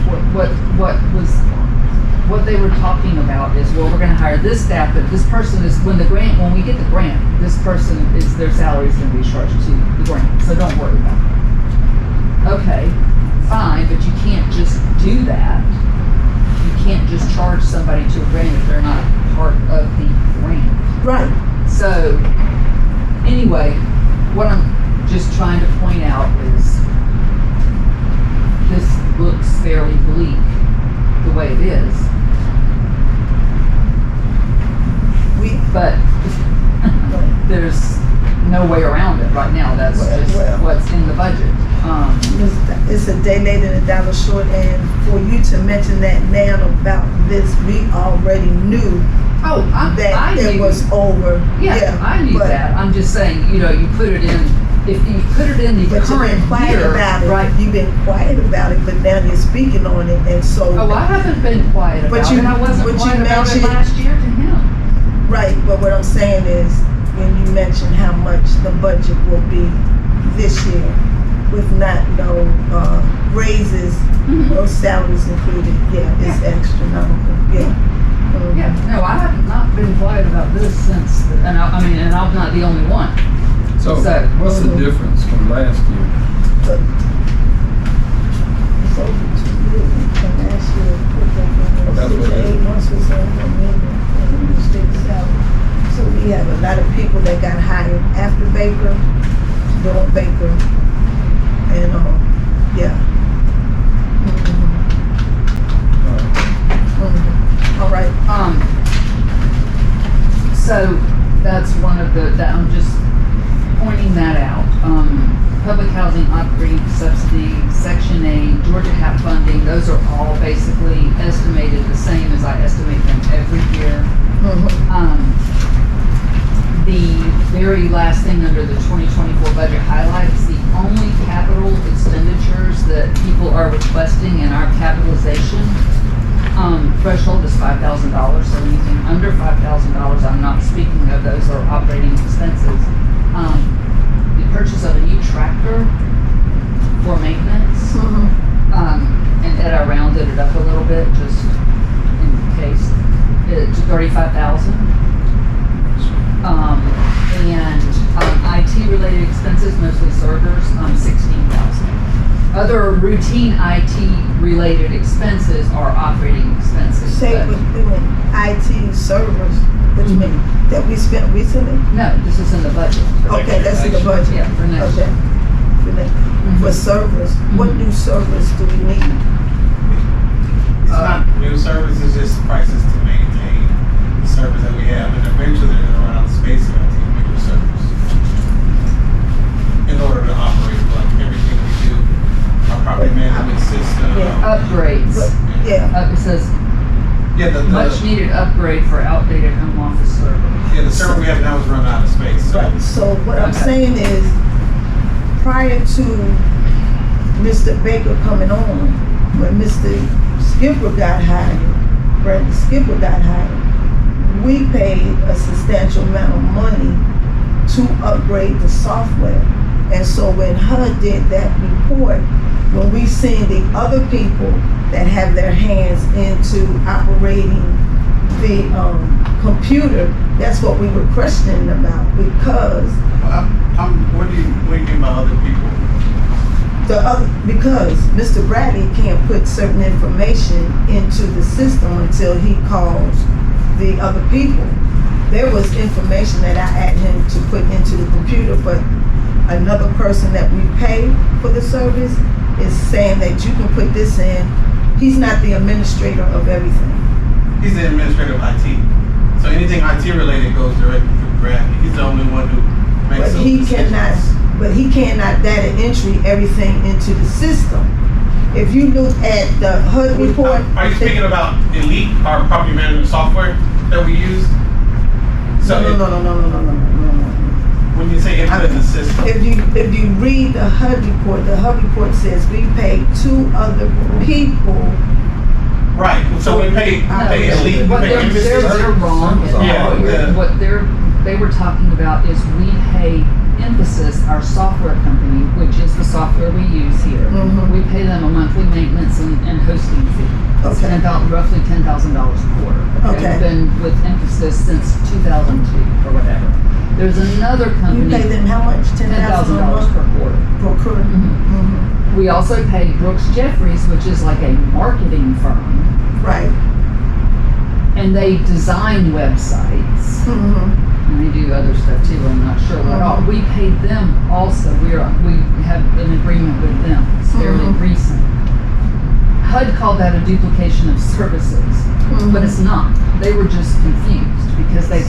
What they were talking about is, well, we're gonna hire this staff, but this person is, when we get the grant, this person their salary is gonna be charged to the grant, so don't worry about it. Okay, fine, but you can't just do that. You can't just charge somebody to a grant if they're not part of the grant. Right. So, anyway, what I'm just trying to point out is this looks fairly bleak the way it is. But there's no way around it right now. That's just what's in the budget. It's a day late and a dollar short, and for you to mention that now about this, we already knew that it was over. Yeah, I knew that. I'm just saying, you put it in. If you put it in the current year, right? You've been quiet about it, but now you're speaking on it, and so. Oh, I haven't been quiet about it. I wasn't quiet about it last year to him. Right, but what I'm saying is, when you mentioned how much the budget will be this year, with not no raises or salaries included. Yeah, it's astronomical. Yeah. Yeah, no, I have not been quiet about this since, and and I'm not the only one. So what's the difference from last year? It's over 2 years from last year. That's what it is. 8 months was in the state salary. So we have a lot of people that got hired after Baker, during Baker, and yeah. All right. So that's one of that I'm just pointing that out. Public housing operating subsidy, Section 8, Georgia HAP funding, those are all basically estimated the same as I estimate them every year. The very last thing under the 2024 budget highlights, the only capital expenditures that people are requesting in our capitalization threshold is $5,000. So anything under $5,000, I'm not speaking of, those are operating expenses. The purchase of a new tractor for maintenance, and Ed, I rounded it up a little bit just in case, to $35,000. IT related expenses, mostly servers, $16,000. Other routine IT related expenses are operating expenses. Say with IT servers, what do you mean? That we spent recently? No, this is in the budget. Okay, that's in the budget. Yeah, for next year. For servers, what new servers do we need? It's not new servers, it's just prices to maintain the servers that we have, and eventually they're gonna run out of space and have to get bigger servers in order to operate like everything we do, our property management system. Upgrades. It says much needed upgrade for outdated home office server. Yeah, the server we have now is run out of space. So what I'm saying is, prior to Mr. Baker coming on, when Mr. Skipper got hired, Bradley Skipper got hired, we paid a substantial amount of money to upgrade the software. And so when HUD did that report, when we seen the other people that have their hands into operating the computer, that's what we were questioning about, because what do you mean by other people? Because Mr. Bradley can't put certain information into the system until he calls the other people. There was information that I asked him to put into the computer, but another person that we pay for the service is saying that you can put this in. He's not the administrator of everything. He's the administrator of IT. So anything IT related goes directly to Bradley. He's the only one who makes those decisions. But he cannot data entry everything into the system. If you look at the HUD report. Are you speaking about Elite, our property management software that we use? So No. When you say input in the system. If you read the HUD report says we paid 2 other people. Right, so we pay Elite. They're wrong. What they were talking about is we pay Emphasis, our software company, which is the software we use here. We pay them a monthly maintenance and hosting fee. It's roughly $10,000 a quarter. We've been with Emphasis since 2002 or whatever. There's another company. You pay them how much? $10,000 per quarter. Per quarter. We also pay Brooks Jeffries, which is like a marketing firm. Right. And they design websites. And they do other stuff too, I'm not sure what all. We paid them also. We have an agreement with them. It's fairly recent. HUD called that a duplication of services, but it's not. They were just confused because they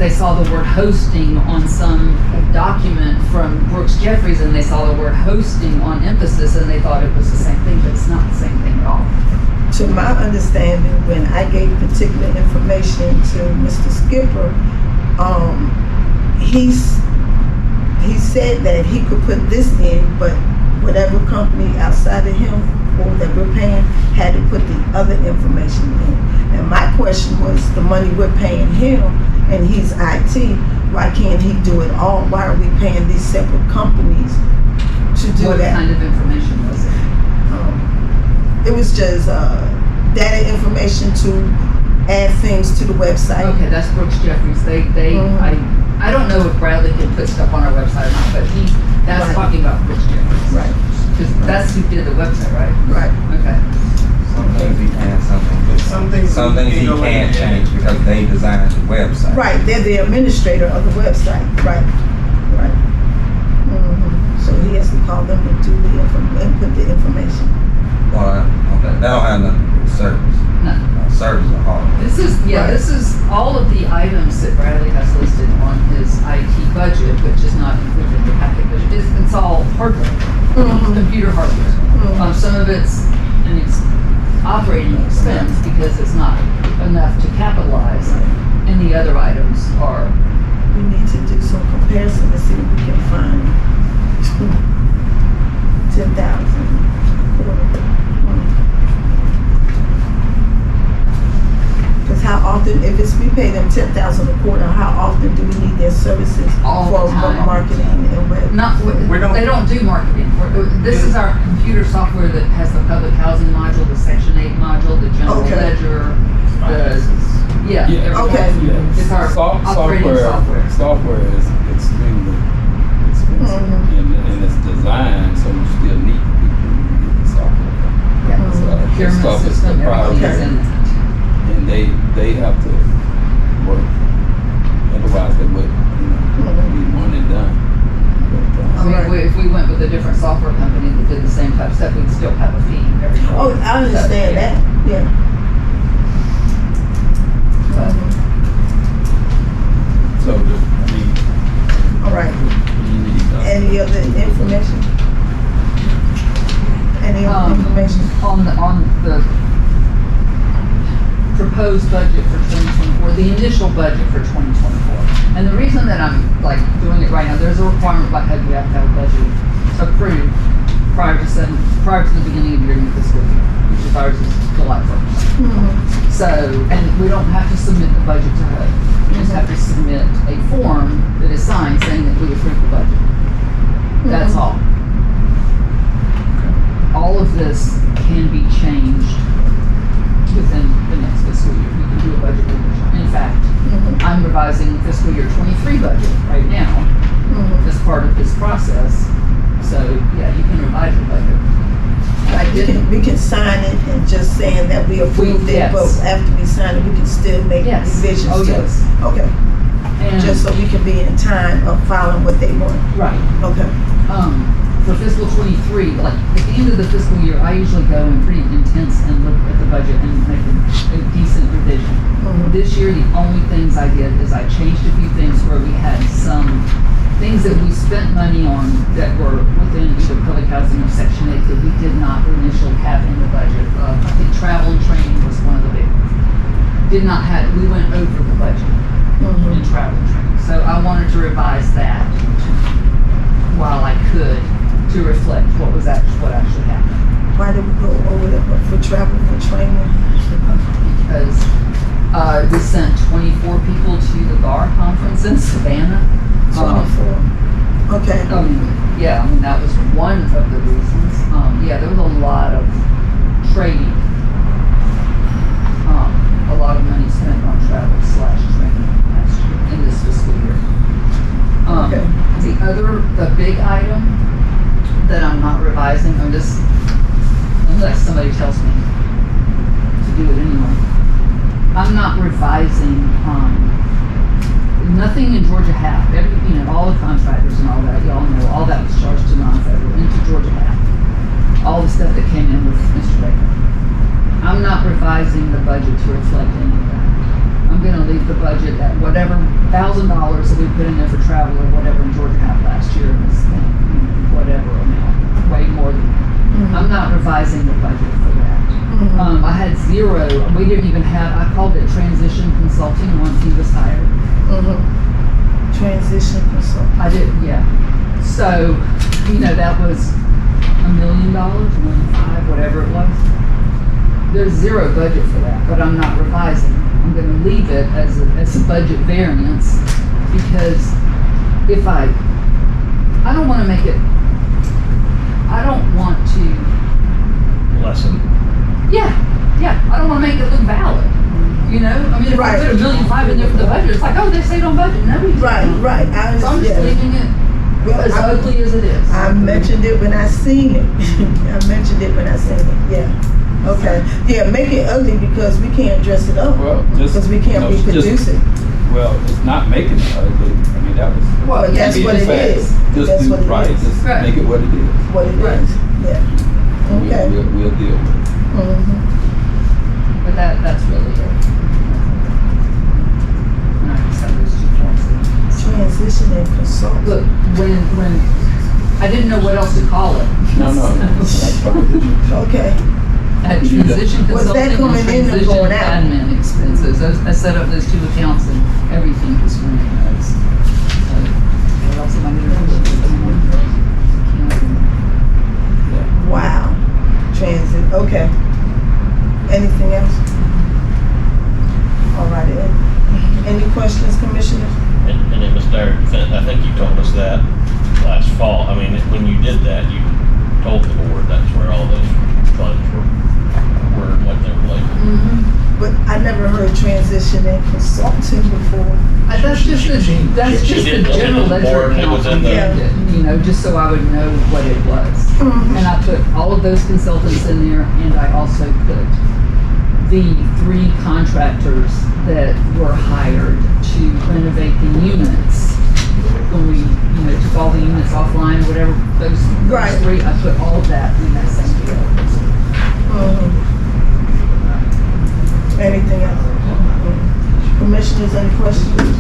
saw the word hosting on some document from Brooks Jeffries, and they saw the word hosting on Emphasis, and they thought it was the same thing, but it's not the same thing at all. To my understanding, when I gave particular information to Mr. Skipper, he said that he could put this in, but whatever company outside of him or that we're paying had to put the other information in. And my question was, the money we're paying him, and he's IT, why can't he do it all? Why are we paying these separate companies to do What that. kind of information was it? It was just data information to add things to the website. Okay, that's Brooks Jeffries. They, I don't know if Bradley can put stuff on our website or not, but that's Right. talking about Brooks Jeffries. Right. Because that's who did the website, right? Right. Okay. Some things he can, some things he can't change because they designed the website. Right, they're the administrator of the website. Right. Right. So he has to call them and do the input the information. Well, okay, that don't have nothing to do with service. No. Service is hard. This is, this is all of the items that Bradley has listed on his IT budget, which is not included in the packet, but it's all hardware, computer hardware. Some of it's operating expense because it's not enough to capitalize, and the other items are. We need to do some comparison to see if we can find 10,000. Because how often, if it's we pay them 10,000 a quarter, how often do we need their services All for the time. marketing and web? They don't do marketing. This is our computer software that has the public housing module, the Section 8 module, the general ledger, everything. It's our operating software. Software is extremely expensive, and it's designed so you still need people to get the software. So the Procurement stuff is system, the everything's in project, that. and they have to work. Otherwise, they would be one and done. I mean, if we went with a different software company that did the same type of stuff, we'd still have a fee every quarter. Oh, I understand that. Yeah. So, All right. you need Any other information? Any other information? On the proposed budget for 2024, the initial budget for 2024. And the reason that I'm doing it right now, there's a requirement by HUD, you have to have a budget approved prior to the beginning of your new fiscal year, which is ours is July 1st. So, and we don't have to submit the budget to HUD. We just have to submit a form that is signed saying that we approve the budget. That's all. All of this can be changed within the next fiscal year. We can do a budget revision. In fact, I'm revising fiscal year 23 budget right now as part of this process. So yeah, you can revise your budget. We can sign it and just saying that we approved it, but after we sign it, we can still make revisions to it. Okay. And just so we can be in time of following what they want. Right. Okay. For fiscal 23, at the end of the fiscal year, I usually go in pretty intense and look at the budget and make a decent revision. This year, the only things I did is I changed a few things where we had some things that we spent money on that were within either public housing or Section 8 that we did not initially have in the budget. I think travel and training was one of the big ones. We went over the budget in travel and training. So I wanted to revise that while I could to reflect what actually happened. Why did we go over that for travel and training? Because we sent 24 people to the GAR conference in Savannah. 24. Okay. That was one of the reasons. There was a lot of trading. A lot of money spent on travel / training last year in this fiscal year. The big item that I'm not revising, unless somebody tells me to do it anyway. I'm not revising nothing in Georgia half. All the contractors and all that, y'all know, all that was charged to non-federal into Georgia half. All the stuff that came in with Mr. Baker. I'm not revising the budget to reflect any of that. I'm going to leave the budget at whatever $1,000 that we put in there for travel or whatever in Georgia half last year was whatever amount, way more than that. I'm not revising the budget for that. I had zero. We didn't even have. I called it transition consulting once he was hired. Transition consulting. I did, yeah. So, that was $1 million, $1.5 million, whatever it was. There's zero budget for that, but I'm not revising. I'm going to leave it as a budget variance because if I don't want to make it wanna make it look valid, you know? I mean, if I put $1.5 million in there for the budget, it's like, oh, they stayed on budget, no, we didn't. Right, I So I'm just understand. leaving it as ugly as it is. I mentioned it when I seen it. I mentioned it when I seen it, yeah. Okay, yeah, make it ugly because we can't dress it up. Well, just. Because we can't you know, reproduce it. Well, it's not making it ugly. I mean, that was. Well, that's what it is. Just That's do what it right, is. just make it what it is. What it is, yeah. Okay. We'll deal with it. Mhm. But that's really it. And I just have those 2 points. Transition and consult. Look, when I didn't know what else to call it. No. Okay. At transition Was that consulting and coming in or transition going out? admin expenses. I set up those 2 accounts and everything was running those. So, what else am I gonna do? Wow. Transit, okay. Anything else? All right, Ed. Any questions, Commissioner? And then, Mr. Fenton, I think you told us that last fall. I mean, when you did that, you told the board that's where all those funds were and what they were related. But I never heard transition and consulting before. That's just the general ledger account. You know, just so I would know what it was. And I put all of those consultants in there, and I also put the 3 contractors that were hired to renovate the units. When we, you know, took all the units offline, whatever, those 3, I put all of that in that same bill. Anything else? Commissioners, any questions?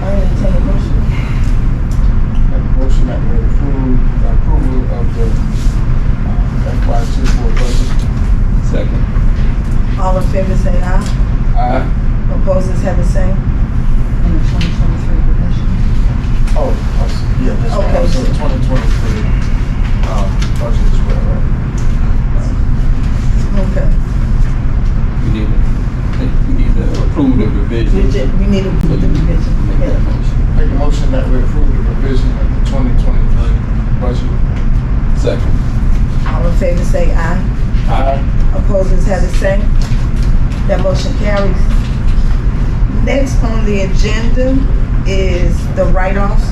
I entertain a motion. Make a motion that we approve approval of the FY24 budget. Second. All in favor say aye. Aye. Opposers have the same. In the 2023 revision. Oh, yeah, that's right. So the 2023 budget as well, right? Okay. We need to approve the revision. We need to approve the revision. Make that motion. Make a motion that we approve the revision of the 2023 budget. Second. All in favor say aye. Aye. Opposers have the same. That motion carries. Next on the agenda is the write-offs.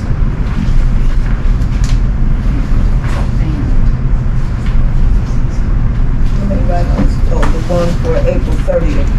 How many write-offs? Oh, the one for April 30th.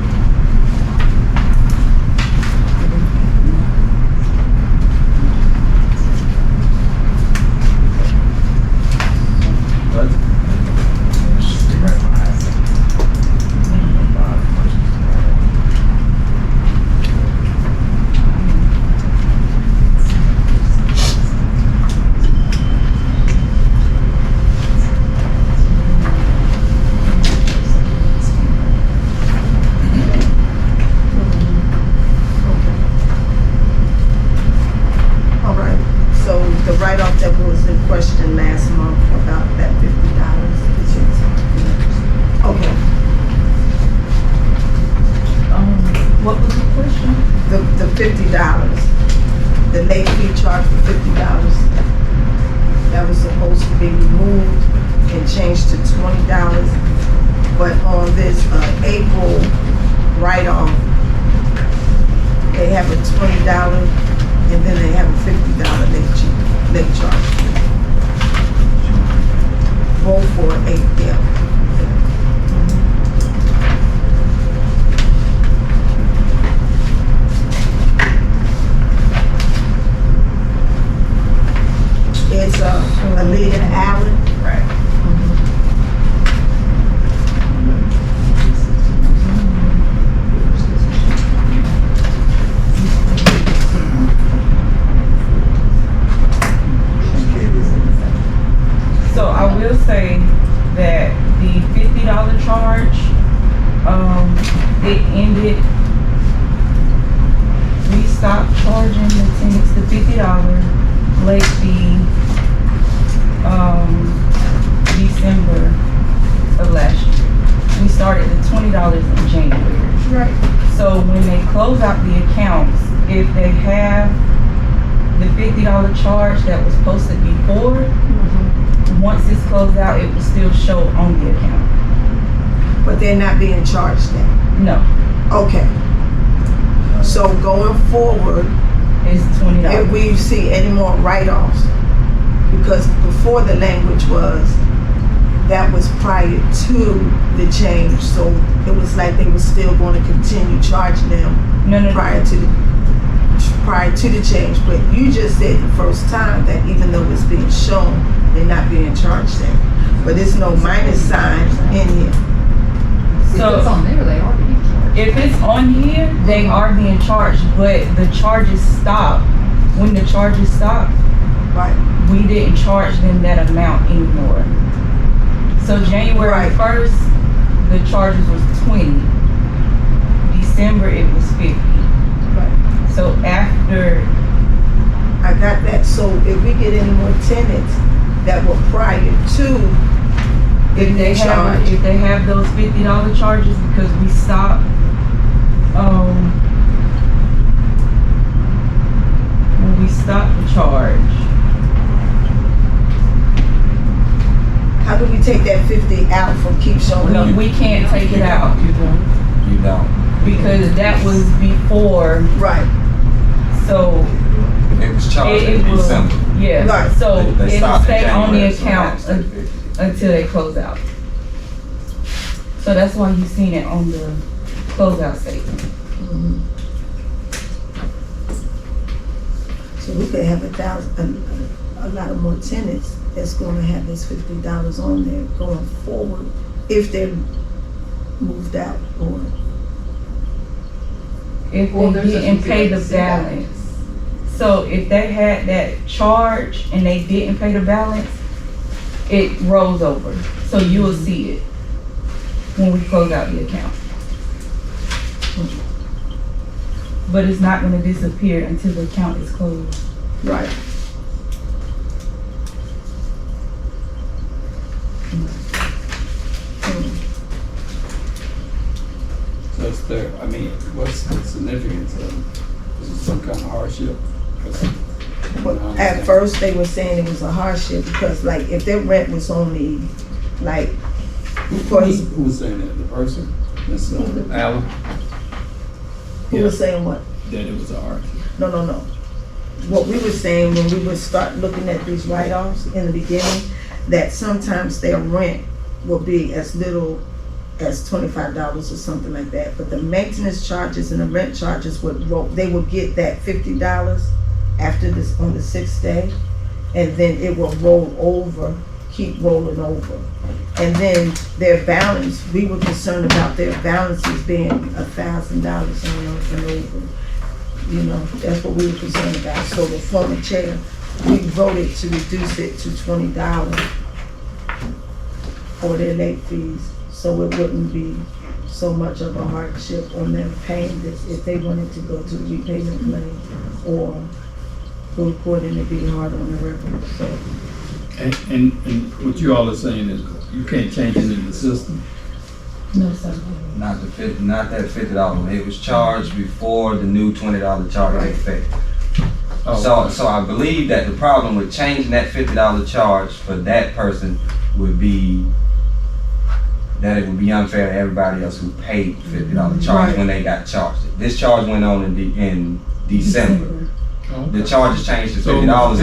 The late fee charge for $50. That was supposed to be removed and changed to $20. But on this April write-off, they have a $20 and then they have a $50 late charge. Both for 8, yeah. It's Aaliyah Allen. Right. So I will say that the $50 charge, it ended, we stopped charging the tenants the $50 late fee, December of last year. We started the $20 in January. Right. So when they close out the accounts, if they have the $50 charge that was posted before, once it's closed out, it will still show on the account. But they're not being charged now? No, Okay. So going forward, it's $20. if we see any more write-offs, because before the language was, that was prior to the change, so it was like they were still going to continue charging them No. prior to the change. But you just said the first time that even though it's being shown, they're not being charged that. But there's no minus sign in here. So If it's on there, they are being charged. if it's on here, they are being charged, but the charges stop. When the charges stop, Right. we didn't charge them that amount anymore. So January Right. 1st, the charges was 20. December, it was 50. Right. So after, I got that. So if we get any more tenants that were prior to if they have those $50 charges, because we stopped, when we stopped the charge, how do we take that 50 out from keep showing? we can't take it out. You don't. Because that was before, Right. so It was charged it in will, December. yeah, Right. so They it'll stopped in stay on the January, so account now it's 50. until they close out. So that's why you seen it on the closeout statement. So we could have a lot of more tenants that's gonna have this $50 on there going forward if they're moved out or. If Well, they there's a didn't pay the CCAC balance. balance. So if they had that charge and they didn't pay the balance, it rolls over. So you will see it when we close out the account. But it's not gonna disappear until the account is closed. Right. So it's there, I mean, what's the significance of, is it some kind of hardship? At first, they were saying it was a hardship because like if their rent was only like, Who was saying that, the person? That's Alan, who was saying what? that it was a hardship? No. What we were saying when we would start looking at these write-offs in the beginning, that sometimes their rent will be as little as $25 or something like that. But the maintenance charges and the rent charges they would get that $50 after this, on the 6th day, and then it will roll over, keep rolling over. And then their balance, we were concerned about their balances being $1,000 and over. You know, that's what we were concerned about. So the former chair, we voted to reduce it to $20 for their late fees, so it wouldn't be so much of a hardship on them paying this if they wanted to go to the repayment plan or go to court and it'd be hard on the record, so. And what you all are saying is you can't change it in the system? No, sir. Not that $50. It was charged before the new $20 charge took effect. Oh. So I believe that the problem with changing that $50 charge for that person would be that it would be unfair to everybody else who paid $50 charge when they got charged. This charge went on in December. Okay. The charges changed to $50 So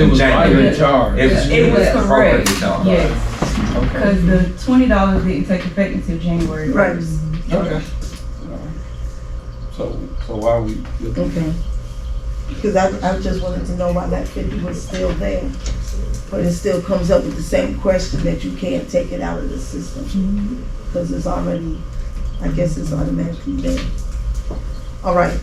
it in was January. rightly charged. It was correct, appropriately charged. yes. Okay. Because the $20 didn't take effect until January 1st. Okay. So why are we looking? Okay. Because I just wanted to know why that 50 was still there. But it still comes up with the same question that you can't take it out of the system. Because it's already, I guess it's automatically there. All right.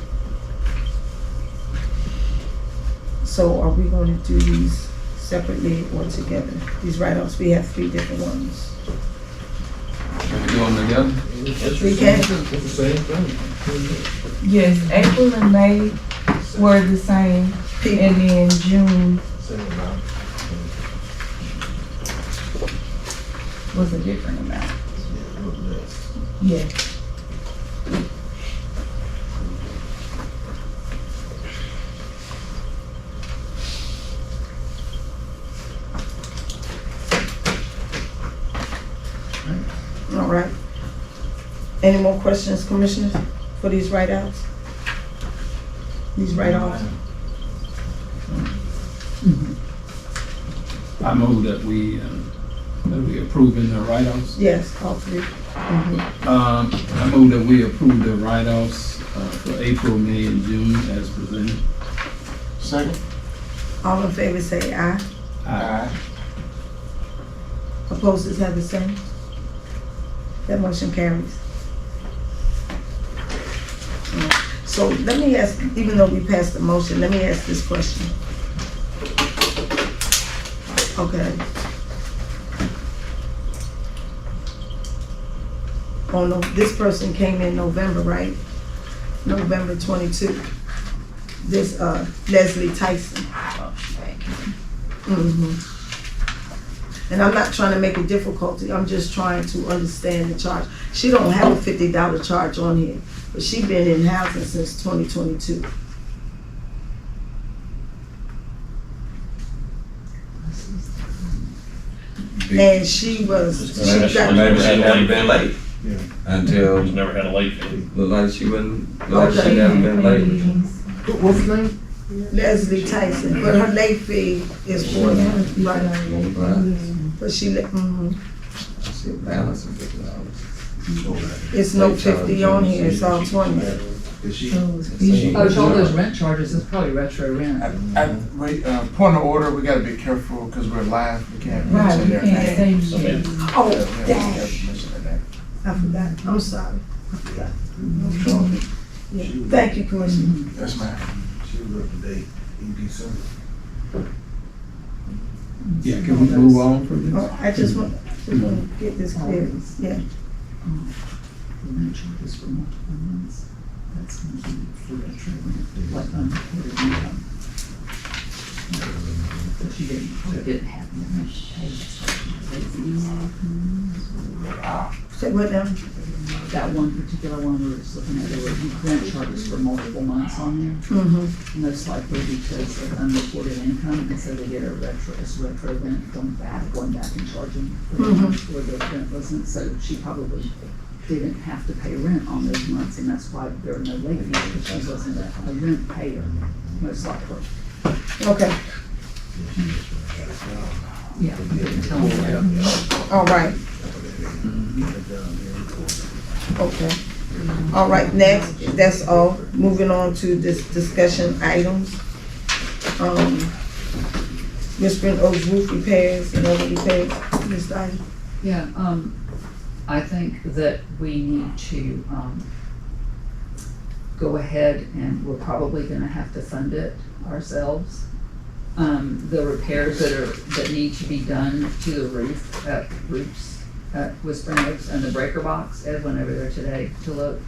So are we going to do these separately or together? These write-offs, we have 3 different ones. Can we do them together? We can. Yes, April and May were the same, and then June was a different amount. Yeah. All right. Any more questions, commissioners, for these write-outs? These write-offs? I move that we approving the write-offs. Yes, all three. I move that we approve the write-offs for April, May, and June as presented. Second. All in favor say aye. Aye. Opposers have the same. That motion carries. So let me ask, even though we passed the motion, let me ask this question. Okay. Oh no, this person came in November, right? November 22. This Leslie Tyson. And I'm not trying to make it difficulty, I'm just trying to understand the charge. She don't have a $50 charge on here, but she been in housing since 2022. And she was, Maybe she got. maybe she never been late Yeah. until, She's never had a late fee. look like she never been late. What's the name? Leslie Tyson, but her late fee is $40, right? But she, I see a balance of $50. it's no 50 on here, it's all 20. Oh, it's all those rent charges, it's probably retro rent. Point of order, we gotta be careful because we're live, we can't Right, mention we their can't name. say names. Oh, Yeah, we have to be dang, careful mention their name. I forgot, I'm sorry, I forgot. Yeah. Thank you, Commissioner. Yes, ma'am. She was up to date in December. Yeah, can we move on from this? I just want to get this clear, yeah. Rent charges for multiple months, that's gonna be for retro rent, like unreported income. But she didn't have the much Say what now? That one particular one we were just looking at, there were rent charges for multiple months on there. Most likely because of unreported income, and so they get a retro rent going back and charging for the month where the rent wasn't, so she probably didn't have to pay rent on those months, and that's why there were no late fees, because she wasn't a rent payer, most likely. Okay, Yeah, I didn't tell them that. all right. Okay. All right, next, that's all. Moving on to this discussion items. Whispering Oaks roof repairs and other repairs, Ms. Dyer. Yeah, I think that we need to, go ahead and we're probably gonna have to fund it ourselves. The repairs that need to be done to the roofs at Whispering Oaks and the breaker box, Ed went over there today to look.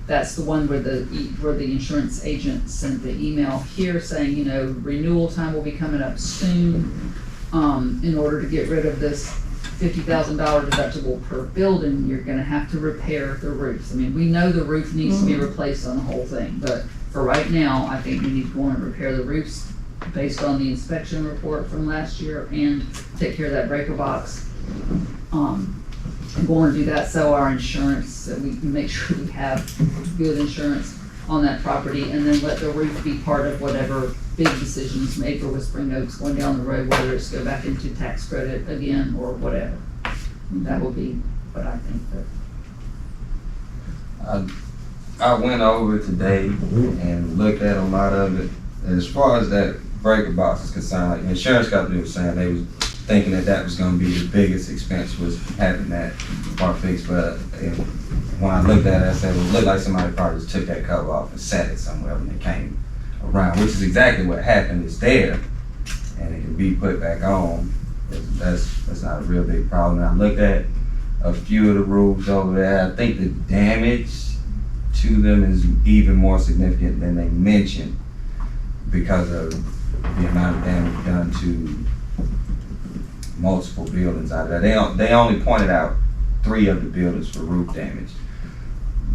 That's the one where the insurance agent sent the email here saying, renewal time will be coming up soon. In order to get rid of this $50,000 deductible per building, you're gonna have to repair the roofs. I mean, we know the roof needs to be replaced on the whole thing, but for right now, I think we need to go on and repair the roofs based on the inspection report from last year and take care of that breaker box. Go and do that, so our insurance, so we can make sure we have good insurance on that property, and then let the roof be part of whatever big decisions made for Whispering Oaks going down the road, whether it's go back into tax credit again or whatever. That will be what I think that. I went over today and looked at a lot of it. As far as that breaker box is concerned, like the insurance company was saying, they was thinking that was gonna be the biggest expense, was having that part fixed, but when I looked at it, I said, well, it looked like somebody probably just took that cover off and sat it somewhere when it came around, which is exactly what happened. It's there, and it can be put back on. That's not a real big problem. And I looked at a few of the roofs over there. I think the damage to them is even more significant than they mentioned because of the amount of damage done to multiple buildings out of there. They only pointed out 3 of the buildings for roof damage,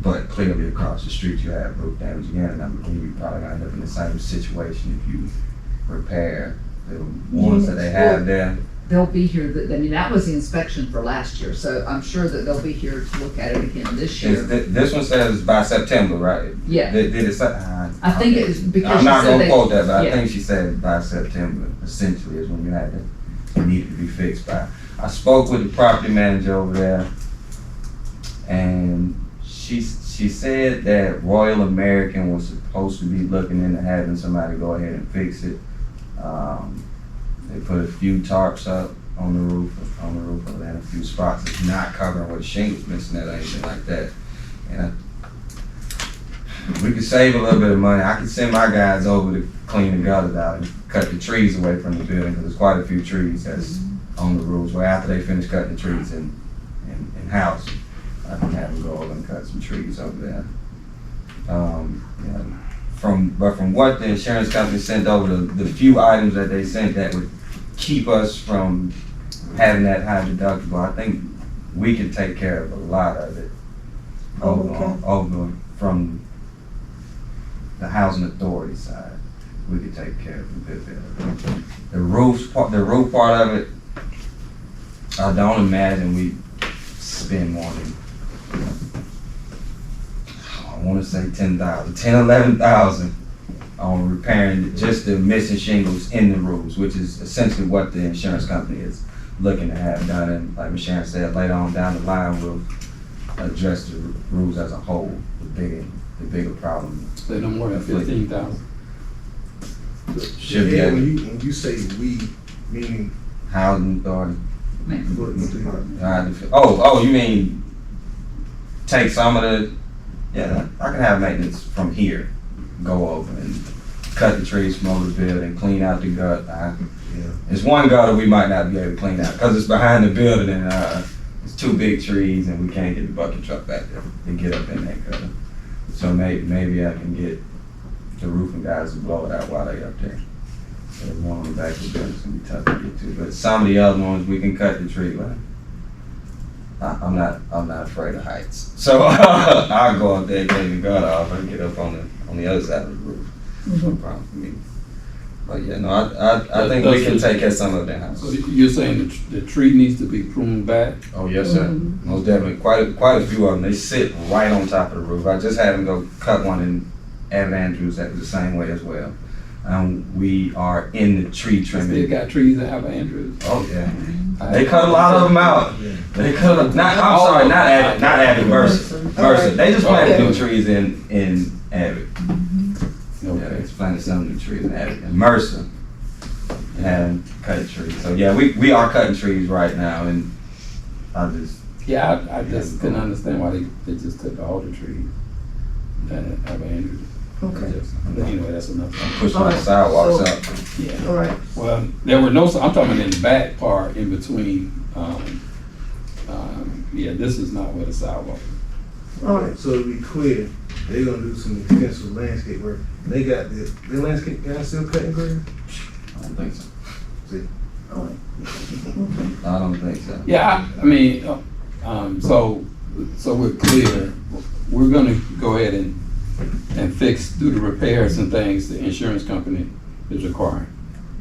but clearly across the street you have roof damage again, and I believe you probably gonna end up in the same situation if you repair the ones that they have there. they'll be here, I mean, that was the inspection for last year, so I'm sure that they'll be here to look at it again this year. This one says by September, right? Yeah. Did it say? I think it was because I'm she not said gonna they- quote that, but I yeah. think she said by September, essentially, is when you had to, it needed to be fixed by. I spoke with the property manager over there, and she said that Royal American was supposed to be looking into having somebody go ahead and fix it. They put a few tarps up on the roof of that, a few spots. It's not covering where the shingles missing or anything like that. And we could save a little bit of money. I could send my guys over to clean the gutters out and cut the trees away from the building, because there's quite a few trees that's on the roofs. Well, after they finish cutting the trees in house, I can have them go over and cut some trees over there. Yeah. From what the insurance company sent over, the few items that they sent that would keep us from having that high deductible, I think we can take care of a lot of it over from the housing authority side. We could take care of a bit better. The roof part of it, I don't imagine we spend more than, I want to say 11,000 on repairing just the missing shingles in the roofs, which is essentially what the insurance company is looking to have done. And like Ms. Sharon said, later on down the line, we'll address the roofs as a whole, the bigger problem. Say no more than 15,000. Should be Yeah, able- when you say we, meaning Housing authority. Oh, you mean take some of the, yeah, I can have maintenance from here, go over and cut the trees from over the building, clean out the gut. It's one gutter we might not be able to clean out because it's behind the building and it's two big trees and we can't get the bucket truck back there to get up in that gutter. So maybe I can get the roofing guys to blow it out while they're up there. So the one on the back of the building's gonna be tough to get to, but some of the other ones we can cut the tree. But I'm not afraid of heights, so I'll go up there and clean the gutter off and get up on the other side of the roof. No problem for me. But yeah, no, I think we can take care of some of the house. So you're saying the tree needs to be pruned back? Oh yes, sir. Most definitely. Quite a few of them. They sit right on top of the roof. I just had them go cut one in Evan Andrews that was the same way as well. We are in the tree trimming. They got trees in Evan Andrews. Oh yeah. They cut a lot of them out. They cut not Abbott, Mercer. They just planted new trees in Abbott. Yeah, they just planted some new trees in Abbott. And Mercer hadn't cut trees. So yeah, we are cutting trees right now, and I just couldn't understand why they just took all the trees in Evan Andrews. Okay. Anyway, that's enough. Pushing the sidewalks up. Yeah. All right. Well, there were no, I'm talking in the back part in between, this is not where the sidewalk is. All right. So to be clear, they're gonna do some extensive landscape work. They got their landscape guys still cutting grass? I don't think so. See? All right. I don't think so. Yeah, I mean, so we're clear. We're gonna go ahead and do the repairs and things the insurance company is requiring.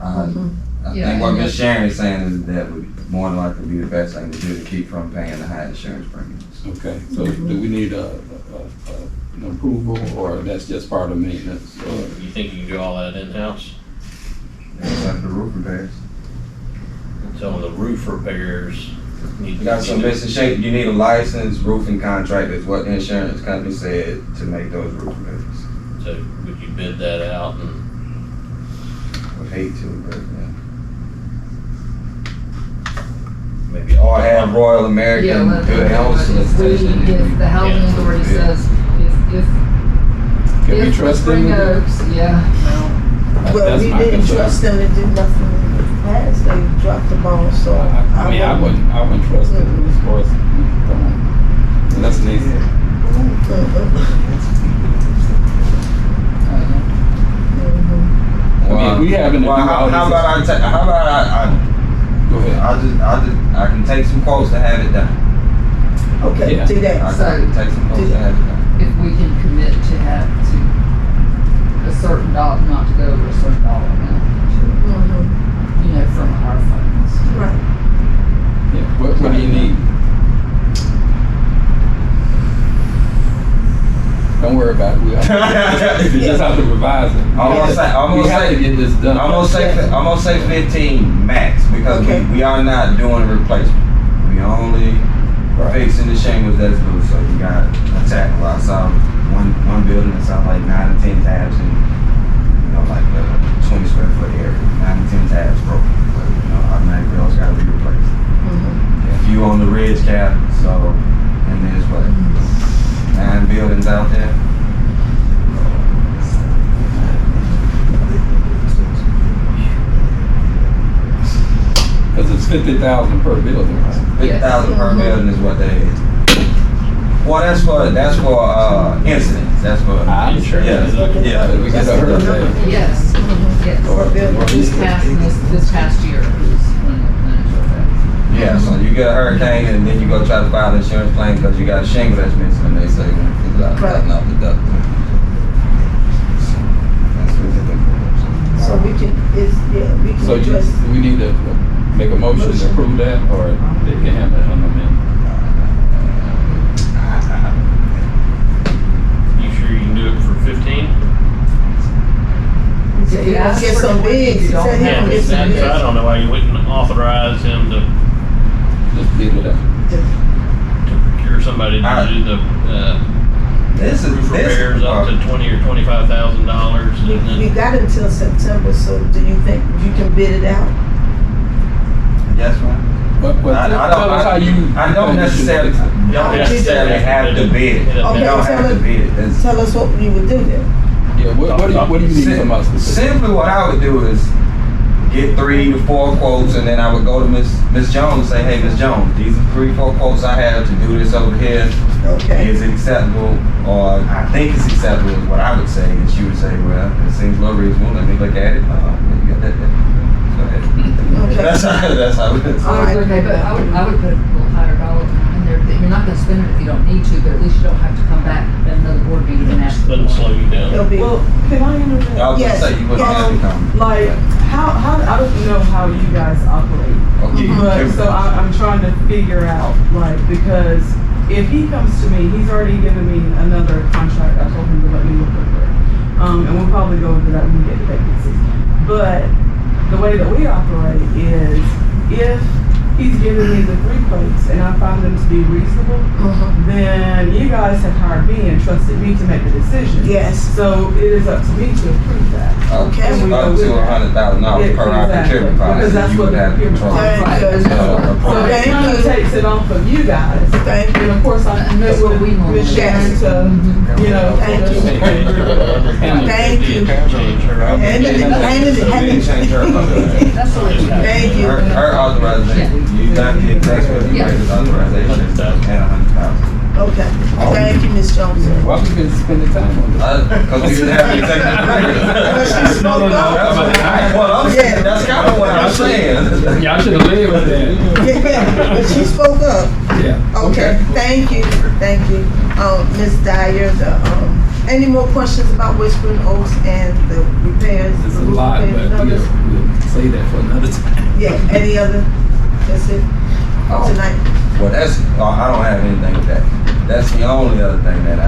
I think what Ms. Sharon is saying is that would more than likely be the best thing to do to keep from paying the high insurance premiums. Okay, so do we need an approval, or that's just part of maintenance? You think you can do all that in-house? Except the roof repairs. Some of the roof repairs need to You got be some done. missing shape. You need a licensed roofing contractor, is what the insurance company said, to make those roof repairs. So would you bid that out and? Would hate to, but yeah. Maybe. Or have Royal American do their own solicitation. If the housing authority says, Can we if trust Spring them? Oaks, well, Well, we didn't trust them to do nothing in the past. They dropped the ball, so. I wouldn't trust them as far as, unless they. I mean, we haven't. How about I Go ahead. I can take some quotes to have it done. Okay, Yeah. do that. I can take some quotes to have it done. if we can commit to have to a certain dollar, not to go over a certain dollar amount, from our funds. Right. Yeah, what do you need? Don't worry about it. You just have to revise it. I'm gonna We have to get this done. I'm gonna say 15 max because Okay. we are not doing a replacement. We only fixing the shingles that's loose. So you got a tackle. I saw one building that saw like 9 or 10 tabs and like a 20 square foot area. 9 or 10 tabs broken. But, automatically those gotta be replaced. A few on the ridge cap. So and there's what 9 buildings out there. Because it's 50,000 per building, right? 50,000 per building is what they. Well, that's for incidents. That's for insurance. Yeah. We got a hurricane. Yes, yes. This past year is when it took effect. Yeah, so you get a hurricane and then you go try to file an insurance claim because you got a shingle that's missing and they say it's out of deductible. So we can, So just. we need to make a motion to approve that, or they can handle it on the minute? You sure you can do it for 15? He wants to get some bids. He said he Yeah, gonna get some I bids. don't know why you wouldn't authorize him to Just bid it up. procure somebody to do the roof repairs up to $20,000 or $25,000, and We then got until September, so do you think you can bid it out? Yes, ma'am. But tell us how you. I don't necessarily have to bid it. You Okay, don't have to bid it. It's- Tell us what you would do then. Yeah, what do you need from us? Simply what I would do is get 3 to 4 quotes and then I would go to Miss Jones and say, hey, Miss Jones, these are 3 or 4 quotes I have to do this over here. Okay. Is it acceptable? Or I think it's acceptable is what I would say. And she would say, well, it seems a little reasonable. Let me look at it. You got that. Go ahead. Okay. That's how it is. Okay, but I would put a little higher dollar in there. You're not gonna spend it if you don't need to, but at least you don't have to come back at another board meeting and ask. doesn't slow you down. It'll be. Well, can I interject? I was gonna say you wouldn't have to come. Like, how, I don't know how you guys operate. Okay. But, so I'm trying to figure out, like, because if he comes to me, he's already given me another contract. I told him to let me look over it. And we'll probably go into that when we get to vacancies. But the way that we operate is if he's giving me the 3 quotes and I find them to be reasonable, then you guys have hired me and trusted me to make the decision. Yes. So it is up to me to approve that. Okay. And we go Up with to that. $100,000 per hour procurement Because policy. that's You what would the have procurement control. Thank you. So it kind of takes it off of you guys. Thank you. And of course, I met That's what with we normally Ms. do. Shannon to, you know. Thank you. Thank you. Hand it. Change her. That's the way we go. Thank you. Her authorization, you got the executive director's authorization and $100,000. Okay. Thank you, Ms. Jones. Why we been spending time on this? Because we didn't have the executive director. She spoke up. Well, I'm saying, that's kind of what I'm saying. Y'all should have led with that. Yeah, but she spoke up. Yeah. Okay, thank you. Ms. Dyer, any more questions about Whispering Oaks and the repairs? It's a the roof lot, repairs but and others? we'll say that for another time. Yeah, any other? That's it tonight? Well, I don't have anything with that. That's the only other thing that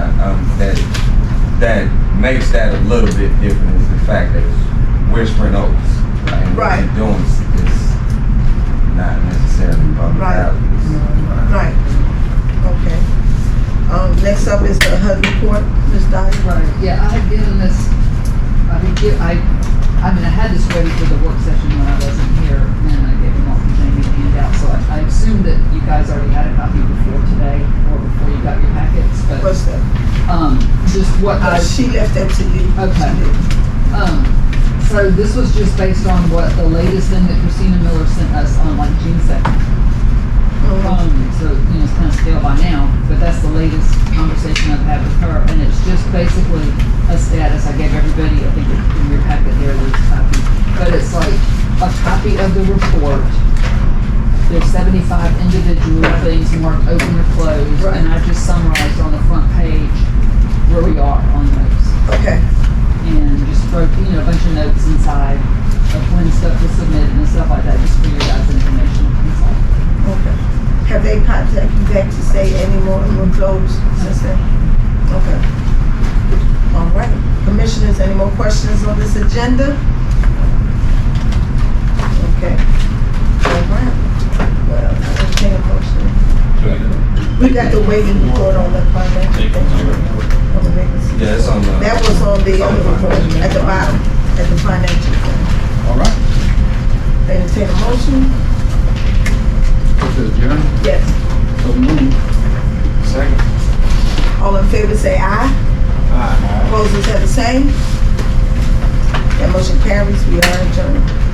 that makes that a little bit different is the fact that it's Whispering Oaks. And what they're doing is not necessarily public housing. Right. Okay. Next up is the HUD report, Ms. Dyer. Right, yeah, I had given this, I had this ready for the work session when I wasn't here, and I gave them all to Jamie to hand out, so I assumed that you guys already had a copy before today, or before you got your packets, but. What's that? Just what She left that to you. Okay. So this was just based on what the latest thing that Christina Miller sent us on like June 2nd. So, it's kind of stale by now, but that's the latest conversation I've had with her, and it's just basically a status. I gave everybody, I think in your packet there's a copy, but it's like a copy of the report. There's 75 individual things marked open or closed, and I just summarized on the front page where we are on those. Okay. And just wrote, a bunch of notes inside of when stuff was submitted and stuff like that, just for your guys' information. contact you back to say any more? We're closed since then? Okay. All right. Commissioners, any more questions on this agenda? Okay. All right. Well, I entertain a motion. We got the waiting report on the financial. On the vacancy. Yeah, it's on the. That was on the other report at the bottom, at the financial thing. All right. Entertain a motion? This is John. Yes. So move. Second. All in favor say aye. Aye. Opposers have the same. That motion carries. We are adjourned.